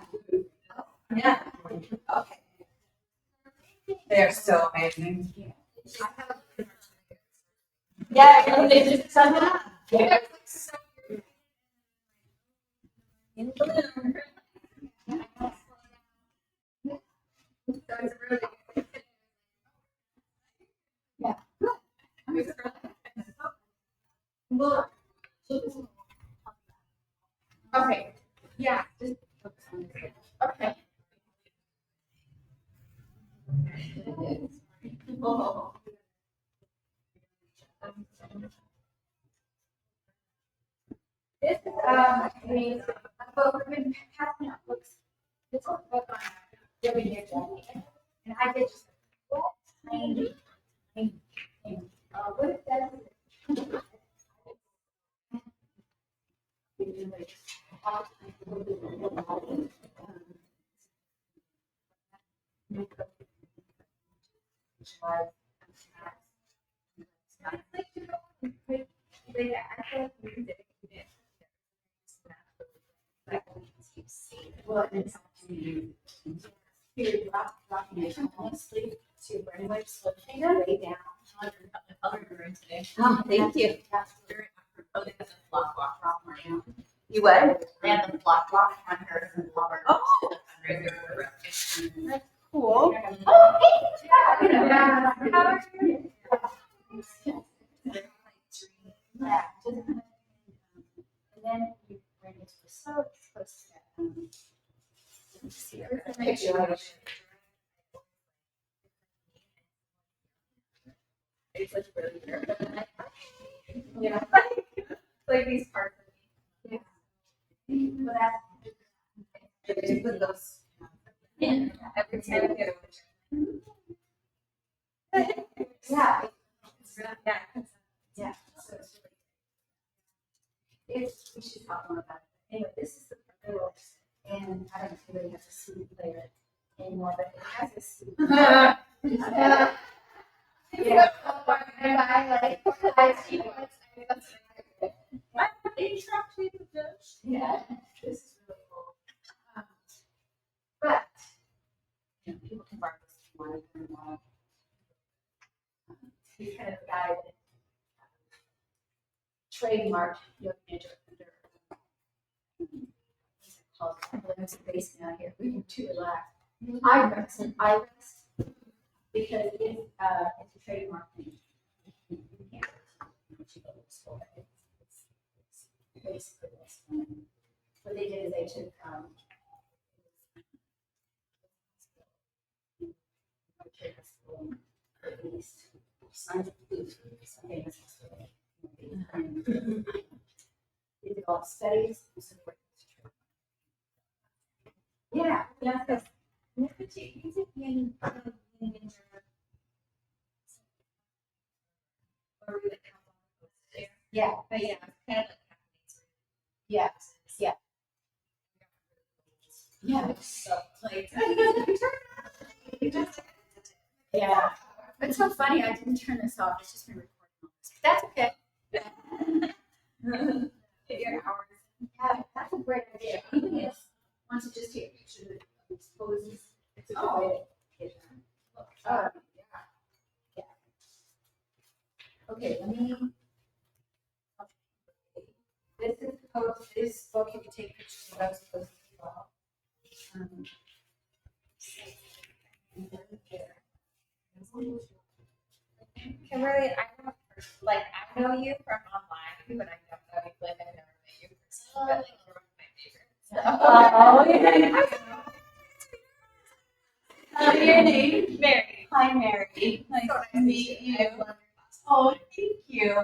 Speaker 1: Yeah. Okay.
Speaker 6: They're so amazing.
Speaker 3: Yeah, and they just somehow. Yeah.
Speaker 1: In bloom.
Speaker 3: Look. Okay, yeah, just, okay.
Speaker 1: Oh.
Speaker 3: This is, a book, we've been passing out books. This is a book on Debbi Restorative. And I did just a little tiny, what is that? Well, it's here, dropping it honestly to bring my slip finger way down.
Speaker 1: Oh, thank you.
Speaker 4: Oh, they have the block walk from right now.
Speaker 1: You what?
Speaker 4: They have the block walk on her and blubber.
Speaker 1: Oh.
Speaker 4: That's
Speaker 1: Cool.
Speaker 3: Oh, hey, yeah. How are you? Yeah, just, and then you bring it to the soap, it's supposed to, see everything.
Speaker 7: It's like really weird. But I'm like, okay.
Speaker 3: Yeah.
Speaker 7: Like these parts of me.
Speaker 3: Well, that's
Speaker 6: Just put those.
Speaker 7: Yeah. Every time I get
Speaker 3: yeah.
Speaker 7: it's really, yeah.
Speaker 3: Yeah, so it's really, we should talk more about it. Anyway, this is the girls, and I don't know if anybody has a CD player anymore, but it has a CD player. Yeah.
Speaker 7: And I like, I see what's,
Speaker 3: Yeah, this is really cool. But, you know, people can borrow this if you want to learn more. He's kind of a guy that trademarked yoga ninja under space now here. We can too relax. I rest because it's a trademark thing. You can't it's basically this. What they did is they took at least science famous hospital. They did all the studies. Yeah, that's yeah,
Speaker 7: but yeah, kind of like
Speaker 3: yeah, yeah, yeah.
Speaker 7: so like
Speaker 3: Yeah. It's so funny. I didn't turn this off. It's just been recording all this. That's okay.
Speaker 7: your hours.
Speaker 3: Yeah, that's a great idea. Even if once you just take a picture of these poses, it's a good way to get them. Oh, yeah. Yeah. Okay, let me. This is the pose. This book you can take pictures of those poses as well.
Speaker 7: Kimberly, I know you from online, but I don't know you. Like I've never met you in person, but like you're one of my favorites.
Speaker 6: Oh, yeah. Your name?
Speaker 7: Mary.
Speaker 6: Hi, Mary. Nice to meet you.
Speaker 7: I love your class.
Speaker 6: Oh, thank you.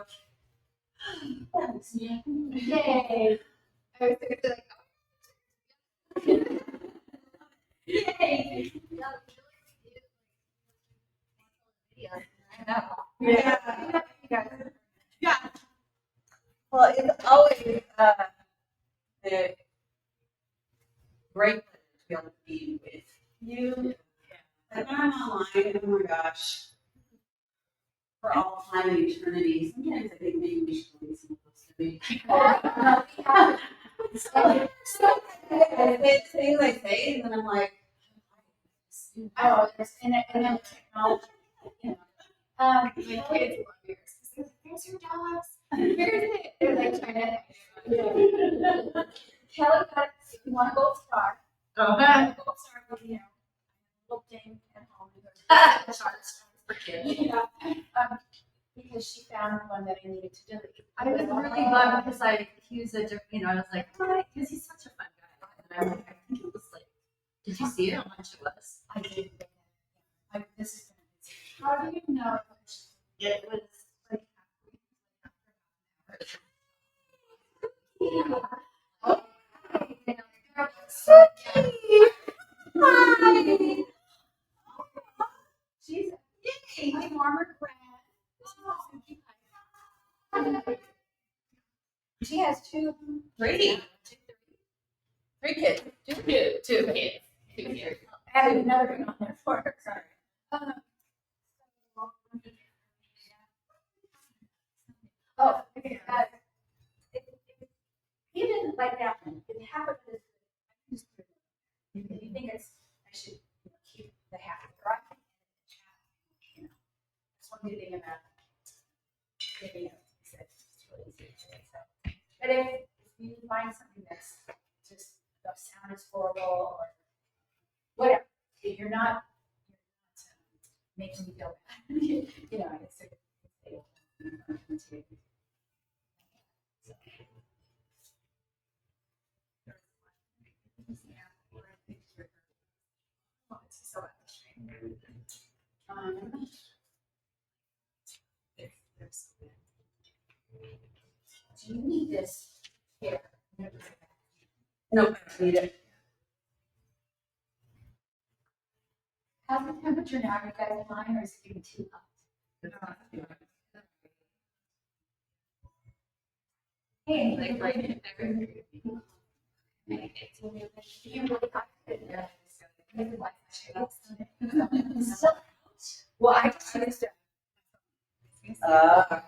Speaker 3: Yay!
Speaker 7: I was going to be like,
Speaker 6: Yay.
Speaker 7: I know.
Speaker 6: Yeah.
Speaker 7: Yeah.
Speaker 6: Yeah. Well, it's always the great pleasure to be able to be with you. Like when I'm online, oh my gosh, for all time and eternity. Sometimes I think maybe we should release some of those to me. And it's things I say, and then I'm like,
Speaker 3: Oh, and then technology, you know. My kids love yours. Here's your dogs. Here's it. They're like trying to. Kelly got you want a gold star.
Speaker 6: oh,
Speaker 3: A gold star with, you know, little ding at home.
Speaker 7: Charts for kids.
Speaker 3: Yeah. Because she found one that I needed to delete.
Speaker 4: I was really bummed because he was I was like, why? Because he's such a fun guy. And I'm like, I think it was like, did you see how much it was?
Speaker 3: I did. This is how do you know?
Speaker 4: It was like,
Speaker 3: So cute. Hi. She's my former friend. She has two.
Speaker 6: three kids.
Speaker 4: two kids. Two kids.
Speaker 3: Added another one on there for her. Sorry. Oh, okay. He didn't like that one. It happened this. If you think I should keep the half of the right, that's one good thing about maybe it's really easy to say. So, but if you find something that's just the sound is horrible or whatever, if you're not making me feel bad, it's a do you need this here?
Speaker 6: No, I don't need it.
Speaker 3: How's the temperature now? Are you guys fine or is it getting too hot? Hey,
Speaker 4: Like right in there.
Speaker 3: Well, I just used it.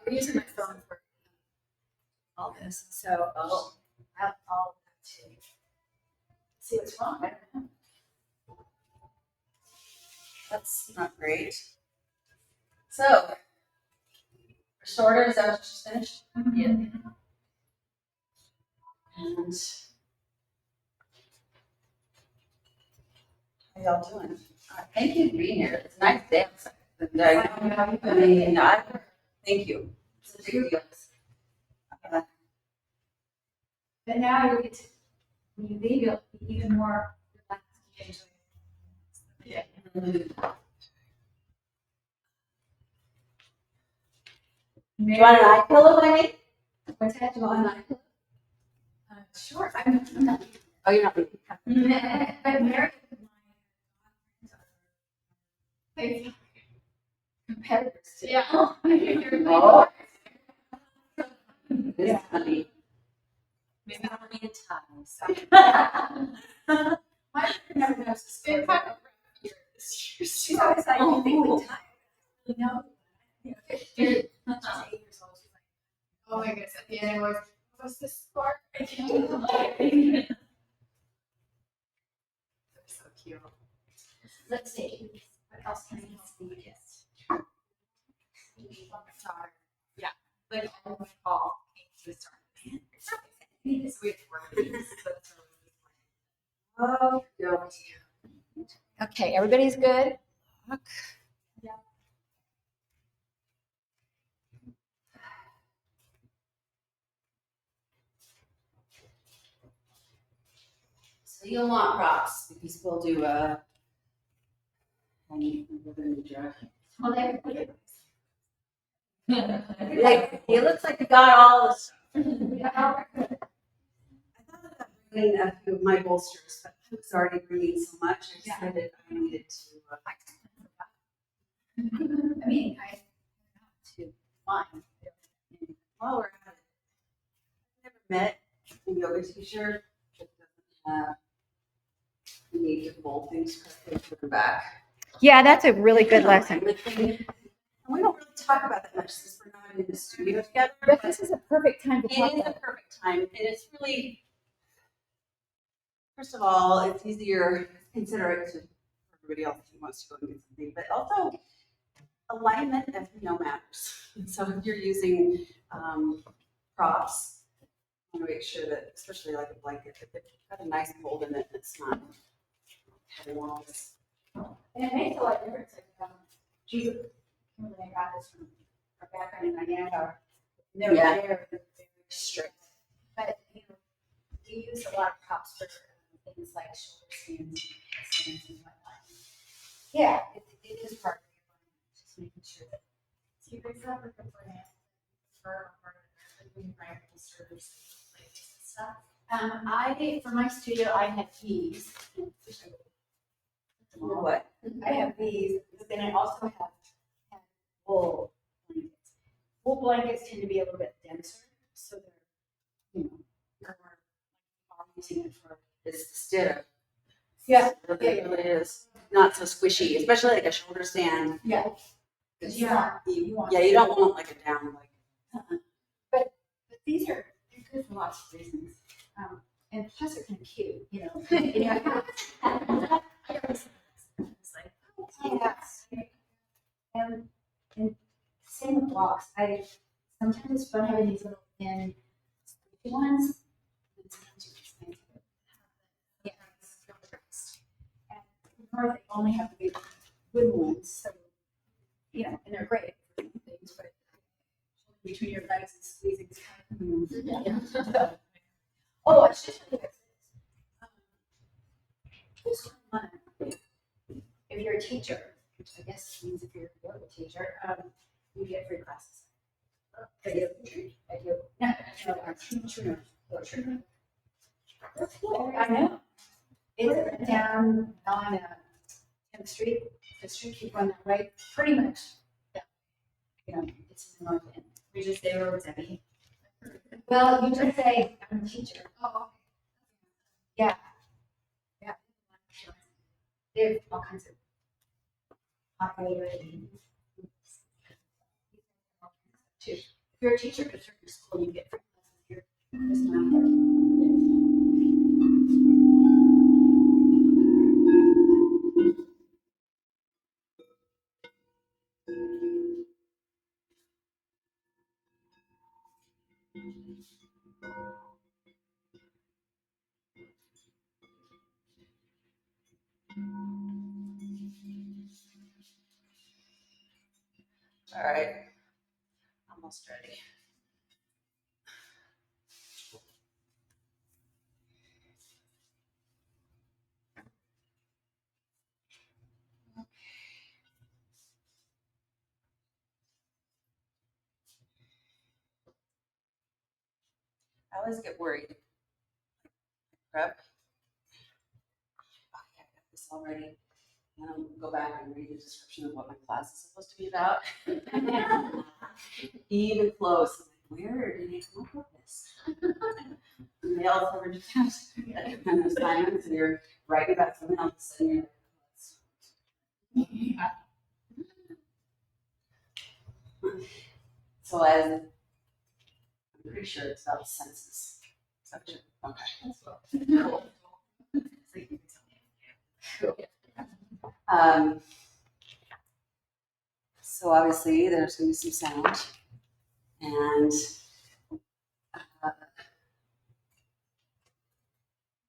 Speaker 3: We're using my phone for all this, so I'll see what's wrong. I don't know.
Speaker 6: That's not great. So, restorative, is that what you just finished?
Speaker 4: Yeah.
Speaker 6: And how y'all doing? Thank you for being here. It's a nice day outside. I mean, thank you. It's a big deal.
Speaker 3: But now you get to, when you leave, you'll be even more relaxed.
Speaker 4: Yeah.
Speaker 6: Do you want an eye pillow, honey?
Speaker 3: What's that?
Speaker 6: Do you want an eye pillow?
Speaker 3: Sure, I'm not.
Speaker 6: Oh, you're not leaving.
Speaker 3: But Mary, my competitors too.
Speaker 4: Yeah.
Speaker 6: Oh. This is funny.
Speaker 4: Maybe I'll be in time. So.
Speaker 3: My friend never knows the story.
Speaker 4: It's kind of rough year this year.
Speaker 3: She's always like, you think we time? You know? Dude, she's 8 years old. She's like,
Speaker 5: Oh my goodness, at the end I was, what's the spark?
Speaker 4: They're so cute.
Speaker 3: let's see. What else can I see? Yes.
Speaker 4: Yeah. Like all came to the start. It's weird work. That's
Speaker 6: Oh, no.
Speaker 3: Okay, everybody's good?
Speaker 4: Yeah.
Speaker 6: So you'll want props because we'll do a.
Speaker 3: Well, they're good.
Speaker 6: Like, it looks like you got all the stuff.
Speaker 3: Yeah.
Speaker 6: I thought about bringing a few of my bolsters, but I was already bringing so much. I decided I needed to.
Speaker 3: I mean, I have to find.
Speaker 6: While we're at it, I've never met a yoga teacher that doesn't have the need to fold things correctly for the back.
Speaker 3: Yeah, that's a really good lesson.
Speaker 6: And we don't really talk about that much since we're not in the studio together.
Speaker 3: But this is a perfect time to talk
Speaker 6: It is
Speaker 3: about
Speaker 6: a perfect time, and it's really, first of all, it's easier, considerate to everybody else who wants to go and get something, but also alignment, as we know, matters. So if you're using props, you want to make sure that, especially like a blanket, that it's got a nice fold in it, and it's not having all this.
Speaker 3: And it makes a lot of difference. Like, Kimberly, I got this from our background in Miami. They're
Speaker 6: Yeah.
Speaker 3: very strict. But, you know, you use a lot of props for things like shoulder stands and head stands and whatnot. Yeah, it is part of your body. Just making sure that.
Speaker 5: So you guys have like a brand for doing brand service like stuff.
Speaker 3: For my studio, I have these.
Speaker 6: What?
Speaker 3: I have these, but then I also have wool blankets. Wool blankets tend to be a little bit denser, so they're, more, I'm using it for.
Speaker 6: It's the stiff.
Speaker 3: Yeah.
Speaker 6: It really is not so squishy, especially like a shoulder stand.
Speaker 3: Yeah.
Speaker 6: It's-
Speaker 3: Yeah.
Speaker 6: You don't want like a down like.
Speaker 3: But these are, they're good for lots of reasons. And plus they're kind of cute, you know.
Speaker 4: It's like,
Speaker 3: Yes. And same with blocks. Sometimes it's fun having these little thin squishy ones. And sometimes you just need to. Yeah. And North, they only have the big wooden ones, so and they're great for things, but between your legs and squeezing is kind of. Oh, I should tell you guys this. If you're a teacher, which I guess means if you're a yoga teacher, you get free classes. I do. Yeah, true. I know. It's down on 10th Street, the street keep on that right, pretty much. Yeah. You know, it's in the north end.
Speaker 4: We just say we're Debbi.
Speaker 3: Well, you just say, I'm a teacher.
Speaker 5: Oh,
Speaker 3: Yeah. Yeah. They have all kinds of operator and too. If you're a teacher at a certain school, you get free lessons here. Just not here.
Speaker 6: All right, almost ready. I always get worried. Prep. Oh, yeah, I got this already. And I'll go back and read the description of what my class is supposed to be about. Even close. I'm like, where did he come up with this? And they all cover just have assignments, and you're writing about something else, and you're so as I'm pretty sure it's about census. Section. Okay. So obviously there's going to be some sound, and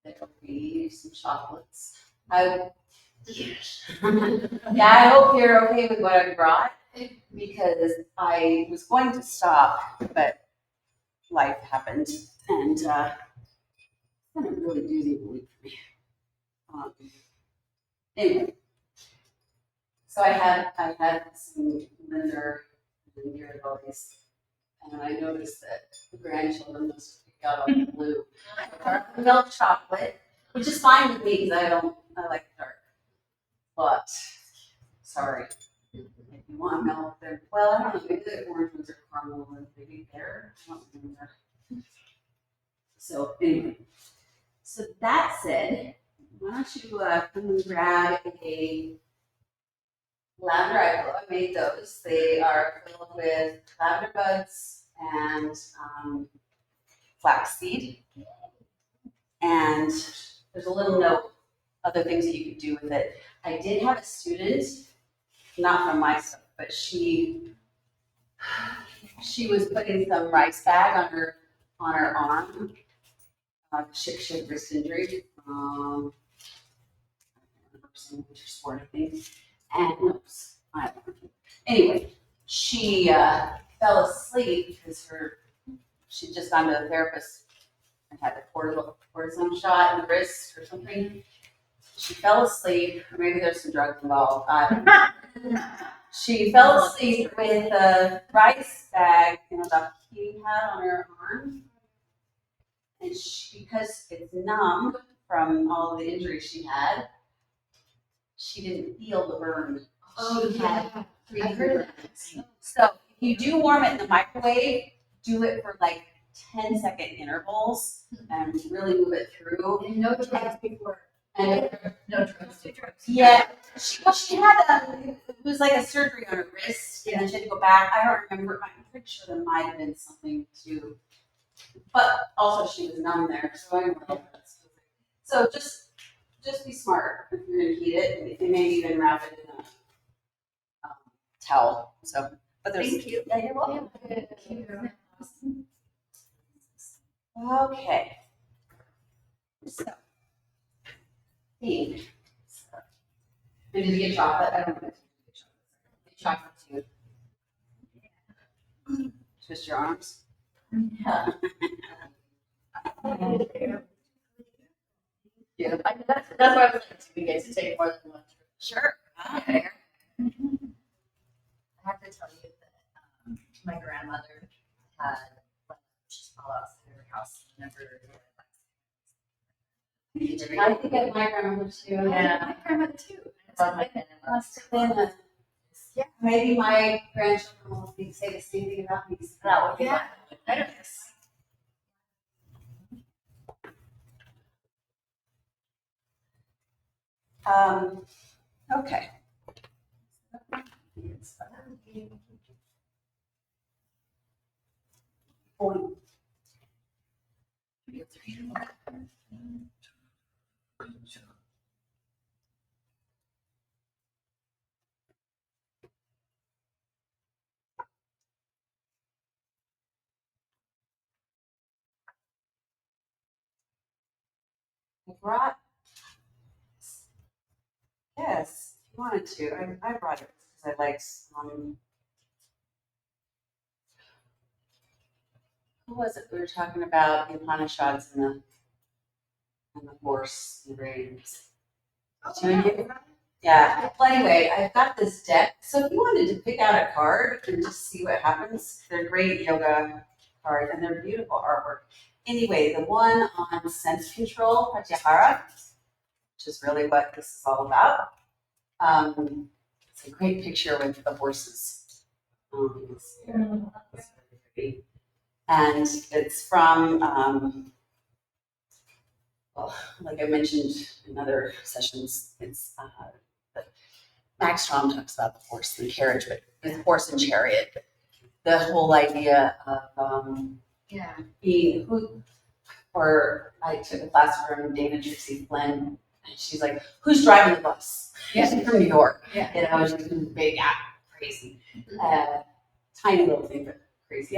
Speaker 6: there will be some chocolates. Yeah, I hope you're okay with what I brought, because I was going to stop, but life happened, and it's been a really doozy week for me. Anyway, so I had some linder and irritabilities, and I noticed that the grandchildren must have picked out on the blue dark milk chocolate, which is fine with me because I like dark. But sorry, if you want milk, then well, I don't know, maybe the orange ones are caramel and maybe there. I don't remember. So anyway, so that said, why don't you come and grab a lavender eye glow. I made those. They are filled with lavender buds and flaxseed. And there's a little note, other things that you could do with it. I did have a student, not from my stuff, but she was putting some rice bag on her arm, she had wrist injury. Some winter sport, I think. And oops, anyway, she fell asleep because she'd just gone to the therapist and had the cortisone shot in the wrist or something. She fell asleep, or maybe there's some drugs involved. I don't know. She fell asleep with a rice bag, the heating pad on her arm, and because it's numb from all the injuries she had, she didn't feel the burn. She had 3 heard that. So if you do warm it in the microwave, do it for like 10-second intervals and really move it through.
Speaker 3: And no drugs before.
Speaker 6: And
Speaker 3: No drugs.
Speaker 6: yeah, she had it was like a surgery on her wrist, and then she had to go back. I don't remember. I'm pretty sure there might have been something too, but also she was numb there, so I don't know. So just be smart if you're gonna heat it, and maybe even wrap it in a towel. So, but there's.
Speaker 1: Thank you.
Speaker 6: Yeah, you're welcome. Okay. So. Did you get chocolate? I don't know. Get chocolate too. Twist your arms. Yeah.
Speaker 4: Yeah, that's why I was like, do we get to take more than one?
Speaker 6: Sure.
Speaker 4: Okay. I have to tell you that my grandmother She's all outside her house. Never.
Speaker 6: I think of my grandmother too.
Speaker 4: Yeah.
Speaker 2: My grandmother too.
Speaker 6: Must have been a, yeah, maybe my grandchildren will say the same thing about me. So that would be
Speaker 2: Yeah.
Speaker 6: fun.
Speaker 2: I don't know.
Speaker 6: Okay. I brought, yes, if you wanted to, I brought it because I liked, who was it we were talking about, the Upanishads and the horse and the reins? Two of you? Yeah, well, anyway, I've got this deck, so if you wanted to pick out a card and just see what happens, they're great yoga cards and they're beautiful artwork. Anyway, the one on sense control, Pratyahara, which is really what this is all about. It's a great picture with the horses. It's really pretty. And it's from, well, like I mentioned in other sessions, it's Max Strom talks about the horse and carriage, but with horse and chariot. But the whole idea of being who, or I took a class from Dana Trixie Flynn, and she's like, "Who's driving the bus?"
Speaker 2: Yeah.
Speaker 6: She's from New York.
Speaker 2: Yeah.
Speaker 6: You know, she's big, crazy, tiny little thing, but crazy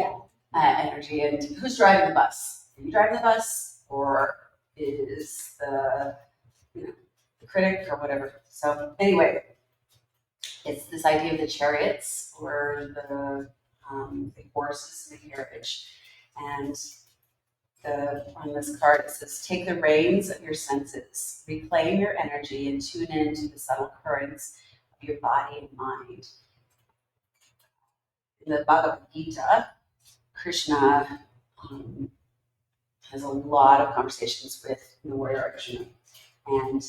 Speaker 6: energy. And who's driving the bus? Are you driving the bus, or is the the critic or whatever? So anyway. It's this idea of the chariots or the horses and the carriage. And on this card it says, take the reins of your senses, reclaim your energy and tune into the subtle currents of your body and mind. In the Bhagavad Gita, Krishna has a lot of conversations with the warrior Arjuna. And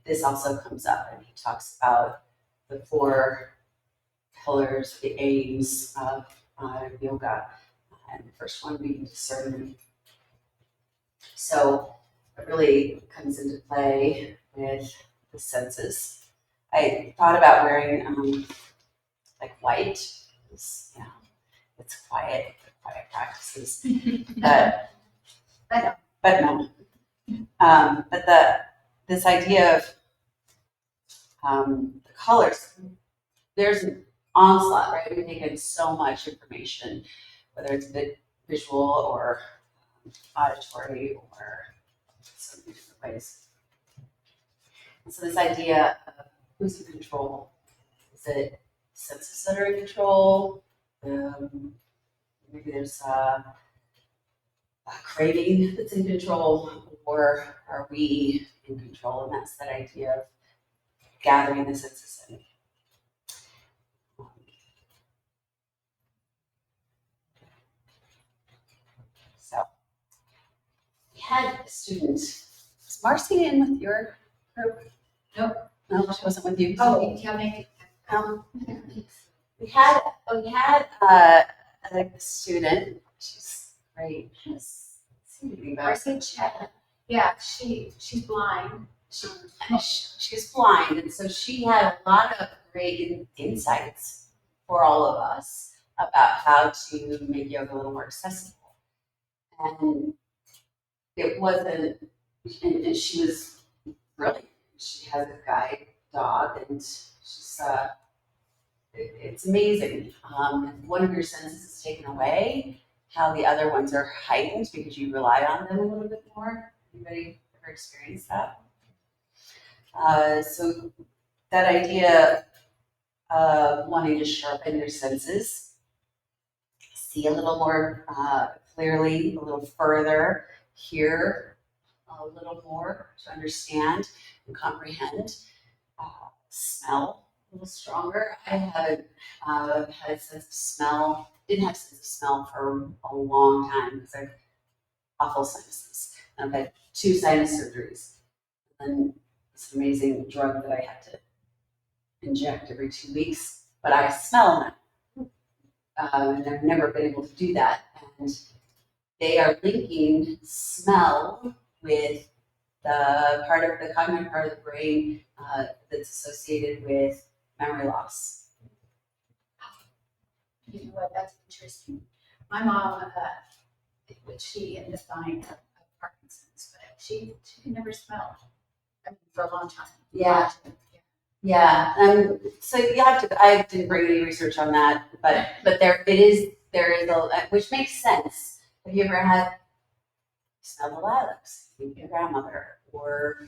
Speaker 6: this also comes up, and he talks about the four pillars, the aims of yoga, and the first one being discernment. So it really comes into play with the senses. I thought about wearing like white. It's quiet practices, but no. But this idea of the colors. There's an onslaught, right? We take in so much information, whether it's visual or auditory or so many different ways. And so this idea of who's in control, is it senses that are in control? Maybe there's a craving that's in control, or are we in control? And that's that idea of gathering the senses in. So we had a student. Was Marcy in with your group?
Speaker 2: Nope.
Speaker 6: No, she wasn't with you.
Speaker 2: Oh, tell me.
Speaker 6: We had a student. She's great. She's
Speaker 3: Marcy Chet. Yeah, she's blind.
Speaker 6: she's blind, and so she had a lot of great insights for all of us about how to make yoga a little more accessible. And it wasn't, and she was brilliant. She has a guide dog, and she's it's amazing. If one of your senses is taken away, how the other ones are heightened because you rely on them a little bit more. Anybody ever experienced that? So that idea of wanting to sharpen your senses, see a little more clearly, a little further, hear a little more to understand and comprehend, smell little stronger. I haven't had a sense of smell. Didn't have a sense of smell for a long time because I have awful sinuses. I've had 2 sinus surgeries, and this amazing drug that I had to inject every 2 weeks. But I smell now, and I've never been able to do that. And they are linking smell with the cognitive part of the brain that's associated with memory loss.
Speaker 3: You know what, that's interesting. My mom, which she ended up dying of Parkinson's, but she could never smell. I mean, for a long time.
Speaker 6: Yeah. Yeah, so you have to. I didn't bring any research on that, but there is a, which makes sense. Have you ever had smell the lilacs? Think of your grandmother, or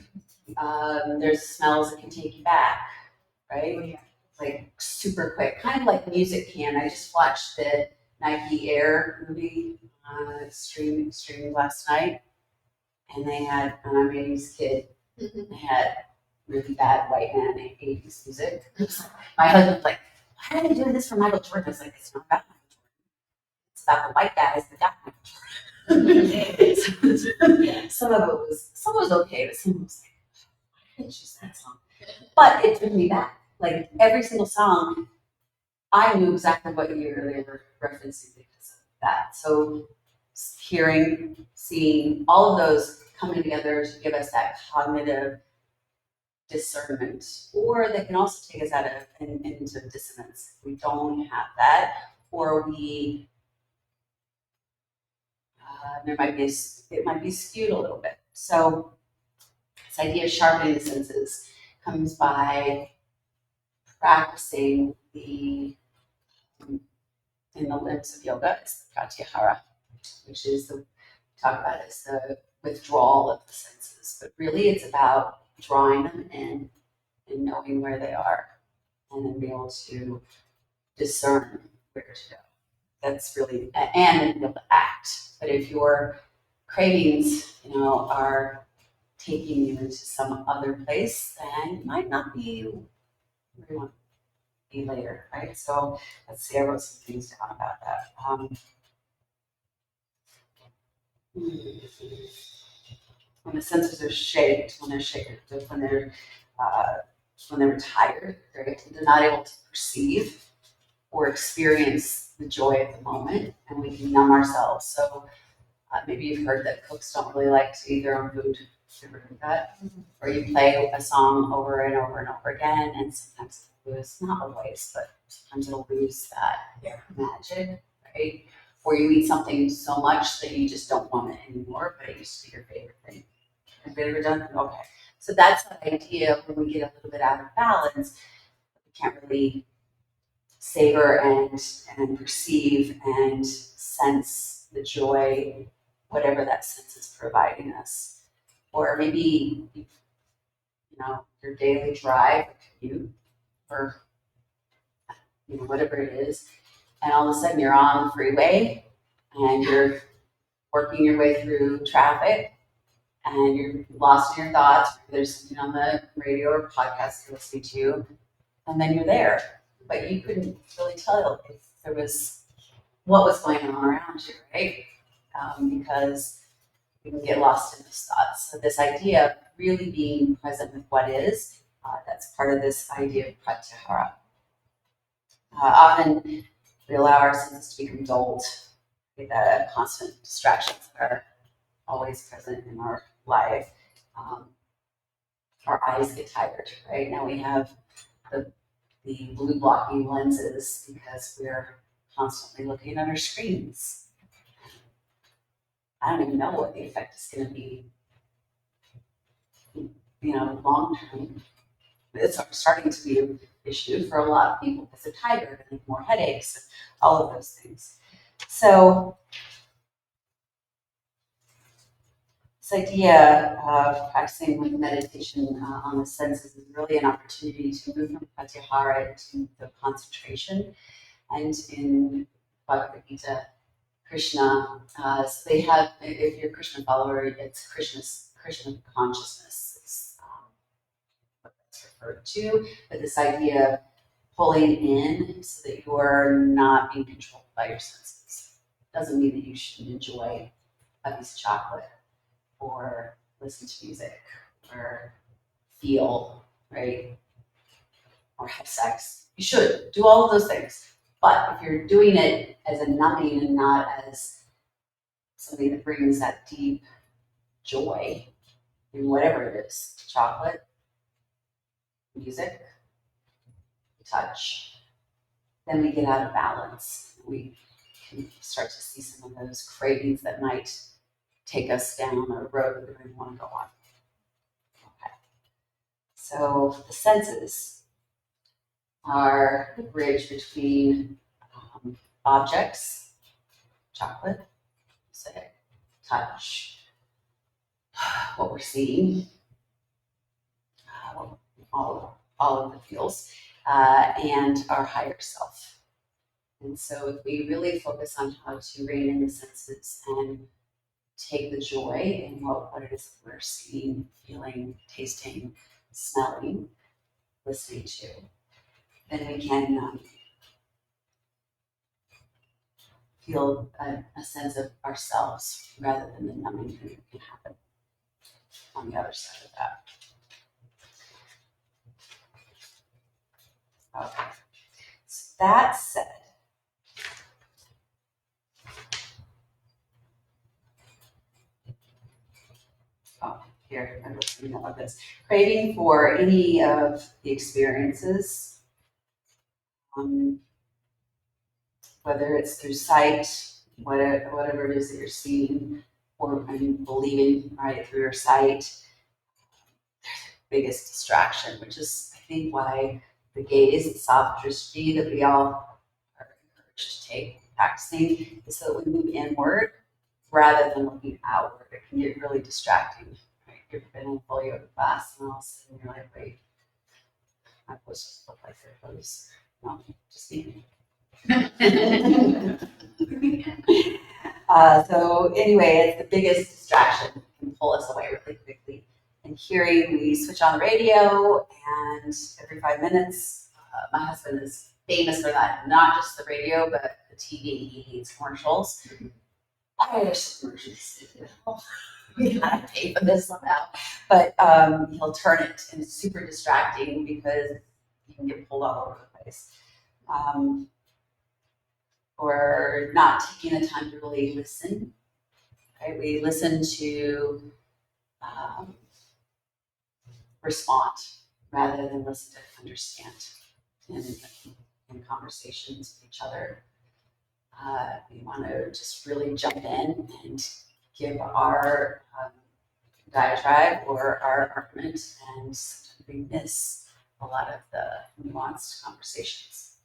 Speaker 6: there's smells that can take you back, right?
Speaker 3: Oh, yeah.
Speaker 6: Like super quick, kind of like music can. I just watched the Nike Air movie stream last night, and they had, and I'm an 80s kid, they had really bad white man 80s music. My husband was like, why are they doing this for Michael Jordan? I was like, it's not about Michael Jordan. It's about the white guys that got Michael Jordan. Some of it was okay, but some was like, why did you choose that song? But it took me back. Like every single song, I knew exactly what year they were referencing because of that. So hearing, seeing, all of those coming together to give us that cognitive discernment, or they can also take us out of into dissonance. We don't have that, or we it might be skewed a little bit. So this idea of sharpening the senses comes by practicing in the limbs of yoga, it's the pratyahara, which is talk about as the withdrawal of the senses. But really it's about drawing them in and knowing where they are, and then be able to discern where to go. That's really, and then be able to act. But if your cravings, are taking you into some other place, then it might not be where you want to be later, right? So let's see, I wrote some things down about that. When the senses are shaked, when they're tired, they're not able to perceive or experience the joy of the moment, and we can numb ourselves. So maybe you've heard that cooks don't really like to eat their own food. You ever heard that? Or you play a song over and over and over again, and sometimes it'll lose, not always, but sometimes it'll lose that magic, right? Or you eat something so much that you just don't want it anymore, but it used to be your favorite thing. Have you ever done that? Okay. So that's the idea when we get a little bit out of balance, we can't really savor and perceive and sense the joy, whatever that sense is providing us. Or maybe, your daily drive, or commute, or whatever it is, and all of a sudden you're on the freeway and you're working your way through traffic and you're lost in your thoughts. There's something on the radio or podcast you're listening to, and then you're there. But you couldn't really tell if there was what was going on around you, right? Because you can get lost in those thoughts. So this idea of really being present with what is, that's part of this idea of pratyahara. Often we allow our senses to become dulled with constant distractions that are always present in our life. Our eyes get tired, right? Now we have the blue blocking lenses because we're constantly looking at our screens. I don't even know what the effect is going to be, long term. It's starting to be an issue for a lot of people because they're tired and more headaches and all of those things. So this idea of practicing with meditation on the senses is really an opportunity to move from pratyahara to the concentration. And in Bhagavad Gita, Krishna, so they have, if you're a Krishna follower, it's Krishna consciousness is what that's referred to. But this idea of pulling in so that you are not being controlled by your senses. Doesn't mean that you shouldn't enjoy a piece of chocolate or listen to music or feel, right? Or have sex. You should do all of those things. But if you're doing it as a numbing and not as something that brings that deep joy in whatever it is, chocolate, music, touch, then we get out of balance. We can start to see some of those cravings that might take us down a road that we don't want to go on. Okay. So the senses are the bridge between objects, chocolate, say, touch, what we're seeing, all of the feels, and our higher self. And so if we really focus on how to rein in the senses and take the joy in what it is that we're seeing, feeling, tasting, smelling, listening to, then we can feel a sense of ourselves rather than the numbing that can happen on the other side of that. Okay. So that said, here, I'm just reading about this. Craving for any of the experiences, whether it's through sight, whatever it is that you're seeing, or believing, right, through your sight, biggest distraction, which is, I think, why the gaze, the soft dristy that we all are encouraged to take, practicing, is so that we move inward rather than looking outward. It can get really distracting. Right? You've been in a full yoga class and all of a sudden you're like, wait, my pose just look like their pose. No, just me. So anyway, it's the biggest distraction. It can pull us away really quickly. And hearing, we switch on the radio, and every 5 minutes, my husband is famous for that. Not just the radio, but the TV. He hates commercials. Irish commercials. We gotta pay for this somehow. But he'll turn it, and it's super distracting because you can get pulled all over the place. Or not taking the time to really listen. Right? We listen to respond rather than listen to understand in conversations with each other. We want to just really jump in and give our diatribe or our argument, and sometimes we miss a lot of the nuanced conversations.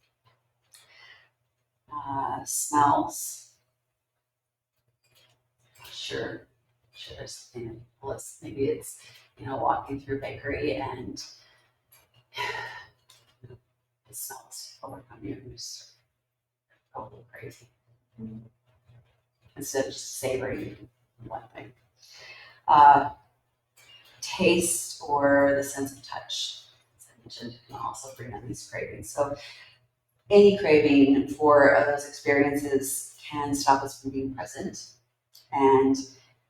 Speaker 6: Smells. Sure, there's something plus maybe it's walking through a bakery and it smells overcome you and just go a little crazy instead of just savoring one thing. Taste or the sense of touch, as I mentioned, can also bring on these cravings. So any craving for those experiences can stop us from being present. And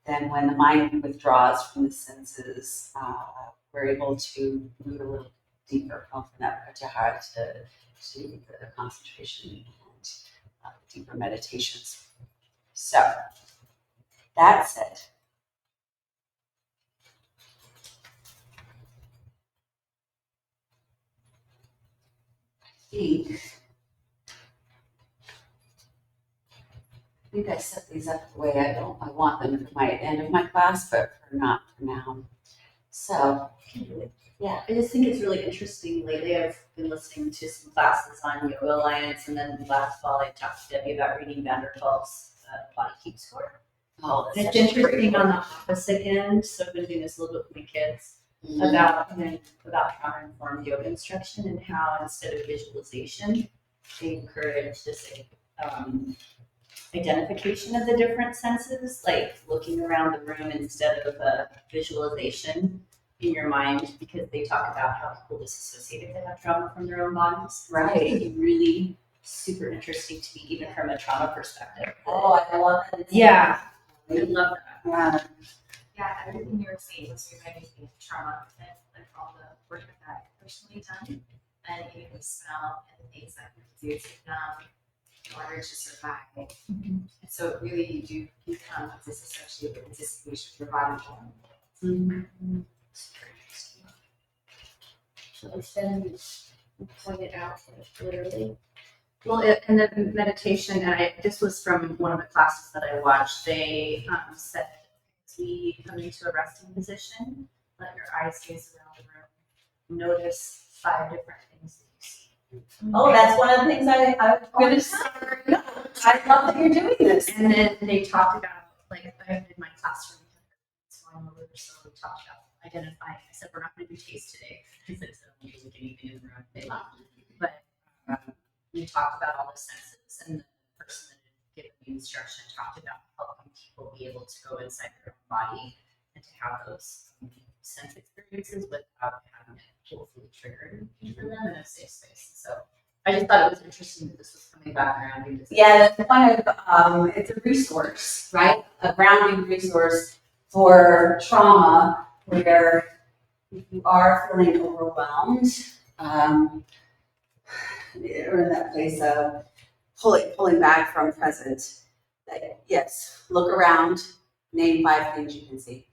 Speaker 6: then when the mind withdraws from the senses, we're able to move a little deeper from that pratyahara to the concentration and deeper meditations. So that said, I think I set these up the way I want them for my end of my class, but for not for now. So, yeah.
Speaker 4: I just think it's really interesting. Lately, I've been listening to some classes on Yoga Alliance, and then last fall, I talked to Debbi about reading Vanderbilt's Body Keep Score.
Speaker 6: Oh,
Speaker 4: And
Speaker 6: that's
Speaker 4: it's
Speaker 6: such a great
Speaker 4: interesting on
Speaker 6: book.
Speaker 4: the opposite end. So I've been doing this a little bit with my kids
Speaker 6: Mhm.
Speaker 4: about trauma-informed yoga instruction and how instead of visualization, they encourage this identification of the different senses, like looking around the room instead of a visualization in your mind because they talk about how people disassociate if they have trauma from their own bodies.
Speaker 6: Right.
Speaker 4: It's really super interesting to me, even from a trauma perspective.
Speaker 6: Oh, I love that.
Speaker 4: Yeah, I love that.
Speaker 6: Yeah.
Speaker 7: Yeah, everything you were saying was reminding me of trauma and like all the work that I've personally done, and even the smell and the things that we do to in order to survive. And so it really you do become disassociated and disengaged with your body.
Speaker 2: So it's been pointed out literally.
Speaker 4: Well, in the meditation, and this was from one of the classes that I watched, they said, as we come into a resting position, let your eyes gaze around the room. Notice 5 different things that you see.
Speaker 6: Oh, that's one of the things I'm going to start. No, I love that you're doing this.
Speaker 4: And then they talked about, like, I did my classroom, so I'm over, so we talked about identifying. I said, we're not going to do taste today, because it's only look anything in the room. They laughed. But we talked about all the senses, and the person that had given the instruction talked about helping people be able to go inside their own body and to have those sense experiences without having it hopefully triggered for them in a safe space. So I just thought it was interesting that this was coming back around. Because
Speaker 6: Yeah, that's kind of, it's a resource, right? A grounding resource for trauma where if you are feeling overwhelmed, or in that place of pulling back from present, that, yes, look around, name 5 things you can see.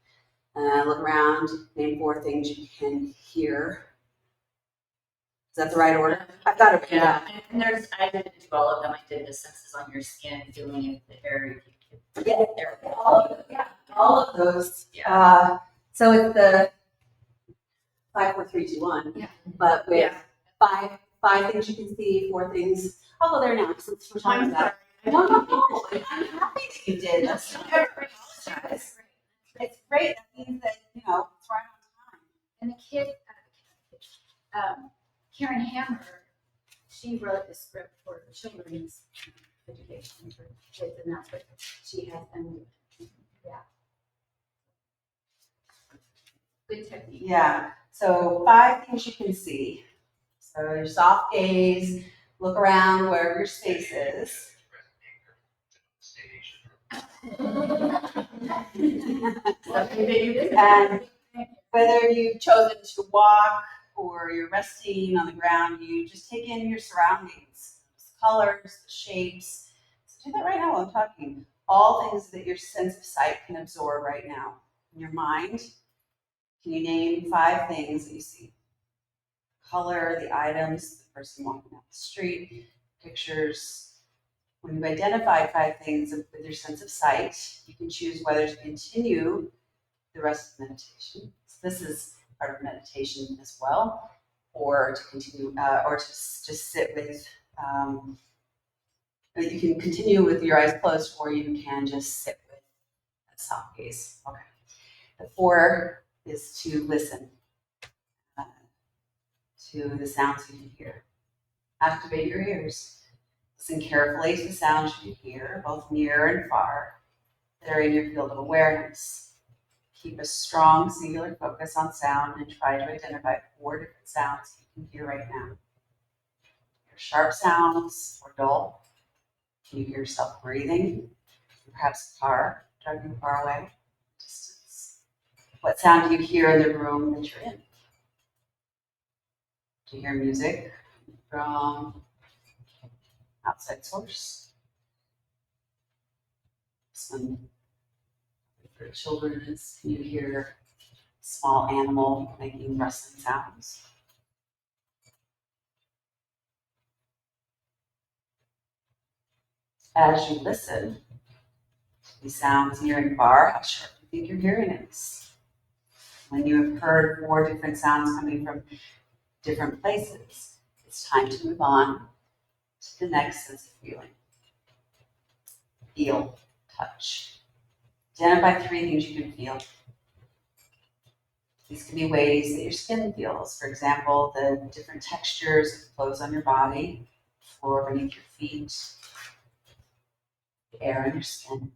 Speaker 6: Look around, name 4 things you can hear. Is that the right order? I've got it.
Speaker 4: yeah, and there's, I didn't do all of them. I did the senses on your skin, feeling it, the air.
Speaker 6: Yeah, all of those.
Speaker 4: Yeah.
Speaker 6: So it's the 5, 4, 3, 2, 1.
Speaker 4: Yeah.
Speaker 6: But with
Speaker 4: Yeah.
Speaker 6: five things you can see, 4 things. I'll go there now since we're talking about it. No. I'm happy that you did. That's not ever apologize. It's great. That means that, it's right on time.
Speaker 2: And the kid, Karen Hammer, she wrote the script for children's education for kids, and that's what she has been doing. Yeah. Good technique.
Speaker 6: Yeah. So 5 things you can see. So your soft gaze, look around wherever your space is. And whether you've chosen to walk or you're resting on the ground, you just take in your surroundings, the colors, the shapes. So do that right now while I'm talking. All things that your sense of sight can absorb right now. In your mind, can you name 5 things that you see? Color, the items, the person walking down the street, pictures. When you've identified 5 things with your sense of sight, you can choose whether to continue the rest of the meditation. So this is part of meditation as well, or to continue, or to just sit with. You can continue with your eyes closed, or you can just sit with a soft gaze. Okay. The 4 is to listen to the sounds you can hear. Activate your ears. Listen carefully to the sounds you can hear, both near and far, that are in your field of awareness. Keep a strong singular focus on sound and try to identify 4 different sounds you can hear right now. Hear sharp sounds or dull. Can you hear yourself breathing? Perhaps a car driving far away, distance. What sound do you hear in the room that you're in? Do you hear music from outside source? Some for children is, can you hear a small animal making rustling sounds? As you listen to these sounds near and far, how sharp do you think your hearing is? When you have heard 4 different sounds coming from different places, it's time to move on to the next sense of feeling. Feel, touch. Identify 3 things you can feel. These can be ways that your skin feels. For example, the different textures of clothes on your body, floor beneath your feet, the air in your skin.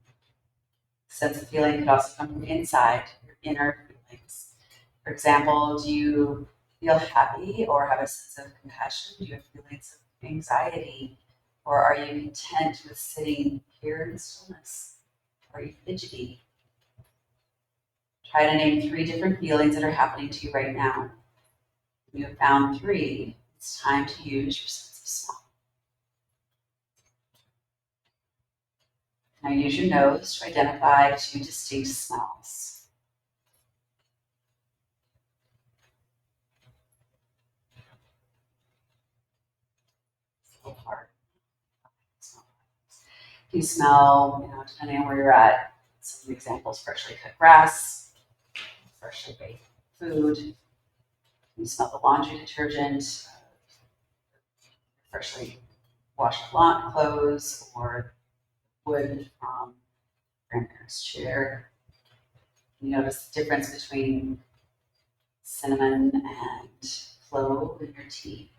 Speaker 6: Sense of feeling could also come from inside, your inner feelings. For example, do you feel happy or have a sense of compassion? Do you have feelings of anxiety? Or are you content with sitting here in stillness? Are you fidgety? Try to name 3 different feelings that are happening to you right now. When you have found 3, it's time to use your sense of smell. Now use your nose to identify 2 distinct smells. So hard. You smell, depending on where you're at, some examples: freshly cut grass, freshly baked food. You smell the laundry detergent, freshly washed clothes, or wood from grandparents' chair. You notice the difference between cinnamon and clove in your tea.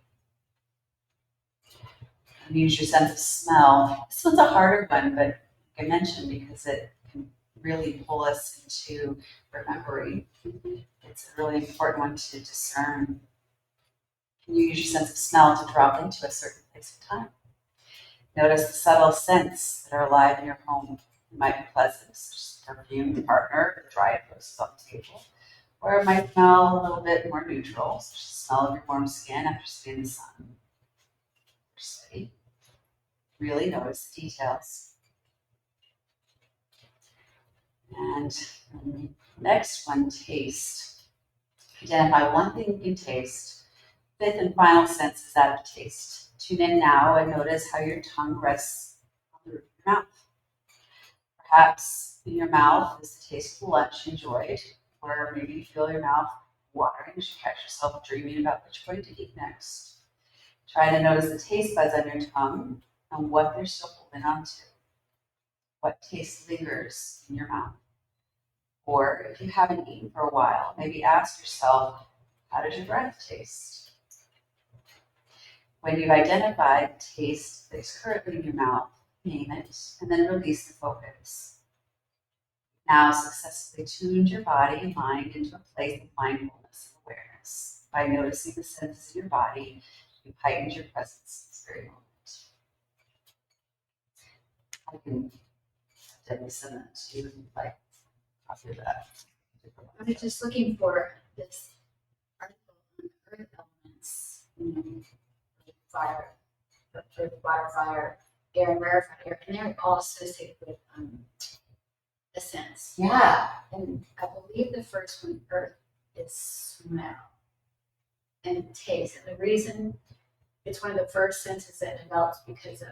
Speaker 6: And use your sense of smell. This one's a harder one, but like I mentioned, because it can really pull us into remembering. It's a really important one to discern. Can you use your sense of smell to drop into a certain place of time? Notice the subtle scents that are alive in your home. It might be pleasant, such as perfume, the partner, or dried roses on the table. Or it might smell a little bit more neutral, such as the smell of your warm skin after sitting in the sun. Or sweaty. Really notice the details. And next one, taste. Identify one thing you can taste. 5th and final sense is that of taste. Tune in now and notice how your tongue rests on the roof of your mouth. Perhaps in your mouth is the taste of the lunch you enjoyed, or maybe you feel your mouth watering as you catch yourself dreaming about what you're going to eat next. Try to notice the taste buds on your tongue and what they're still holding on to. What taste lingers in your mouth? Or if you haven't eaten for a while, maybe ask yourself, how does your breath taste? When you've identified the taste that is currently in your mouth, name it, and then release the focus. Now successfully tuned your body and mind into a place of mindfulness and awareness. By noticing the senses in your body, you've heightened your presence in this very moment. I can Debbi send that to you, like, after that.
Speaker 3: I was just looking for this article on earth elements, like fire, earth, water, fire, air, and rarefied air, and they're all associated with the sense.
Speaker 6: Yeah.
Speaker 3: And I believe the first one, earth, is smell and taste. And the reason it's one of the first senses that develops because of,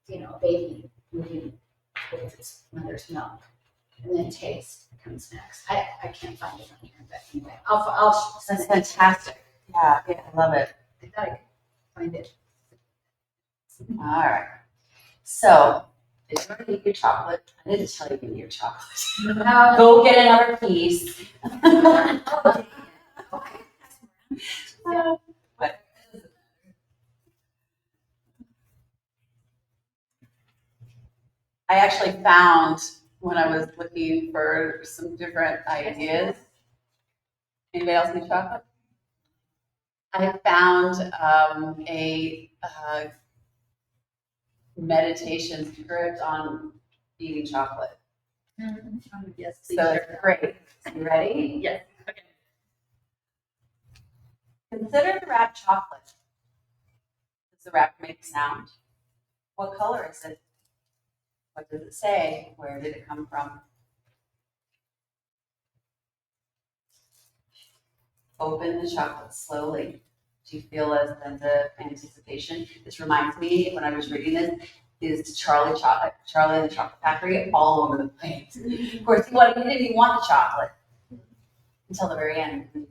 Speaker 3: a baby moving towards its mother's milk. And then taste comes next. I can't find it on here, but anyway, I'll send
Speaker 6: That's
Speaker 3: it.
Speaker 6: fantastic. Yeah, I love it.
Speaker 3: I thought I could find it.
Speaker 6: All right. So, did you already eat your chocolate? I didn't tell you to eat your chocolate. Go get another piece. But I actually found, when I was looking for some different ideas, anybody else need chocolate? I found a meditation script on eating chocolate.
Speaker 4: Yes,
Speaker 6: So it's great. You ready?
Speaker 4: Yes. Okay.
Speaker 6: Consider the wrapped chocolate. Does the wrapper make a sound? What color is it? What does it say? Where did it come from? Open the chocolate slowly. Do you feel a sense of anticipation? This reminds me, when I was reading this, is Charlie and the Chocolate Factory all over the place. Of course, he didn't even want the chocolate until the very end. He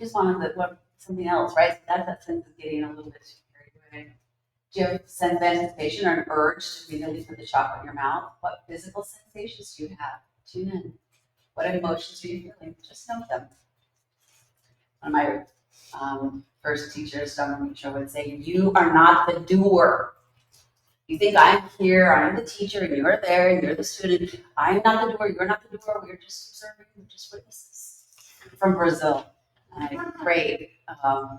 Speaker 6: just wanted something else, right? So that's that sense of getting a little bit carried away. Do you have a sense of anticipation or an urge to immediately put the chocolate in your mouth? What physical sensations do you have? Tune in. What emotions are you feeling? Just note them. One of my first teachers, Dr. Misha, would say, you are not the doer. You think I'm here, I'm the teacher, and you're there, and you're the student. I'm not the doer, you're not the doer, we're just observing, we're just witnesses. from Brazil. Great. I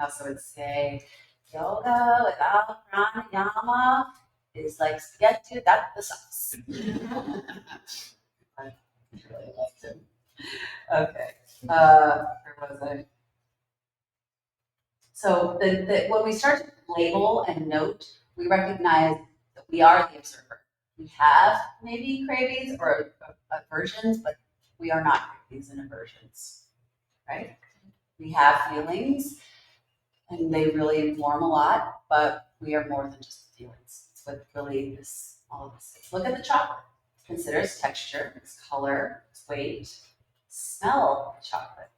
Speaker 6: also would say yoga without pranayama is like spaghetti without the sauce. I really loved him. Okay. Where was I? So when we start to label and note, we recognize that we are the observer. We have maybe cravings or aversions, but we are not cravings and aversions, right? We have feelings, and they really inform a lot, but we are more than just feelings. It's what really all of this is. Look at the chocolate. Consider its texture, its color, its weight. Smell the chocolate.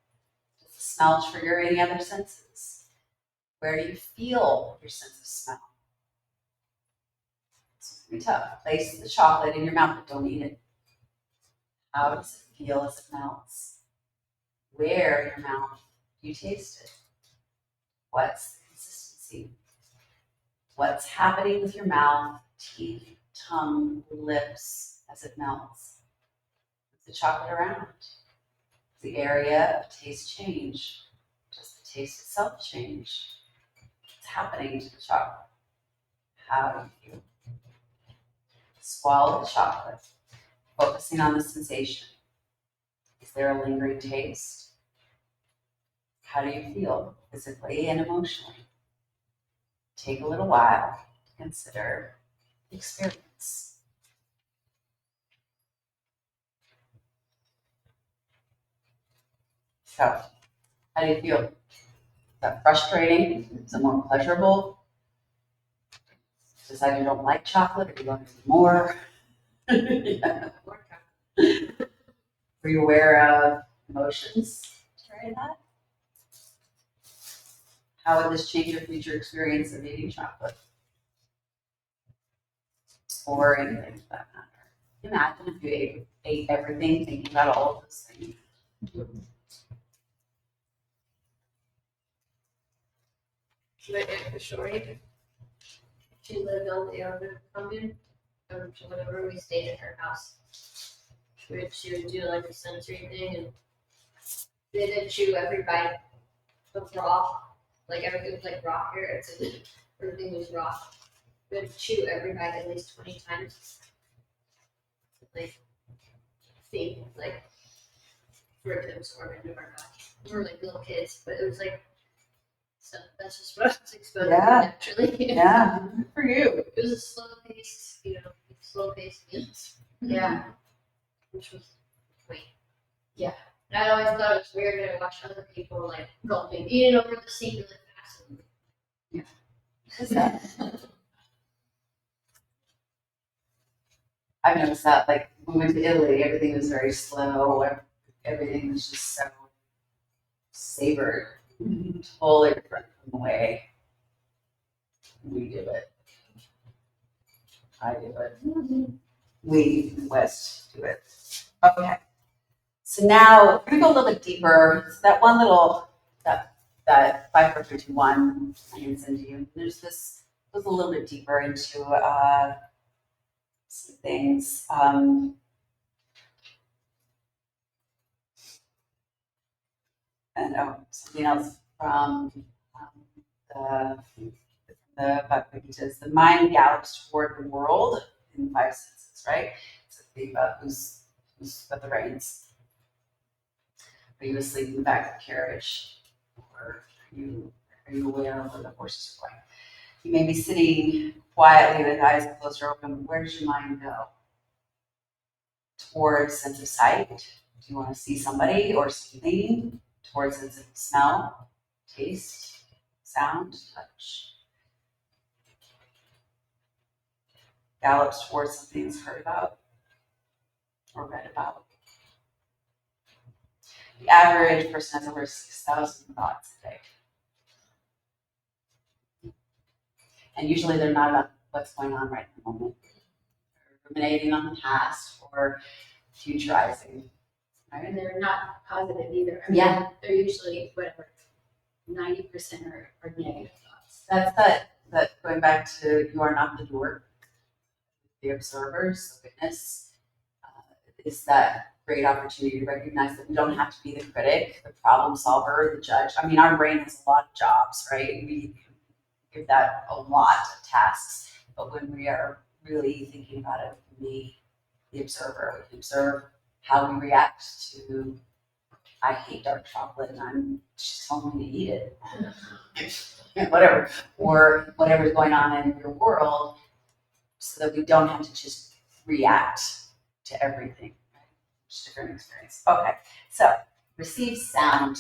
Speaker 6: Does the smell trigger any other senses? Where do you feel your sense of smell? It's pretty tough. Place the chocolate in your mouth, but don't eat it. How does it feel as it melts? Where in your mouth do you taste it? What's the consistency? What's happening with your mouth, teeth, tongue, lips as it melts? Is the chocolate around? Does the area of taste change? Does the taste itself change? What's happening to the chocolate? How do you feel? Swallow the chocolate, focusing on the sensation. Is there a lingering taste? How do you feel physically and emotionally? Take a little while to consider the experience. So, how do you feel? Is that frustrating? Is it more pleasurable? Decide you don't like chocolate, or you want to eat more? Were you aware of emotions during that? How would this change your future experience of eating chocolate? Or anything for that matter. Imagine if you ate everything, thinking about all of those things.
Speaker 7: She lived on the Abercrombie, or whenever we stayed at her house. She would do like a sensory thing, and they did chew every bite of raw, like everything was like raw carrots, and everything was raw. We would chew every bite at least 20 times. Like, see, like, for it to absorb into our body. We were like little kids, but it was like, so that's just what I was exposed to
Speaker 6: Yeah.
Speaker 7: naturally.
Speaker 6: Yeah, good for you.
Speaker 7: It was a slow pace, slow pace meals.
Speaker 3: Yeah.
Speaker 7: Which was great.
Speaker 3: Yeah.
Speaker 7: And I always thought it was weird to watch other people like gulping, eating over the sink really fast.
Speaker 3: Yeah.
Speaker 6: What's that? I've noticed that, like, when we went to Italy, everything was very slow. Everything was just so savored. Totally different from the way we do it. I do it. We in the West do it. Okay. So now we're gonna go a little bit deeper. So that one little that 5, 4, 3, 2, 1 I can send to you. There's this goes a little bit deeper into some things. And something else from the 5 pages. The mind gallops toward the world in the 5 senses, right? So think about who's got the reins. Are you asleep in the back of the carriage? Or are you aware of where the horses are going? You may be sitting quietly with eyes closed or open, but where does your mind go? Towards sense of sight? Do you want to see somebody or something? Towards sense of smell, taste, sound, touch. Gallops towards something that's heard about or read about. The average person has over 6,000 thoughts a day. And usually they're not about what's going on right in the moment. They're ruminating on the past or futurizing. Right?
Speaker 3: And they're not positive either. I mean,
Speaker 6: Yeah.
Speaker 3: They're usually, whatever, 90% are negative thoughts.
Speaker 6: That's that going back to you are not the doer. The observers, the witness, is that great opportunity to recognize that we don't have to be the critic, the problem solver, the judge. I mean, our brain has a lot of jobs, right? We give that a lot of tasks, but when we are really thinking about it, we, the observer, we can observe how we react to, I hate dark chocolate and she's telling me to eat it. Whatever, or whatever's going on in your world, so that we don't have to just react to everything. Right? Just a different experience. Okay, so receive sound.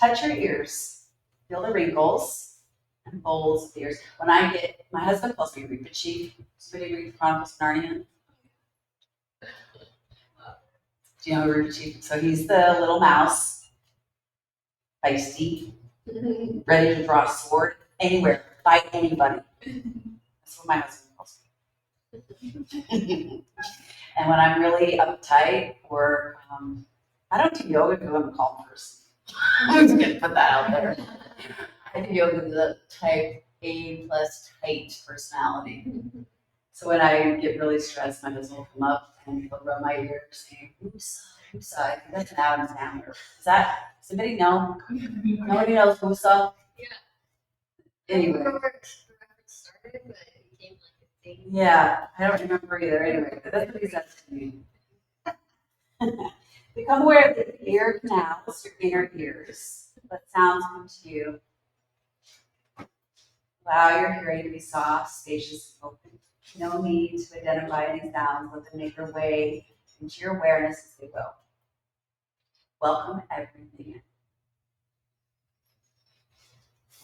Speaker 6: Touch your ears. Feel the wrinkles and folds of the ears. When I get, my husband calls me Reaper Chief. Somebody read the Chronicles of Narnia? Do you know Reaper Chief? So he's the little mouse, feisty, ready to draw a sword anywhere, fight anybody. That's what my husband calls me. And when I'm really uptight or I don't do yoga because I'm a calm person. I'm just gonna put that out there. I do yoga with a type A plus tight personality. So when I get really stressed, my husband will come up and he'll rub my ear saying, "Woosah, woosah." I think that's an Adam Sandler. Does somebody know? Nobody knows woosah?
Speaker 4: Yeah.
Speaker 6: Anyway.
Speaker 4: I don't remember where the reference started, but it became like a thing.
Speaker 6: Yeah, I don't remember either. Anyway, but that's what he says to me. Become aware of the ear canals, your inner ears. Let sounds come to you. Allow your hearing to be soft, spacious, and open. No need to identify any sounds. Let them make their way into your awareness as they will. Welcome everything in.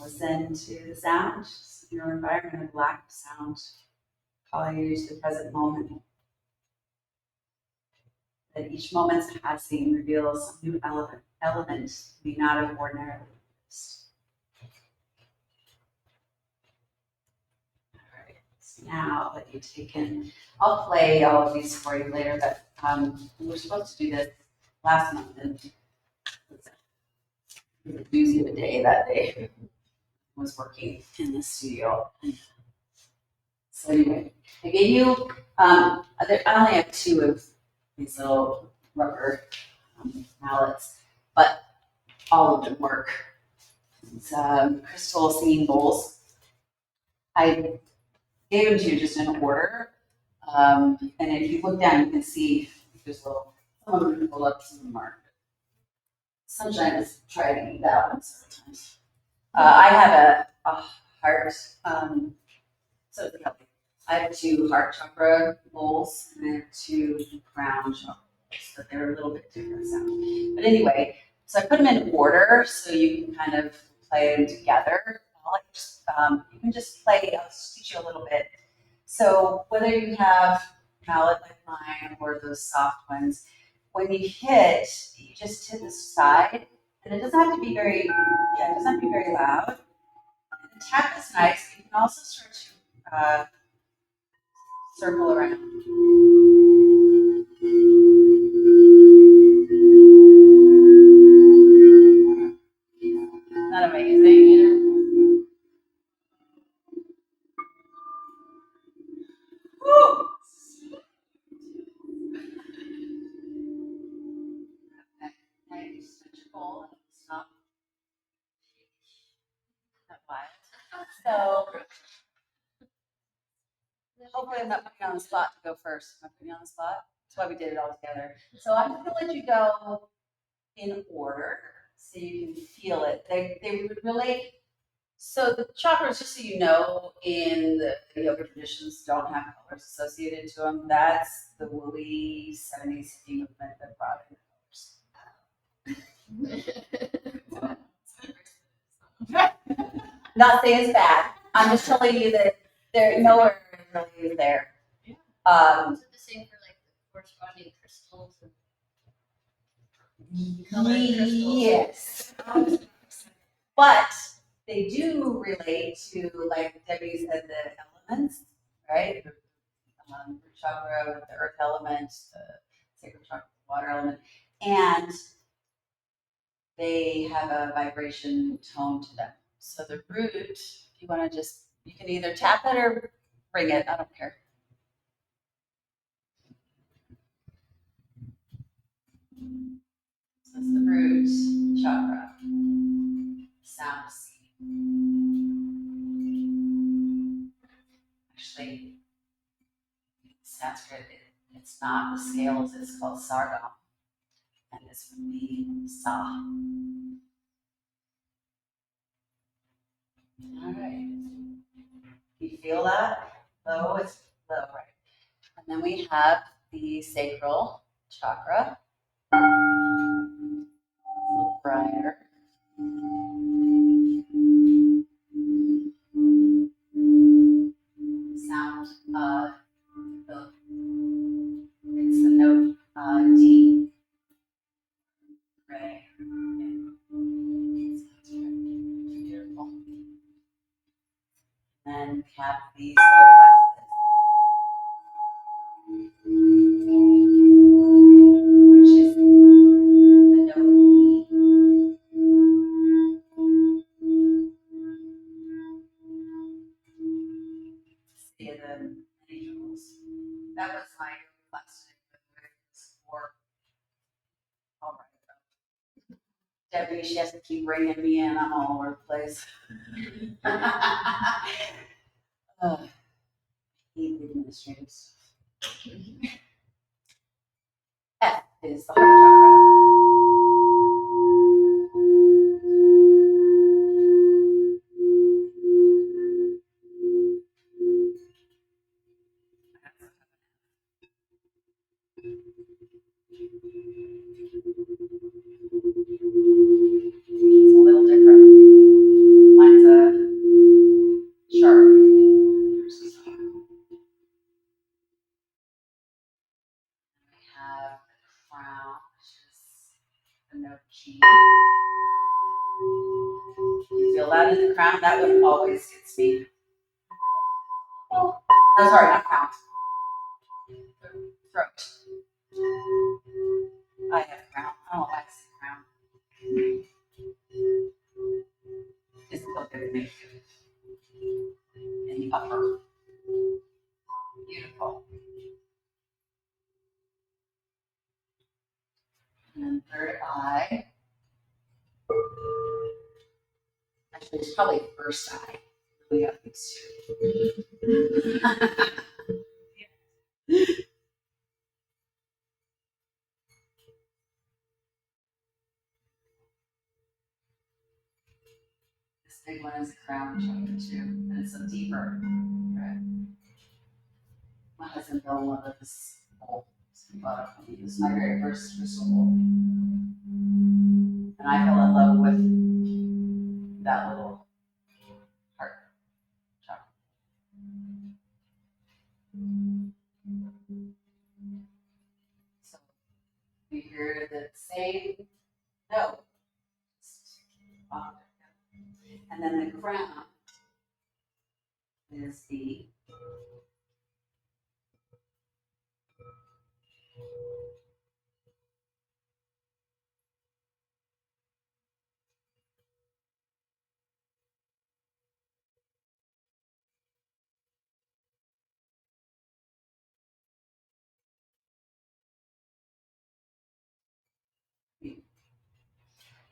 Speaker 6: Listen to the sound, your environment of lack of sound, calling you to the present moment. That each moment's passing reveals some new element to be not have ordinarily noticed. All right, so now that you've taken, I'll play all of these for you later, but we were supposed to do this last month, and it was a doozy of a day that day. I was working in the studio. So anyway, I gave you, I only have 2 of these little rubber mallets, but all of them work. It's crystal singing bowls. I gave them to you just in order, and if you look down, you can see there's little, some of them pull up, some of them aren't. Sunshine has tried to eat that one several times. I have a heart, so it's healthy. I have 2 heart chakra bowls and I have 2 crown chakra bowls, but they're a little bit different sound. But anyway, so I put them in order so you can kind of play them together. You can just play, I'll just teach you a little bit. So whether you have mallet like mine or those soft ones, when you hit, you just hit the side, and it doesn't have to be very, it doesn't have to be very loud. And the tap is nice, but you can also start to circle around. Isn't that amazing? Woo! Okay, just touch your bowl and stop. Not wild. So hopefully I'm not putting you on the spot to go first. Am I putting you on the spot? That's why we did it all together. So I'm just gonna let you go in order so you can feel it. They would relate. So the chakras, just so you know, in the yoga traditions don't have colors associated to them. That's the woolly 70s hippie movement that brought in colors. Not saying it's bad. I'm just telling you that there nowhere really is there.
Speaker 4: Is
Speaker 6: Um,
Speaker 4: it the same for like the corresponding crystals? Colored crystals?
Speaker 6: yes. But they do relate to, like Debbie said, the elements, right? The root chakra with the earth element, the sacral chakra with the water element, and they have a vibration tone to them. So the root, if you want to just, you can either tap it or ring it, I don't care. So it's the root chakra. Sound C. Actually, in Sanskrit, it's not the scales, it's called sargam. And this would be sa. All right. You feel that? Low, it's low, right? And then we have the sacral chakra. A little brighter. Sound, it's the note D. Right. Beautiful. And we have the solar plexus, which is the note E. See the angels. That was my class today, for all right. Debbi, she has to keep bringing me in. I'm all over the place. Hate the administrative stuff. F is the heart chakra. It's a little different. Mine's a sharp. Yours is hard. We have the crown, which is the note G. You feel that in the crown? That one always gets me. Oh, sorry, not crown. Throat. I have crown. I don't know why I say crown. It's still good to me. In the upper. Beautiful. And then third eye. Actually, it's probably first eye. We got these two. This big one is a crown chakra too, and it's a deeper. Right? My husband fell in love with this bowl. This is my very first crystal bowl. And I fell in love with that little heart chakra. So we hear the same note. And then the crown is the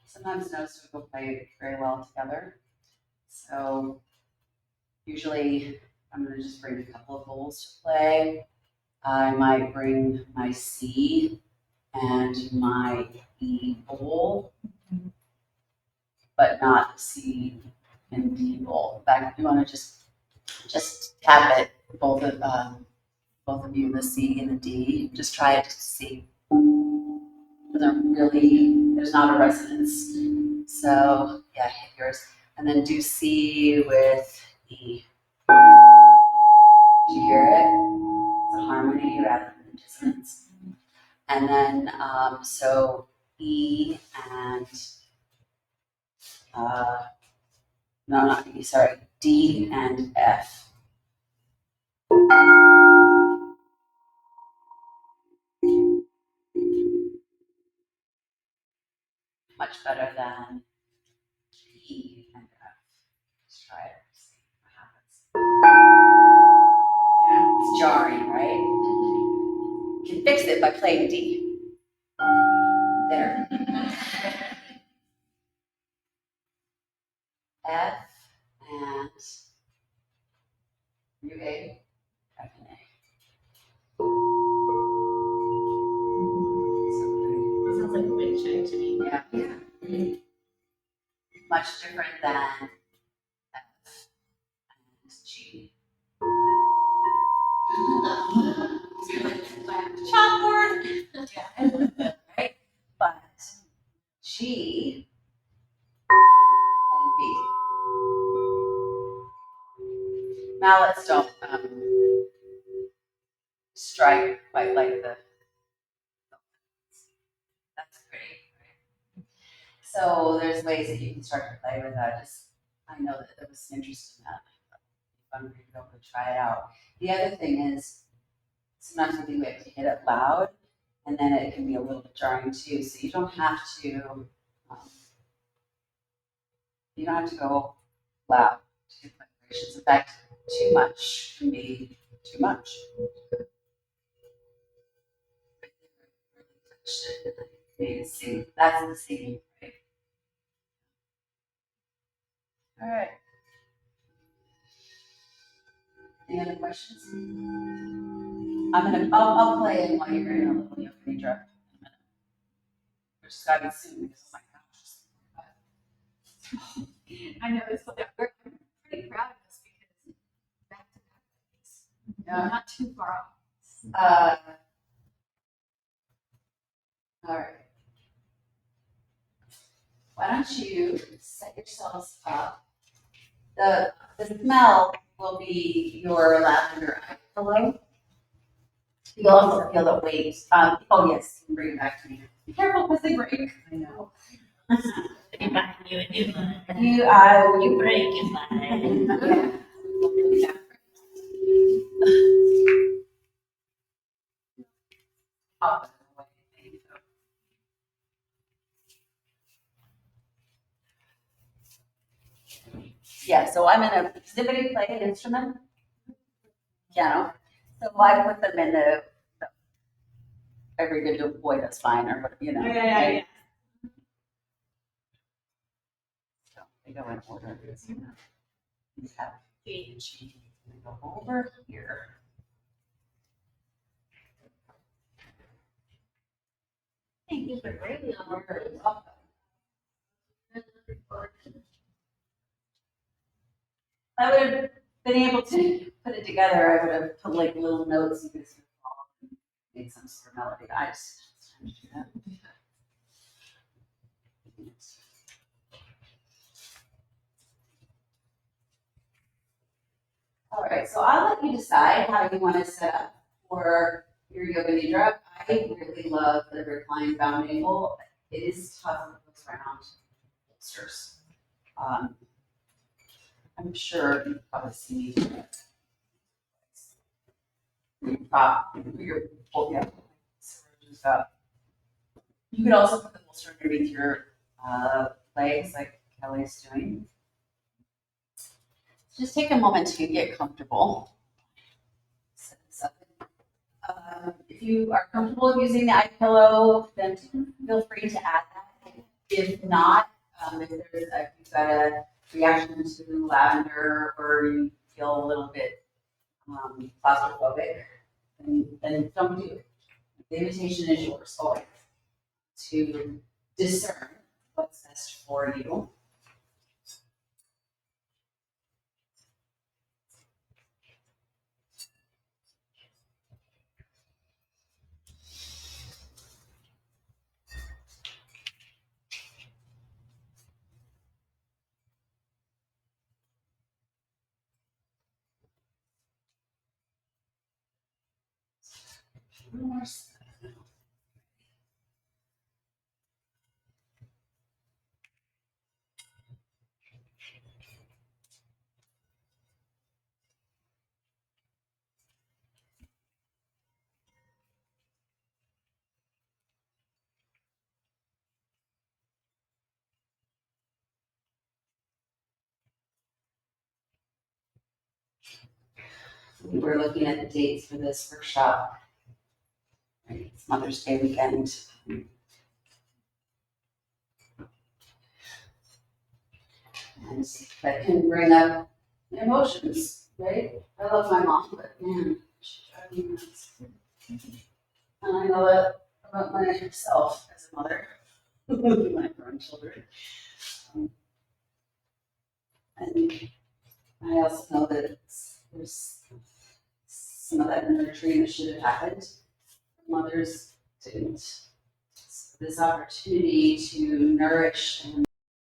Speaker 6: sometimes notes don't play very well together. So usually I'm going to just bring a couple of bowls to play. I might bring my C and my E bowl, but not C and D bowl. In fact, you want to just tap it, both of you, the C and the D. Just try it to see. There's not a resonance. So yeah, hit yours. And then do C with E. Do you hear it? It's a harmony rather than dissonance. And then, so E and, no, not E, sorry, D and F. Much better than E and F. Let's try it, see what happens. It's jarring, right? You can fix it by playing D. There. You A? F and A.
Speaker 4: It sounds like a wind chime to me.
Speaker 6: Yeah. Much different than F and G. Chalkboard. Yeah. Right? But G and B. Mallets don't strike quite like the. That's pretty. Right? So there's ways that you can start to play with that. I know that there was some interest in that. I'm going to be able to try it out. The other thing is, sometimes we have to hit it loud, and then it can be a little bit jarring too. So you don't have to go loud to get vibrations. In fact, too much can be too much. See, that's the singing, right? All right. Any other questions? I'll play it while you're in a little yoga nidra in a minute. Which has got to be soon because oh my gosh.
Speaker 5: I know this, but I'm pretty proud of this because back to back,
Speaker 6: Yeah.
Speaker 5: not too far off.
Speaker 6: All right. Why don't you set yourselves up? The smell will be your lavender eye pillow. You'll also feel the weight. Oh yes, you can bring it back to me. Be careful because they break. I know.
Speaker 4: You buy you a new one.
Speaker 6: You
Speaker 4: break it, fine.
Speaker 6: Yeah. Up and away. There you go. Yeah, so I'm in a, does anybody play an instrument? Piano. So I put them in the every good boy that's fine, or what, you know.
Speaker 5: Yeah.
Speaker 6: So they go in order. You have A, G, and go over here.
Speaker 4: Thank you for bringing
Speaker 6: You're very welcome. I would have been able to put it together. I would have put like little notes you could sort of follow and make some sort of melody. I just trying to do that. All right, so I'll let you decide how you want to set up for your yoga nidra. I really love the reclined bound ankle. It is tough with those round bolsters. I'm sure you've probably seen prop your just up. You could also put the bolster underneath your legs, like Kelly's doing. Just take a moment to get comfortable. Set this up. If you are comfortable using the eye pillow, then feel free to add that. If not, if you've got a reaction to lavender or you feel a little bit claustrophobic, then don't do it. The invitation is yours always to discern what's best for you. We're looking at the dates for this workshop. Right, it's Mother's Day weekend. And that can bring up emotions. right? I love my mom, but man, she drives me nuts. And I know that about myself as a mother with my grown children. And I also know that there's some of that nurturing that should have happened. Mothers didn't. So this opportunity to nourish and